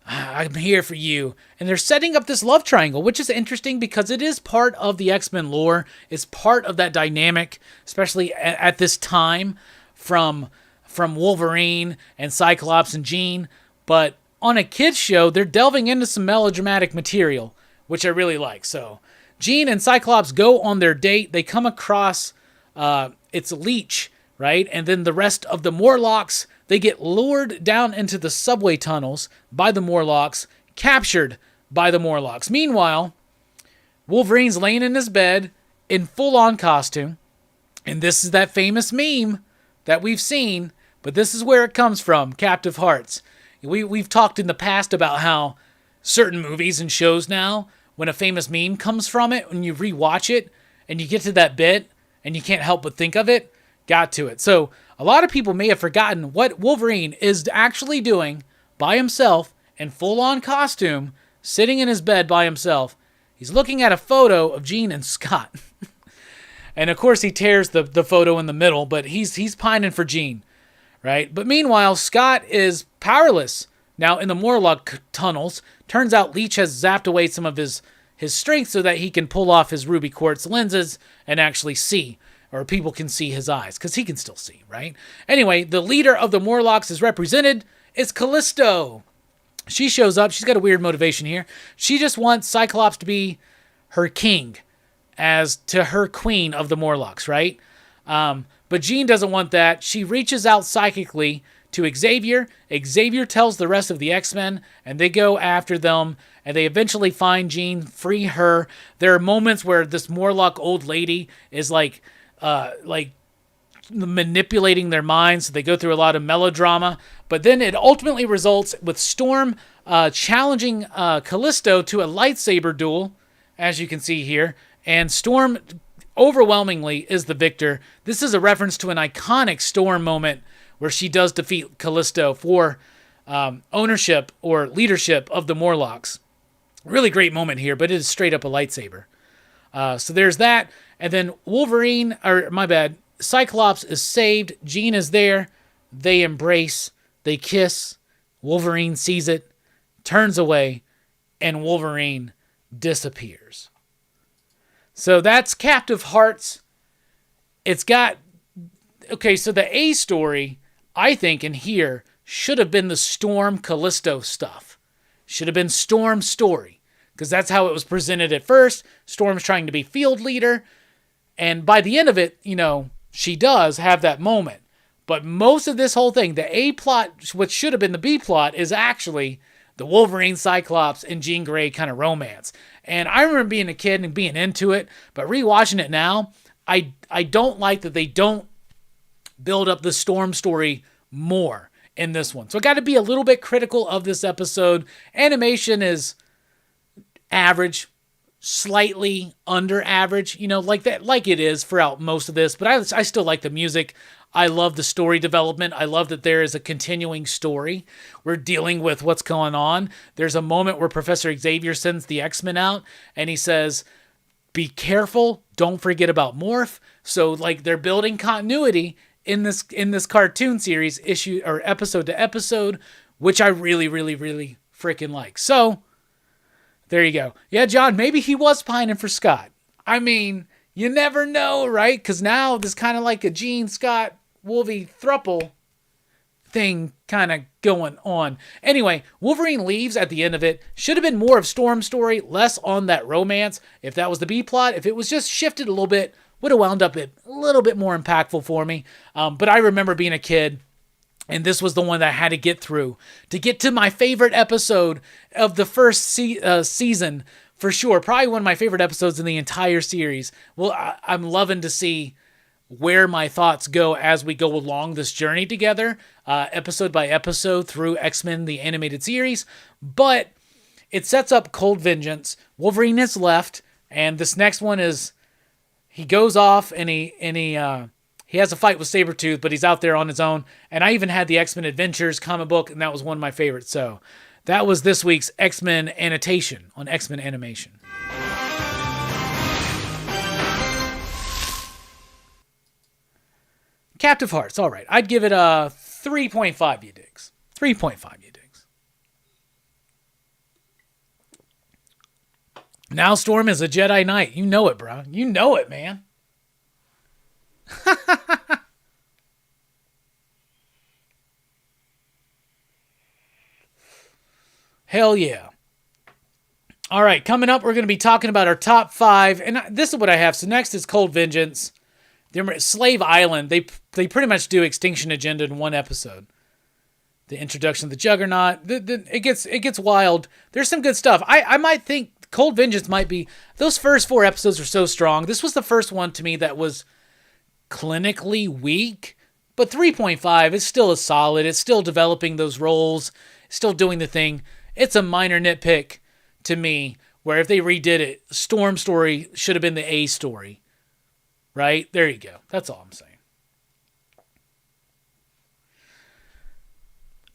C: I'm here for you. And they're setting up this love triangle, which is interesting because it is part of the X-Men lore. It's part of that dynamic, especially at this time from Wolverine and Cyclops and Jean. But on a kid's show, they're delving into some melodramatic material, which I really like. So Jean and Cyclops go on their date. They come across it's Leech, right? And then the rest of the Morlocks, they get lured down into the subway tunnels by the Morlocks, captured by the Morlocks. Meanwhile, Wolverine's laying in his bed in full-on costume. And this is that famous meme that we've seen, but this is where it comes from, Captive Hearts. We've talked in the past about how certain movies and shows now, when a famous meme comes from it, when you rewatch it, and you get to that bit, and you can't help but think of it, got to it. So a lot of people may have forgotten what Wolverine is actually doing by himself in full-on costume, sitting in his bed by himself. He's looking at a photo of Jean and Scott. And of course he tears the photo in the middle, but he's pining for Jean, right? But meanwhile, Scott is powerless now in the Morlock tunnels. Turns out Leech has zapped away some of his strength so that he can pull off his ruby quartz lenses and actually see, or people can see his eyes, because he can still see, right? Anyway, the leader of the Morlocks is represented. It's Callisto. She shows up. She's got a weird motivation here. She just wants Cyclops to be her king, as to her queen of the Morlocks, right? But Jean doesn't want that. She reaches out psychically to Xavier. Xavier tells the rest of the X-Men, and they go after them, and they eventually find Jean, free her. There are moments where this Morlock old lady is like manipulating their minds. So they go through a lot of melodrama, but then it ultimately results with Storm challenging Callisto to a lightsaber duel, as you can see here. And Storm overwhelmingly is the victor. This is a reference to an iconic Storm moment where she does defeat Callisto for ownership or leadership of the Morlocks. Really great moment here, but it is straight up a lightsaber. So there's that. And then Cyclops is saved. Jean is there. They embrace. They kiss. Wolverine sees it, turns away, and Wolverine disappears. So that's Captive Hearts. It's got... Okay, so the A story, I think, in here, should have been the Storm Callisto stuff. Should have been Storm's story. Because that's how it was presented at first. Storm's trying to be field leader. And by the end of it, she does have that moment. But most of this whole thing, the A plot, what should have been the B plot, is actually the Wolverine, Cyclops, and Jean Grey kind of romance. And I remember being a kid and being into it, but rewatching it now, I don't like that they don't build up the Storm story more in this one. So I got to be a little bit critical of this episode. Animation is average, slightly under average, like it is throughout most of this, but I still like the music. I love the story development. I love that there is a continuing story. We're dealing with what's going on. There's a moment where Professor Xavier sends the X-Men out, and he says, be careful, don't forget about Morph. So, they're building continuity in this cartoon series, issue or episode to episode, which I really, really, really freaking like. So, there you go. Yeah, John, maybe he was pining for Scott. I mean, you never know, right? Because now there's kind of like a Jean, Scott, Wolvie thruple thing kind of going on. Anyway, Wolverine leaves at the end of it. Should have been more of Storm's story, less on that romance. If that was the B plot, if it was just shifted a little bit, would have wound up a little bit more impactful for me. But I remember being a kid, and this was the one that I had to get through to get to my favorite episode of the first season, for sure. Probably one of my favorite episodes in the entire series. Well, I'm loving to see where my thoughts go as we go along this journey together, episode by episode through X-Men, the animated series. But it sets up Cold Vengeance. Wolverine is left, and this next one is he goes off and he has a fight with Sabretooth, but he's out there on his own. And I even had the X-Men Adventures comic book, and that was one of my favorites. So that was this week's X-Men annotation on X-Men Animation. Captive Hearts, all right. I'd give it a 3.5, you digs. 3.5, you digs. Now Storm is a Jedi Knight. You know it, bro. You know it, man. Hell yeah. All right, coming up, we're going to be talking about our top 5. And this is what I have. So next is Cold Vengeance. Slave Island, they pretty much do Extinction Agenda in one episode. The introduction of the Juggernaut, it gets wild. There's some good stuff. I might think Cold Vengeance might be, those first 4 episodes are so strong. This was the first one to me that was clinically weak, but 3.5 is still as solid. It's still developing those roles, still doing the thing. It's a minor nitpick to me, where if they redid it, Storm story should have been the A story. Right? There you go. That's all I'm saying.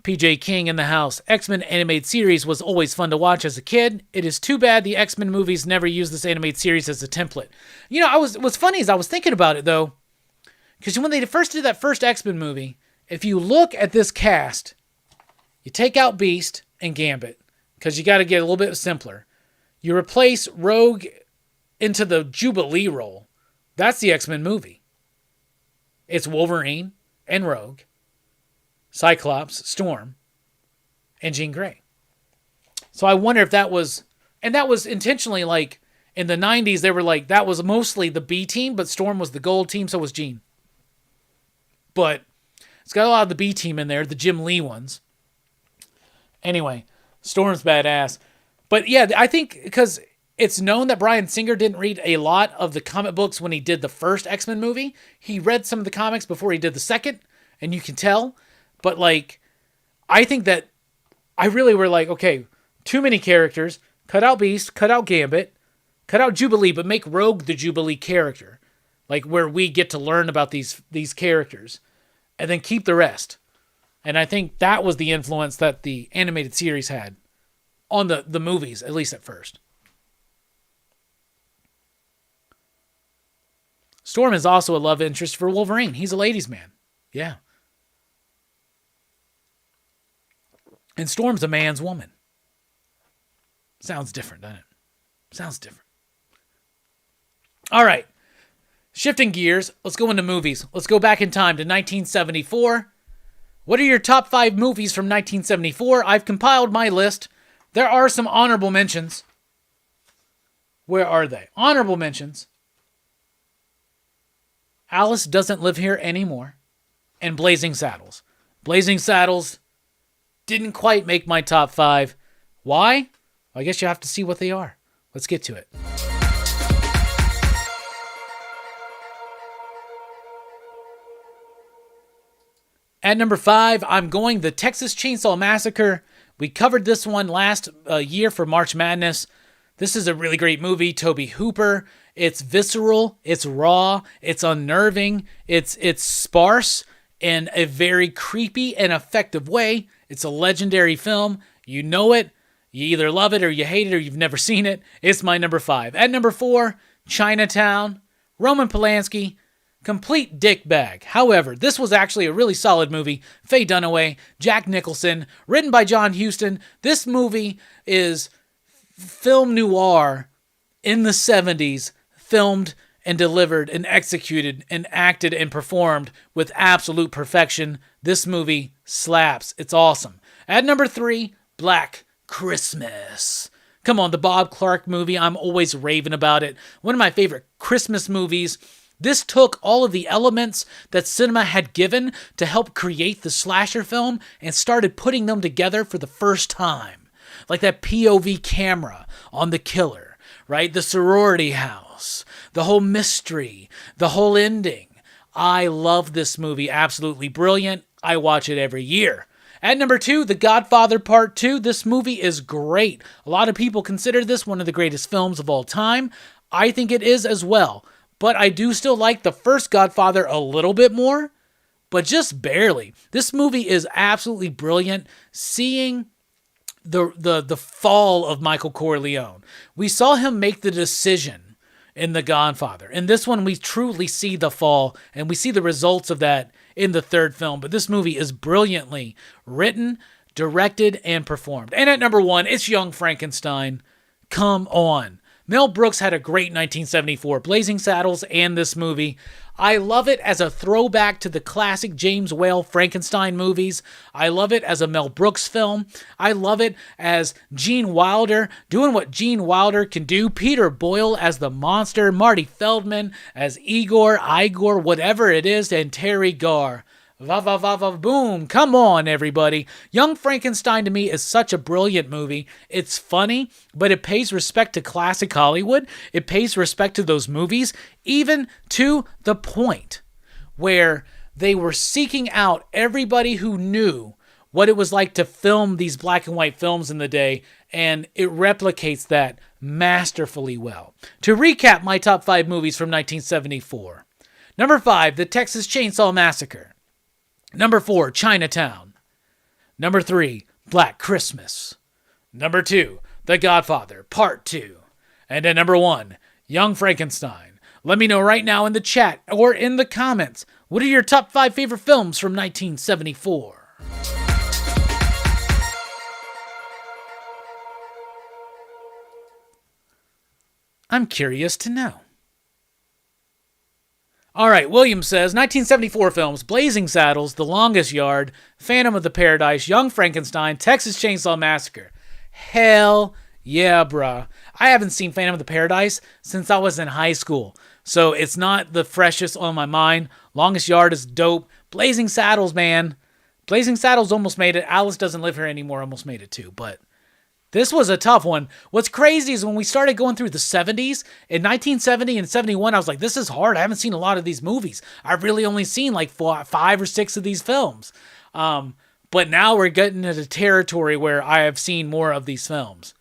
C: PJ King in the house. X-Men animated series was always fun to watch as a kid. It is too bad the X-Men movies never used this animated series as a template. You know, what's funny is I was thinking about it, though, because when they first did that first X-Men movie, if you look at this cast, you take out Beast and Gambit, because you got to get a little bit simpler. You replace Rogue into the Jubilee role. That's the X-Men movie. It's Wolverine and Rogue, Cyclops, Storm, and Jean Grey. So I wonder if that was, and that was intentionally, like, in the 90s, they were like, that was mostly the B team, but Storm was the gold team, so was Jean. But it's got a lot of the B team in there, the Jim Lee ones. Anyway, Storm's badass. But yeah, I think because it's known that Bryan Singer didn't read a lot of the comic books when he did the first X-Men movie. He read some of the comics before he did the second, and you can tell. But, like, I think that I really were like, okay, too many characters. Cut out Beast, cut out Gambit, cut out Jubilee, but make Rogue the Jubilee character. Like, where we get to learn about these characters. And then keep the rest. And I think that was the influence that the animated series had on the movies, at least at first. Storm is also a love interest for Wolverine. He's a ladies' man. Yeah. And Storm's a man's woman. Sounds different, doesn't it? Sounds different. All right. Shifting gears, let's go into movies. Let's go back in time to 1974. What are your top 5 movies from 1974? I've compiled my list. There are some honorable mentions. Where are they? Honorable mentions. Alice Doesn't Live Here Anymore. And Blazing Saddles. Blazing Saddles didn't quite make my top 5. Why? I guess you have to see what they are. Let's get to it. At number 5, I'm going The Texas Chainsaw Massacre. We covered this one last year for March Madness. This is a really great movie. Tobe Hooper. It's visceral. It's raw. It's unnerving. It's sparse in a very creepy and effective way. It's a legendary film. You know it. You either love it or you hate it or you've never seen it. It's my number 5. At number 4, Chinatown. Roman Polanski. Complete dick bag. However, this was actually a really solid movie. Faye Dunaway, Jack Nicholson, written by John Huston. This movie is film noir in the 70s, filmed and delivered and executed and acted and performed with absolute perfection. This movie slaps. It's awesome. At number 3, Black Christmas. Come on, the Bob Clark movie. I'm always raving about it. One of my favorite Christmas movies. This took all of the elements that cinema had given to help create the slasher film and started putting them together for the first time. Like that POV camera on the killer, right? The sorority house, the whole mystery, the whole ending. I love this movie. Absolutely brilliant. I watch it every year. At number 2, The Godfather Part 2. This movie is great. A lot of people consider this one of the greatest films of all time. I think it is as well. But I do still like the first Godfather a little bit more, but just barely. This movie is absolutely brilliant. Seeing the fall of Michael Corleone. We saw him make the decision in The Godfather. In this one, we truly see the fall, and we see the results of that in the third film. But this movie is brilliantly written, directed, and performed. And at number 1, it's Young Frankenstein. Come on. Mel Brooks had a great 1974 Blazing Saddles and this movie. I love it as a throwback to the classic James Whale Frankenstein movies. I love it as a Mel Brooks film. I love it as Gene Wilder doing what Gene Wilder can do. Peter Boyle as the monster. Marty Feldman as Igor, whatever it is, and Terry Garr. Va va va va boom. Come on, everybody. Young Frankenstein to me is such a brilliant movie. It's funny, but it pays respect to classic Hollywood. It pays respect to those movies, even to the point where they were seeking out everybody who knew what it was like to film these black and white films in the day, and it replicates that masterfully well. To recap my top 5 movies from 1974. Number 5, The Texas Chainsaw Massacre. Number 4, Chinatown. Number 3, Black Christmas. Number 2, The Godfather, Part 2. And at number 1, Young Frankenstein. Let me know right now in the chat or in the comments, what are your top 5 favorite films from 1974? I'm curious to know. All right, William says, 1974 films, Blazing Saddles, The Longest Yard, Phantom of the Paradise, Young Frankenstein, Texas Chainsaw Massacre. Hell yeah, bruh. I haven't seen Phantom of the Paradise since I was in high school, so it's not the freshest on my mind. Longest Yard is dope. Blazing Saddles, man. Blazing Saddles almost made it. Alice Doesn't Live Here Anymore almost made it too, but this was a tough one. What's crazy is when we started going through the 70s, in 1970 and 71, I was like, this is hard. I haven't seen a lot of these movies. I've really only seen like 5 or 6 of these films. But now we're getting into territory where I have seen more of these films.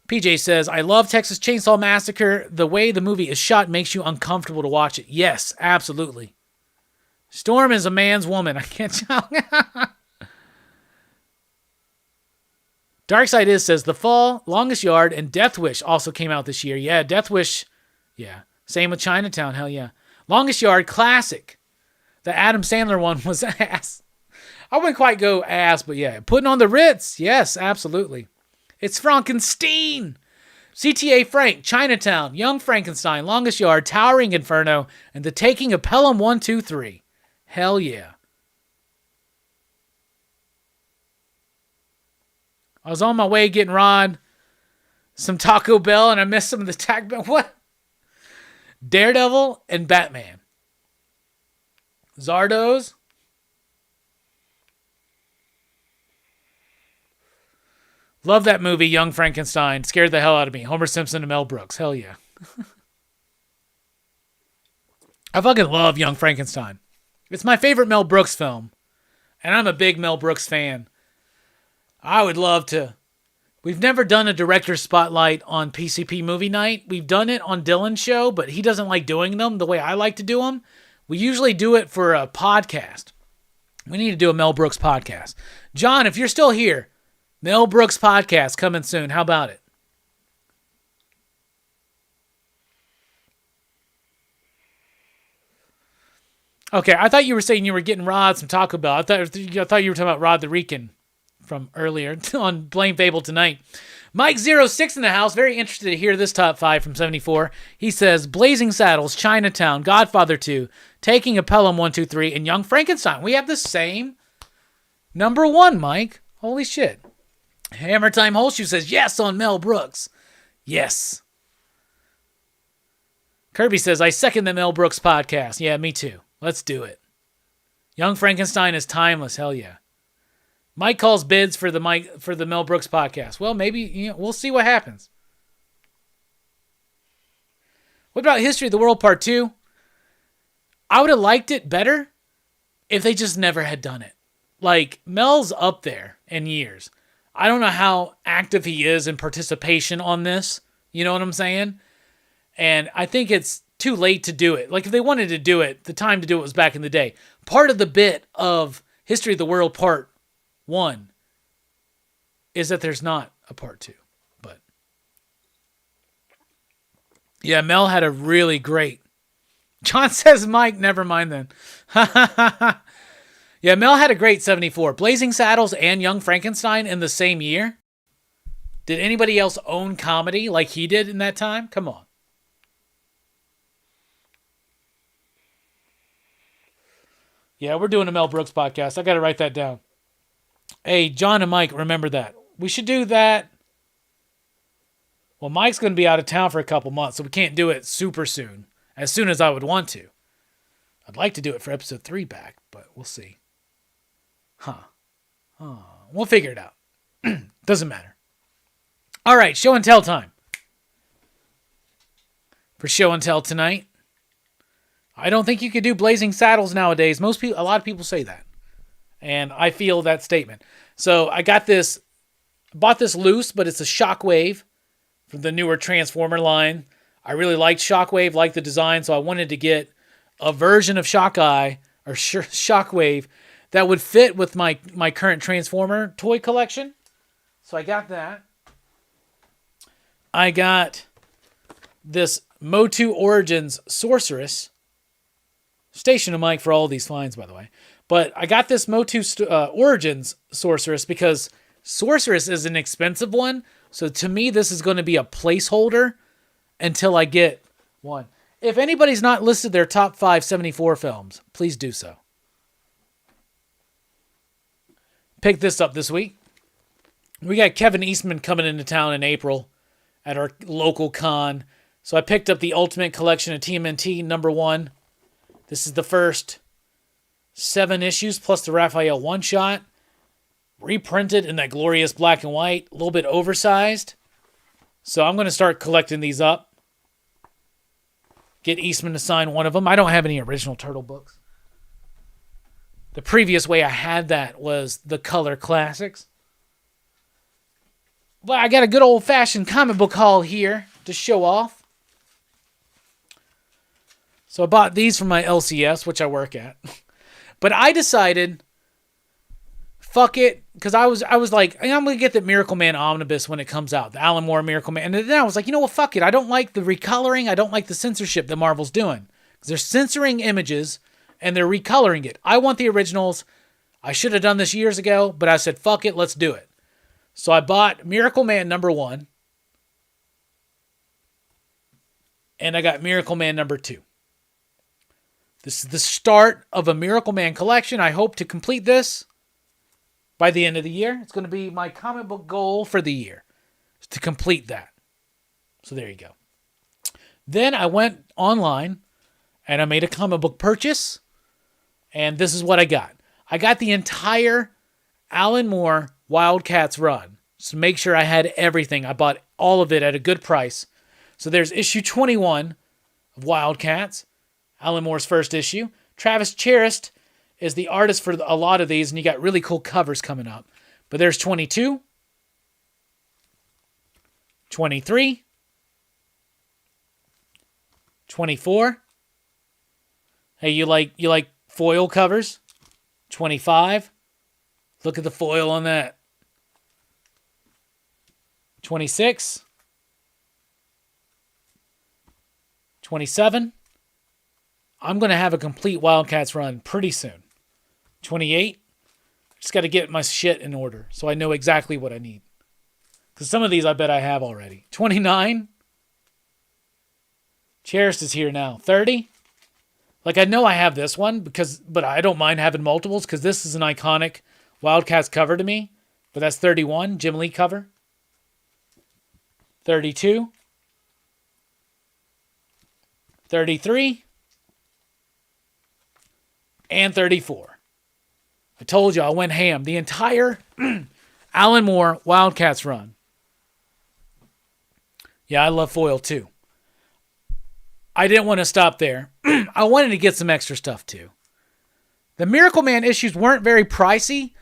C: PJ says, I love Texas Chainsaw Massacre. The way the movie is shot makes you uncomfortable to watch it. Yes, absolutely. Storm is a man's woman. I can't tell. Dark Side Is says, The Fall, Longest Yard, and Death Wish also came out this year. Yeah, Death Wish. Yeah. Same with Chinatown. Hell yeah. Longest Yard, classic. The Adam Sandler one was ass. I wouldn't quite go ass, but yeah. Putting on the Ritz. Yes, absolutely. It's Frankenstein. CTA Frank, Chinatown, Young Frankenstein, Longest Yard, Towering Inferno, and The Taking of Pelham 1, 2, 3. Hell yeah. I was on my way getting Rod some Taco Bell, and I missed some of the Taco Bell. What? Daredevil and Batman. Zardoz. Love that movie, Young Frankenstein. Scared the hell out of me. Homer Simpson and Mel Brooks. Hell yeah. I fucking love Young Frankenstein. It's my favorite Mel Brooks film. And I'm a big Mel Brooks fan. I would love to. We've never done a director's spotlight on PCP Movie Night. We've done it on Dylan's show, but he doesn't like doing them the way I like to do them. We usually do it for a podcast. We need to do a Mel Brooks podcast. John, if you're still here, Mel Brooks podcast coming soon. How about it? Okay, I thought you were saying you were getting Rod some Taco Bell. I thought you were talking about Rod the Rican from earlier on Blame Fable Tonight. Mike06 in the house, very interested to hear this top 5 from 74. He says, Blazing Saddles, Chinatown, Godfather 2, Taking a Pelham 1, 2, 3, and Young Frankenstein. We have the same number 1, Mike. Holy shit. Hammer Time Holshoe says, yes on Mel Brooks. Yes. Kirby says, I second the Mel Brooks podcast. Yeah, me too. Let's do it. Young Frankenstein is timeless. Hell yeah. Mike calls bids for the Mel Brooks podcast. Well, maybe we'll see what happens. What about History of the World Part 2? I would have liked it better if they just never had done it. Like, Mel's up there in years. I don't know how active he is in participation on this. You know what I'm saying? And I think it's too late to do it. Like, if they wanted to do it, the time to do it was back in the day. Part of the bit of History of the World Part 1 is that there's not a Part 2. But yeah, Mel had a really great. John says, Mike, never mind then. Yeah, Mel had a great 74. Blazing Saddles and Young Frankenstein in the same year. Did anybody else own comedy like he did in that time? Come on. Yeah, we're doing a Mel Brooks podcast. I got to write that down. Hey, John and Mike, remember that. We should do that. Well, Mike's going to be out of town for a couple months, so we can't do it super soon, as I would want to. I'd like to do it for episode 3 back, but we'll see. We'll figure it out. Doesn't matter. All right, show and tell time. For show and tell tonight, I don't think you could do Blazing Saddles nowadays. A lot of people say that, and I feel that statement. So I bought this loose, but it's a Shockwave from the newer Transformer line. I really liked Shockwave, liked the design, so I wanted to get a version of Shockwave that would fit with my current Transformer toy collection. So I got that. I got this Motu Origins Sorceress. Station a mic for all these finds, by the way. But I got this Motu Origins Sorceress because Sorceress is an expensive one. So to me, this is going to be a placeholder until I get one. If anybody's not listed their top 5 74 films, please do so. Picked this up this week. We got Kevin Eastman coming into town in April at our local con. So I picked up the Ultimate Collection of TMNT #1. This is the first 7 issues plus the Raphael one-shot. Reprinted in that glorious black and white, a little bit oversized. So I'm going to start collecting these up. Get Eastman to sign one of them. I don't have any original Turtle books. The previous way I had that was the Color Classics. But I got a good old-fashioned comic book haul here to show off. So I bought these from my LCS, which I work at. But I decided, fuck it, because I was like, I'm going to get the Miracle Man Omnibus when it comes out, the Alan Moore Miracle Man. And then I was like, you know what, fuck it. I don't like the recoloring. I don't like the censorship that Marvel's doing. Because they're censoring images, and they're recoloring it. I want the originals. I should have done this years ago, but I said, fuck it, let's do it. So I bought Miracle Man #1. And I got Miracle Man #2. This is the start of a Miracle Man collection. I hope to complete this by the end of the year. It's going to be my comic book goal for the year, is to complete that. So there you go. Then I went online and I made a comic book purchase. And this is what I got. I got the entire Alan Moore Wildcats run. So to make sure I had everything, I bought all of it at a good price. So there's issue 21 of Wildcats, Alan Moore's first issue. Travis Charest is the artist for a lot of these, and you got really cool covers coming up. But there's 22, 23, 24. Hey, you like foil covers? 25. Look at the foil on that. 26. 27. I'm going to have a complete Wildcats run pretty soon. 28. Just got to get my shit in order so I know exactly what I need. Because some of these I bet I have already. 29. Cherished is here now. 30. Like, I know I have this one, but I don't mind having multiples because this is an iconic Wildcats cover to me. But that's 31, Jim Lee cover. 32. 33. And 34. I told you I went ham. The entire Alan Moore Wildcats run. Yeah, I love foil too. I didn't want to stop there. I wanted to get some extra stuff too. The Miracle Man issues weren't very pricey.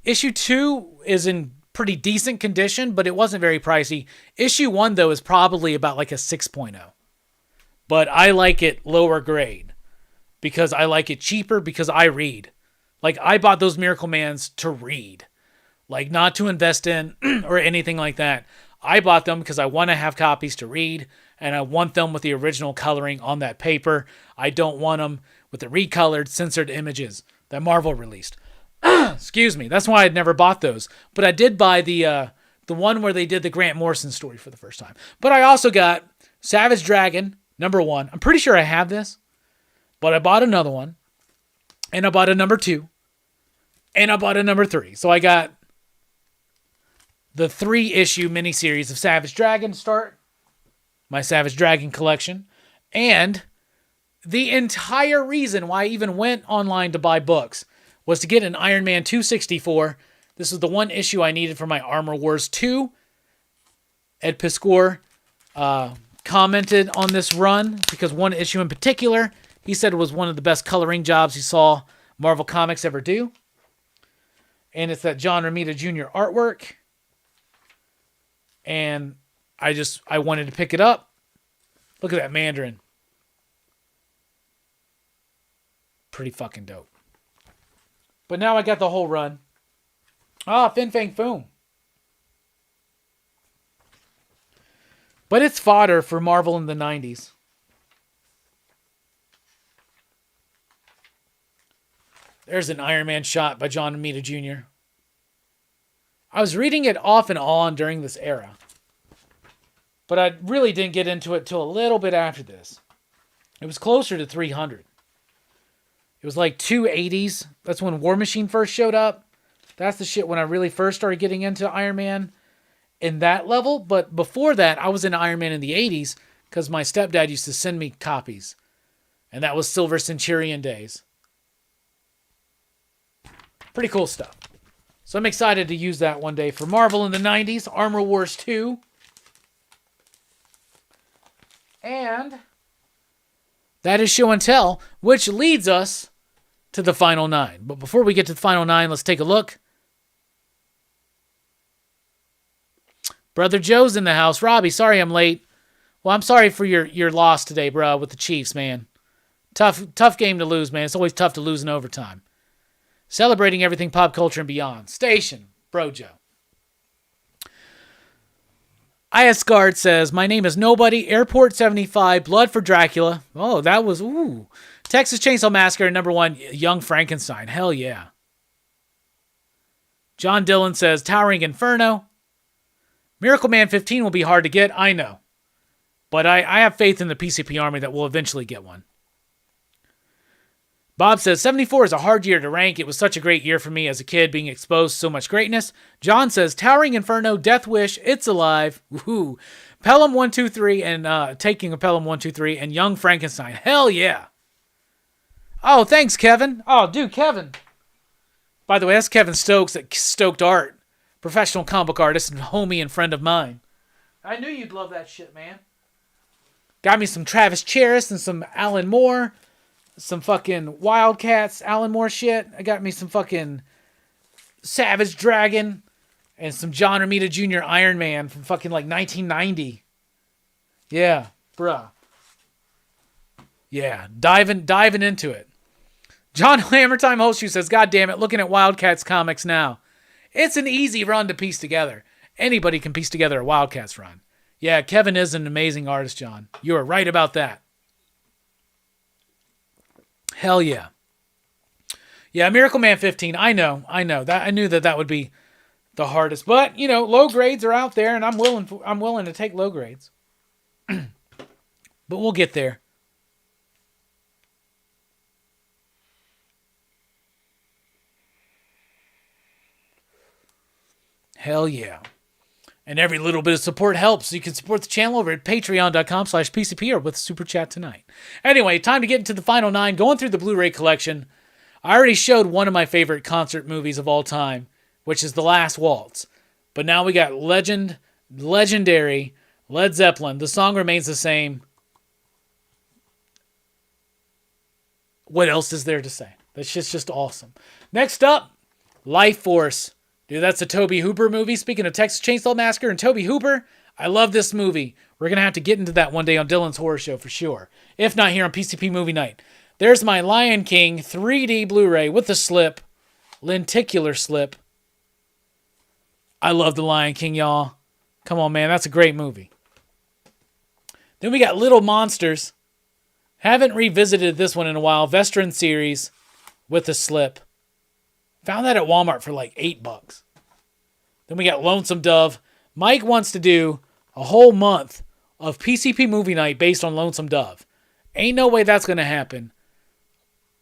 C: Issue 2 is in pretty decent condition, but it wasn't very pricey. Issue 1, though, is probably about like a 6.0. But I like it lower grade because I like it cheaper because I read. Like, I bought those Miracle Mans to read. Like, not to invest in or anything like that. I bought them because I want to have copies to read, and I want them with the original coloring on that paper. I don't want them with the recolored, censored images that Marvel released. Excuse me. That's why I'd never bought those. But I did buy the one where they did the Grant Morrison story for the first time. But I also got Savage Dragon, #1. I'm pretty sure I have this. But I bought another one. And I bought a #2. And I bought a #3. So I got the 3-issue miniseries of Savage Dragon to start my Savage Dragon collection. And The entire reason why I even went online to buy books was to get an Iron Man 264. This is the one issue I needed for my Armor Wars 2. Ed Piscor commented on this run because one issue in particular, he said it was one of the best coloring jobs he saw Marvel Comics ever do. And it's that John Romita Jr. artwork. And I wanted to pick it up. Look at that Mandarin. Pretty fucking dope. But now I got the whole run. Fin Fang Foom. But it's fodder for Marvel in the 90s. There's an Iron Man shot by John Romita Jr. I was reading it off and on during this era. But I really didn't get into it till a little bit after this. It was closer to 300. It was like 280s. That's when War Machine first showed up. That's the shit when I really first started getting into Iron Man in that level. But before that, I was in Iron Man in the 80s because my stepdad used to send me copies. And that was Silver Centurion days. Pretty cool stuff. So I'm excited to use that one day for Marvel in the 90s, Armor Wars 2. And that is Show and Tell, which leads us to the Final 9. But before we get to the Final 9, let's take a look. Brother Joe's in the house. Robbie, sorry I'm late. Well, I'm sorry for your loss today, bro, with the Chiefs, man. Tough game to lose, man. It's always tough to lose in overtime. Celebrating everything pop culture and beyond. Station, Bro Joe. IS Guard says, my name is Nobody, Airport 75, Blood for Dracula. Oh, that was, ooh. Texas Chainsaw Massacre, number 1, Young Frankenstein. Hell yeah. John Dillon says, Towering Inferno. Miracle Man 15 will be hard to get, I know. But I have faith in the PCP Army that we'll eventually get one. Bob says, 74 is a hard year to rank. It was such a great year for me as a kid, being exposed to so much greatness. John says, Towering Inferno, Death Wish, It's Alive, woohoo, Pelham 123, and Taking a Pelham 123, and Young Frankenstein. Hell yeah. Oh, thanks, Kevin. Oh, dude, Kevin. By the way, that's Kevin Stokes at Stoked Art, professional comic book artist and homie and friend of mine. I knew you'd love that shit, man. Got me some Travis Charest and some Alan Moore. Some fucking Wildcats, Alan Moore shit. I got me some fucking Savage Dragon and some John Romita Jr. Iron Man from fucking like 1990. Yeah, bruh. Yeah, diving into it. John Hammertime Holshoe says, God damn it, looking at Wildcats comics now. It's an easy run to piece together. Anybody can piece together a Wildcats run. Yeah, Kevin is an amazing artist, John. You are right about that. Hell yeah. Yeah, Miracle Man 15. I know. That I knew that would be the hardest. But, you know, low grades are out there and I'm willing to take low grades. But we'll get there. Hell yeah. And every little bit of support helps. So you can support the channel over at patreon.com/PCP or with Super Chat tonight. Anyway, time to get into the Final 9. Going through the Blu-ray collection. I already showed one of my favorite concert movies of all time, which is The Last Waltz. But now we got legendary Led Zeppelin. The song remains the same. What else is there to say? That shit's just awesome. Next up, Life Force. Dude, that's a Tobe Hooper movie. Speaking of Texas Chainsaw Massacre and Tobe Hooper, I love this movie. We're going to have to get into that one day on Dylan's Horror Show for sure. If not here on PCP Movie Night. There's my Lion King 3D Blu-ray with the slip. Lenticular slip. I love The Lion King, y'all. Come on, man. That's a great movie. Then we got Little Monsters. Haven't revisited this one in a while. Vestron series with the slip. Found that at Walmart for like $8. Then we got Lonesome Dove. Mike wants to do a whole month of PCP Movie Night based on Lonesome Dove. Ain't no way that's going to happen.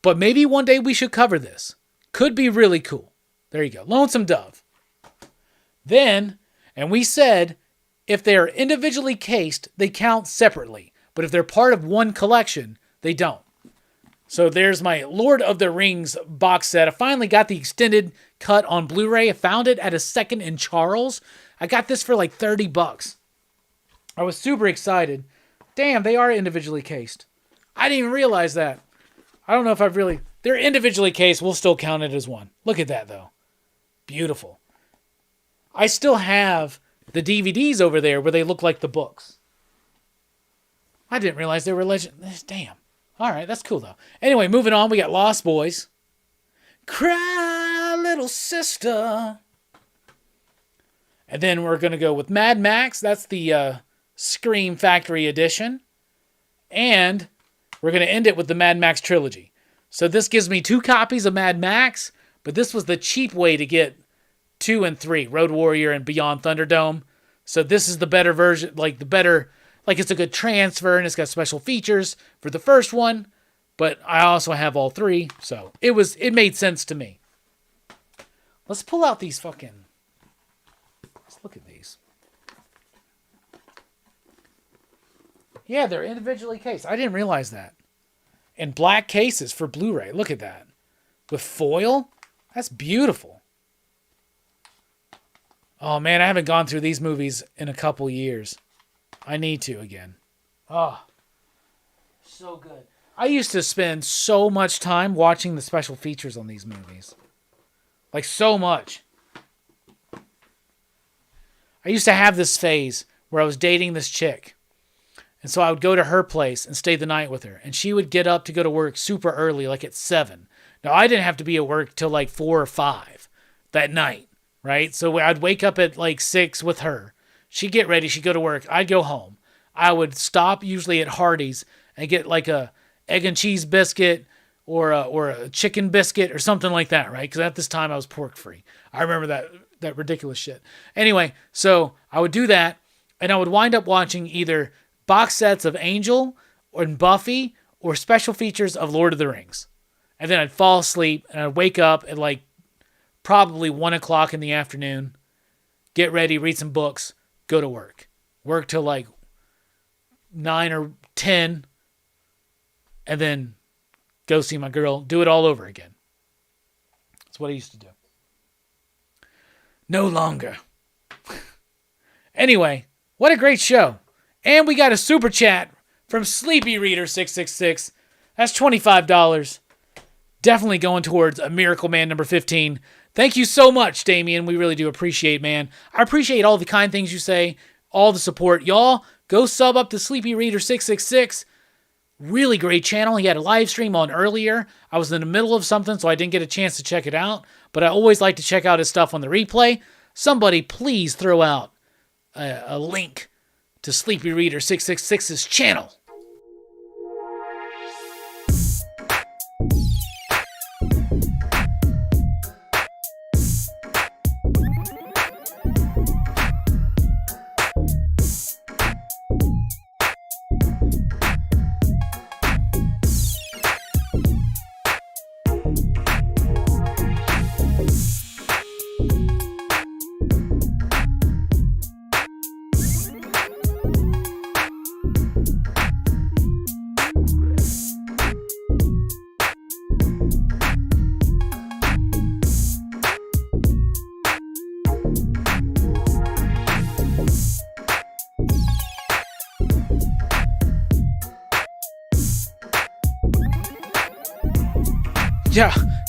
C: But maybe one day we should cover this. Could be really cool. There you go. Lonesome Dove. Then, and we said, if they're individually cased, they count separately. But if they're part of one collection, they don't. So there's my Lord of the Rings box set. I finally got the extended cut on Blu-ray. I found it at a Second in Charles. I got this for like $30. I was super excited. Damn, they are individually cased. I didn't even realize that. I don't know if I've really... They're individually cased. We'll still count it as one. Look at that, though. Beautiful. I still have the DVDs over there where they look like the books. I didn't realize they were legend... Damn. All right, that's cool, though. Anyway, moving on. We got Lost Boys. Cry, little sister. And then we're going to go with Mad Max. That's the Scream Factory edition. And we're going to end it with the Mad Max trilogy. So this gives me 2 copies of Mad Max, but this was the cheap way to get 2 and 3, Road Warrior and Beyond Thunderdome. So this is the better version, like it's a good transfer, and it's got special features for the first one, but I also have all 3, so it made sense to me. Let's pull out these let's look at these. Yeah, they're individually cased. I didn't realize that. And black cases for Blu-ray. Look at that. With foil? That's beautiful. Oh, man, I haven't gone through these movies in a couple years. I need to again. Oh, so good. I used to spend so much time watching the special features on these movies. Like, so much. I used to have this phase where I was dating this chick. And so I would go to her place and stay the night with her. And she would get up to go to work super early, like at 7. Now, I didn't have to be at work till like 4 or 5 that night, right? So I'd wake up at like 6 with her. She'd get ready. She'd go to work. I'd go home. I would stop usually at Hardee's and get like a egg and cheese biscuit or a chicken biscuit or something like that, right? Because at this time I was pork free. I remember that ridiculous shit. Anyway, so I would do that, and I would wind up watching either box sets of Angel or Buffy or special features of Lord of the Rings. And then I'd fall asleep, and I'd wake up at like probably 1 o'clock in the afternoon, get ready, read some books, go to work. Work till like 9 or 10, and then go see my girl. Do it all over again. That's what I used to do. No longer. Anyway, what a great show. And we got a super chat from Sleepy Reader 666. That's $25. Definitely going towards a Miracle Man number 15. Thank you so much, Damien. We really do appreciate, man. I appreciate all the kind things you say, all the support. Y'all, go sub up to Sleepy Reader 666. Really great channel. He had a live stream on earlier. I was in the middle of something, so I didn't get a chance to check it out. But I always like to check out his stuff on the replay. Somebody please throw out a link to Sleepy Reader 666's channel.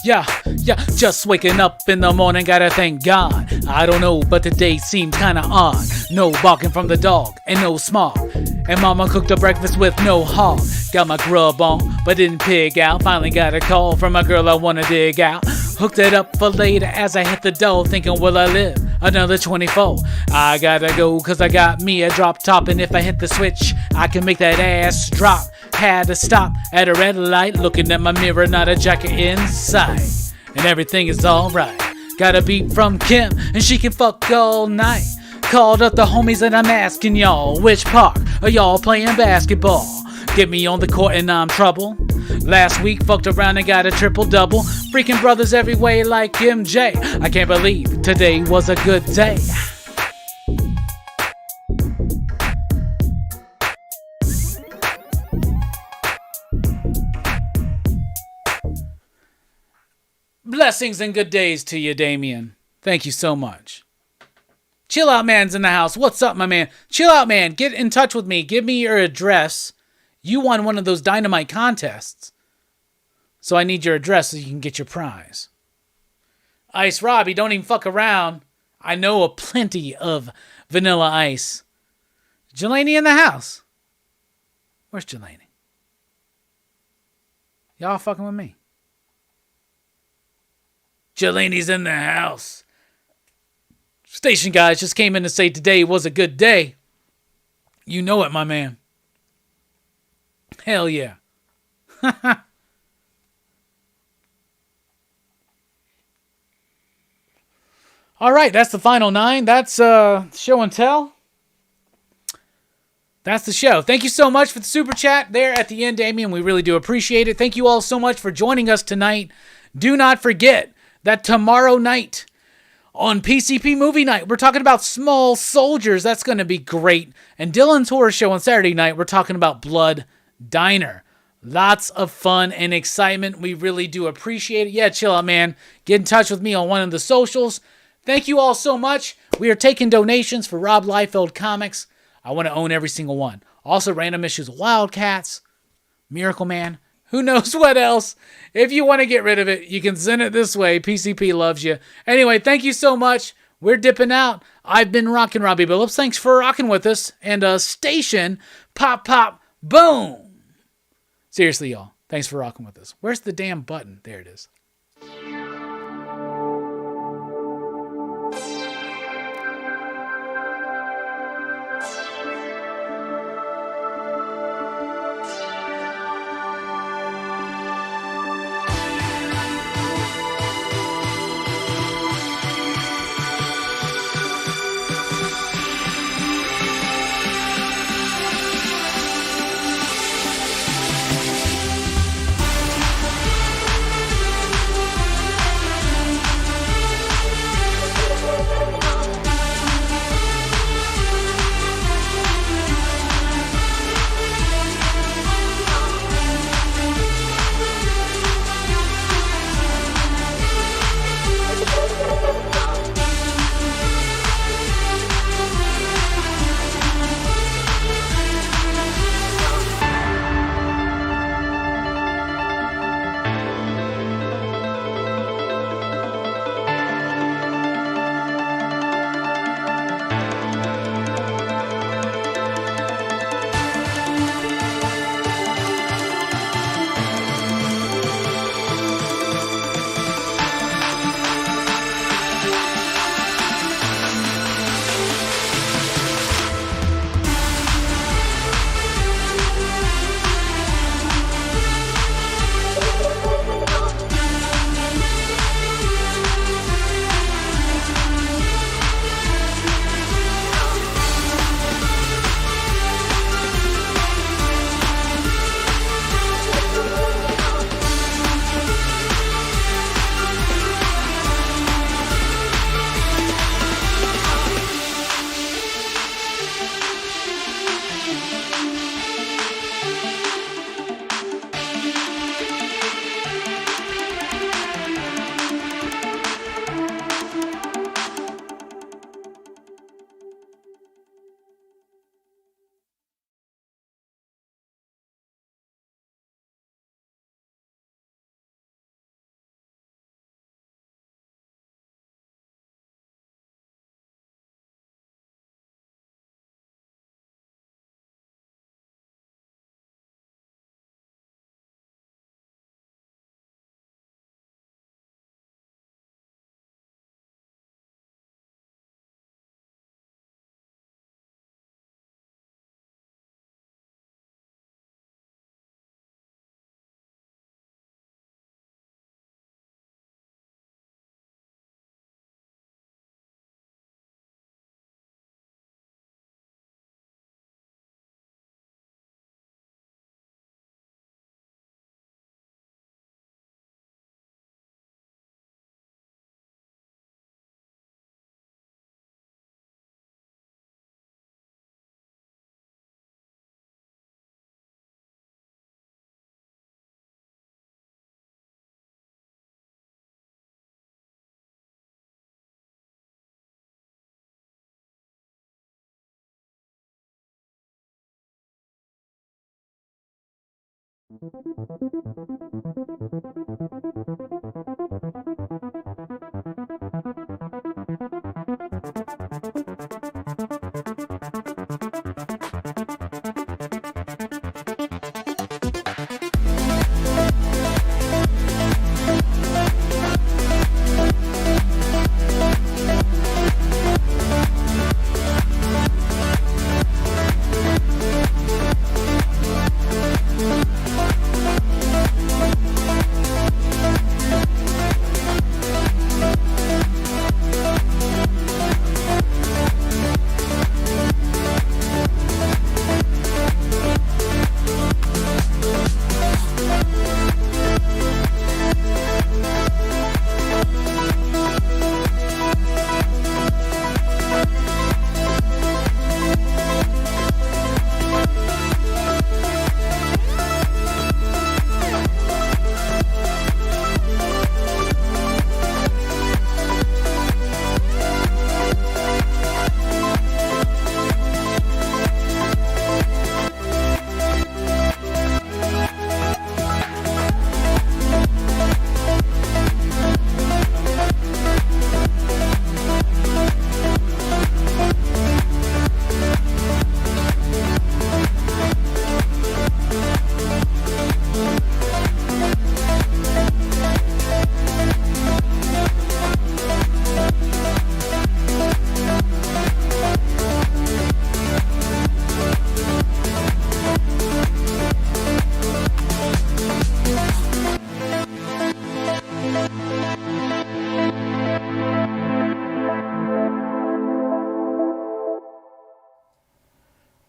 C: Yeah, just waking up in the morning, gotta thank God. I don't know, but today seems kinda odd. No barking from the dog, and no smog. And mama cooked a breakfast with no hog. Got my grub on, but didn't pig out. Finally got a call from a girl I wanna dig out. Hooked it up for later as I hit the dough, thinking, will I live another 24? I gotta go, cause I got me a drop top, and if I hit the switch, I can make that ass drop. Had to stop at a red light, looking at my mirror, not a jacket inside. And everything is alright. Got a beat from Kim, and she can fuck all night. Called up the homies and I'm asking y'all, which park are y'all playing basketball? Get me on the court and I'm trouble. Last week fucked around and got a triple-double. Freaking brothers every way like MJ. I can't believe today was a good day. Blessings and good days to you, Damien. Thank you so much. Chill Out Man's in the house. What's up, my man? Chill Out Man, get in touch with me. Give me your address. You won one of those dynamite contests. So I need your address so you can get your prize. Ice Robbie, don't even fuck around. I know a plenty of vanilla ice. Jelani in the house. Where's Jelani? Y'all fucking with me. Jelani's in the house. Station guys just came in to say today was a good day. You know it, my man. Hell yeah. All right, that's the final 9. That's show and tell. That's the show. Thank you so much for the super chat there at the end, Damien. We really do appreciate it. Thank you all so much for joining us tonight. Do not forget that tomorrow night on PCP Movie Night, we're talking about Small Soldiers. That's going to be great. And Dylan's Horror Show on Saturday night, we're talking about Blood Diner. Lots of fun and excitement. We really do appreciate it. Yeah, chill out, man. Get in touch with me on one of the socials. Thank you all so much. We are taking donations for Rob Liefeld Comics. I want to own every single one. Also, Random Issues Wildcats, Miracle Man, who knows what else. If you want to get rid of it, you can send it this way. PCP loves you. Anyway, thank you so much. We're dipping out. I've been Rockin Robbie Billups. Thanks for rocking with us. And station, pop, pop, boom. Seriously, y'all. Thanks for rocking with us. Where's the damn button? There it is.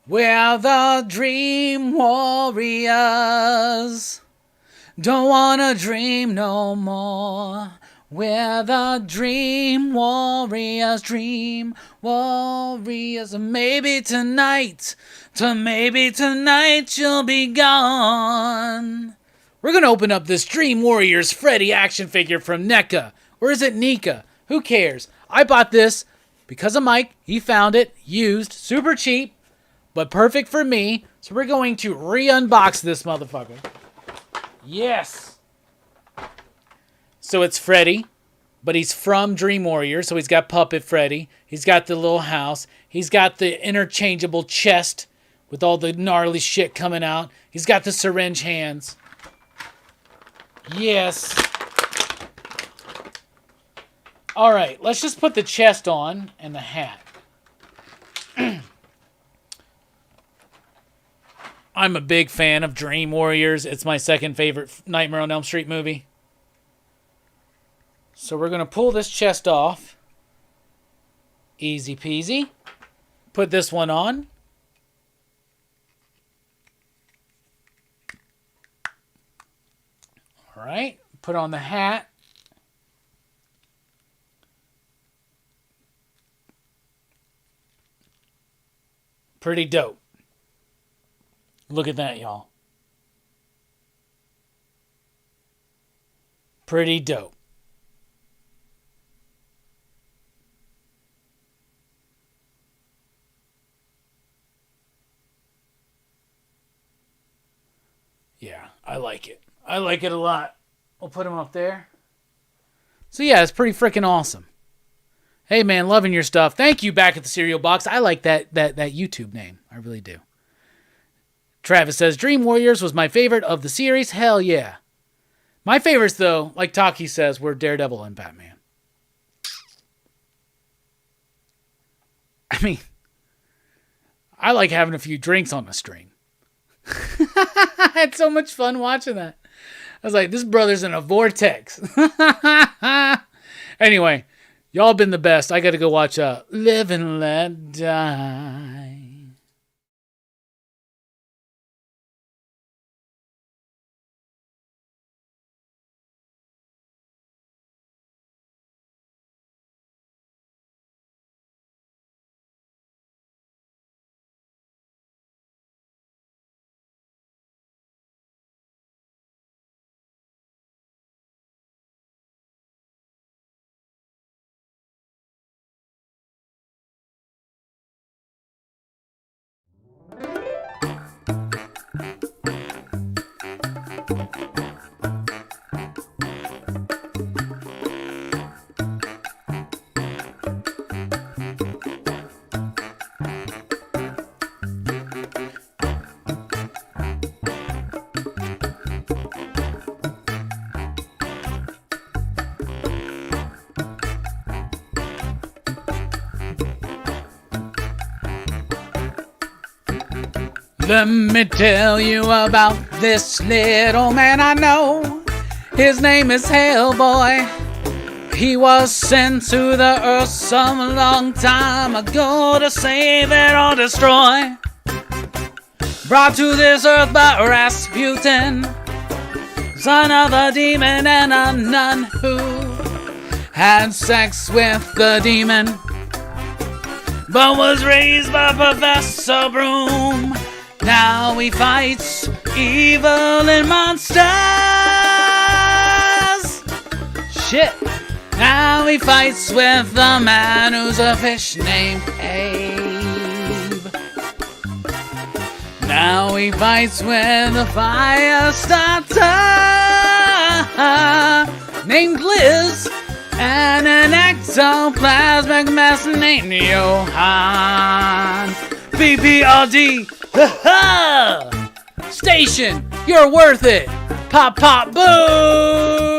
C: We're the Dream Warriors. Don't wanna dream no more. We're the Dream Warriors, Dream Warriors. And maybe tonight you'll be gone. We're gonna open up this Dream Warriors Freddy action figure from NECA. Or is it NECA? Who cares? I bought this because of Mike. He found it, used, super cheap, but perfect for me. So we're going to re-unbox this motherfucker. Yes. So it's Freddy, but he's from Dream Warriors, so he's got Puppet Freddy. He's got the little house. He's got the interchangeable chest with all the gnarly shit coming out. He's got the syringe hands. Yes. All right, let's just put the chest on and the hat. I'm a big fan of Dream Warriors. It's my second favorite Nightmare on Elm Street movie. So we're going to pull this chest off. Easy peasy. Put this one on. All right. Put on the hat. Pretty dope. Look at that, y'all. Pretty dope. Yeah, I like it. I like it a lot. We'll put him up there. So yeah, it's pretty freaking awesome. Hey man, loving your stuff. Thank you, Back at the Cereal Box. I like that YouTube name. I really do. Travis says, Dream Warriors was my favorite of the series. Hell yeah. My favorites, though, like Taki says, were Daredevil and Batman. I mean, I like having a few drinks on the stream. I had so much fun watching that. I was like, this brother's in a vortex. Anyway, y'all been the best. I got to go watch Live and Let Die. Let me tell you about this little man I know. His name is Hellboy. He was sent to the earth some long time ago to save it or destroy. Brought to this earth by Rasputin, son of a demon and a nun who had sex with the demon, but was raised by Professor Broom. Now he fights evil and monsters. Shit. Now he fights with the man who's a fish named Abe. Now he fights with a fire starter named Gliz and an ectoplasmic mess named Johann. BPRD. Station, you're worth it. Pop, pop, boo!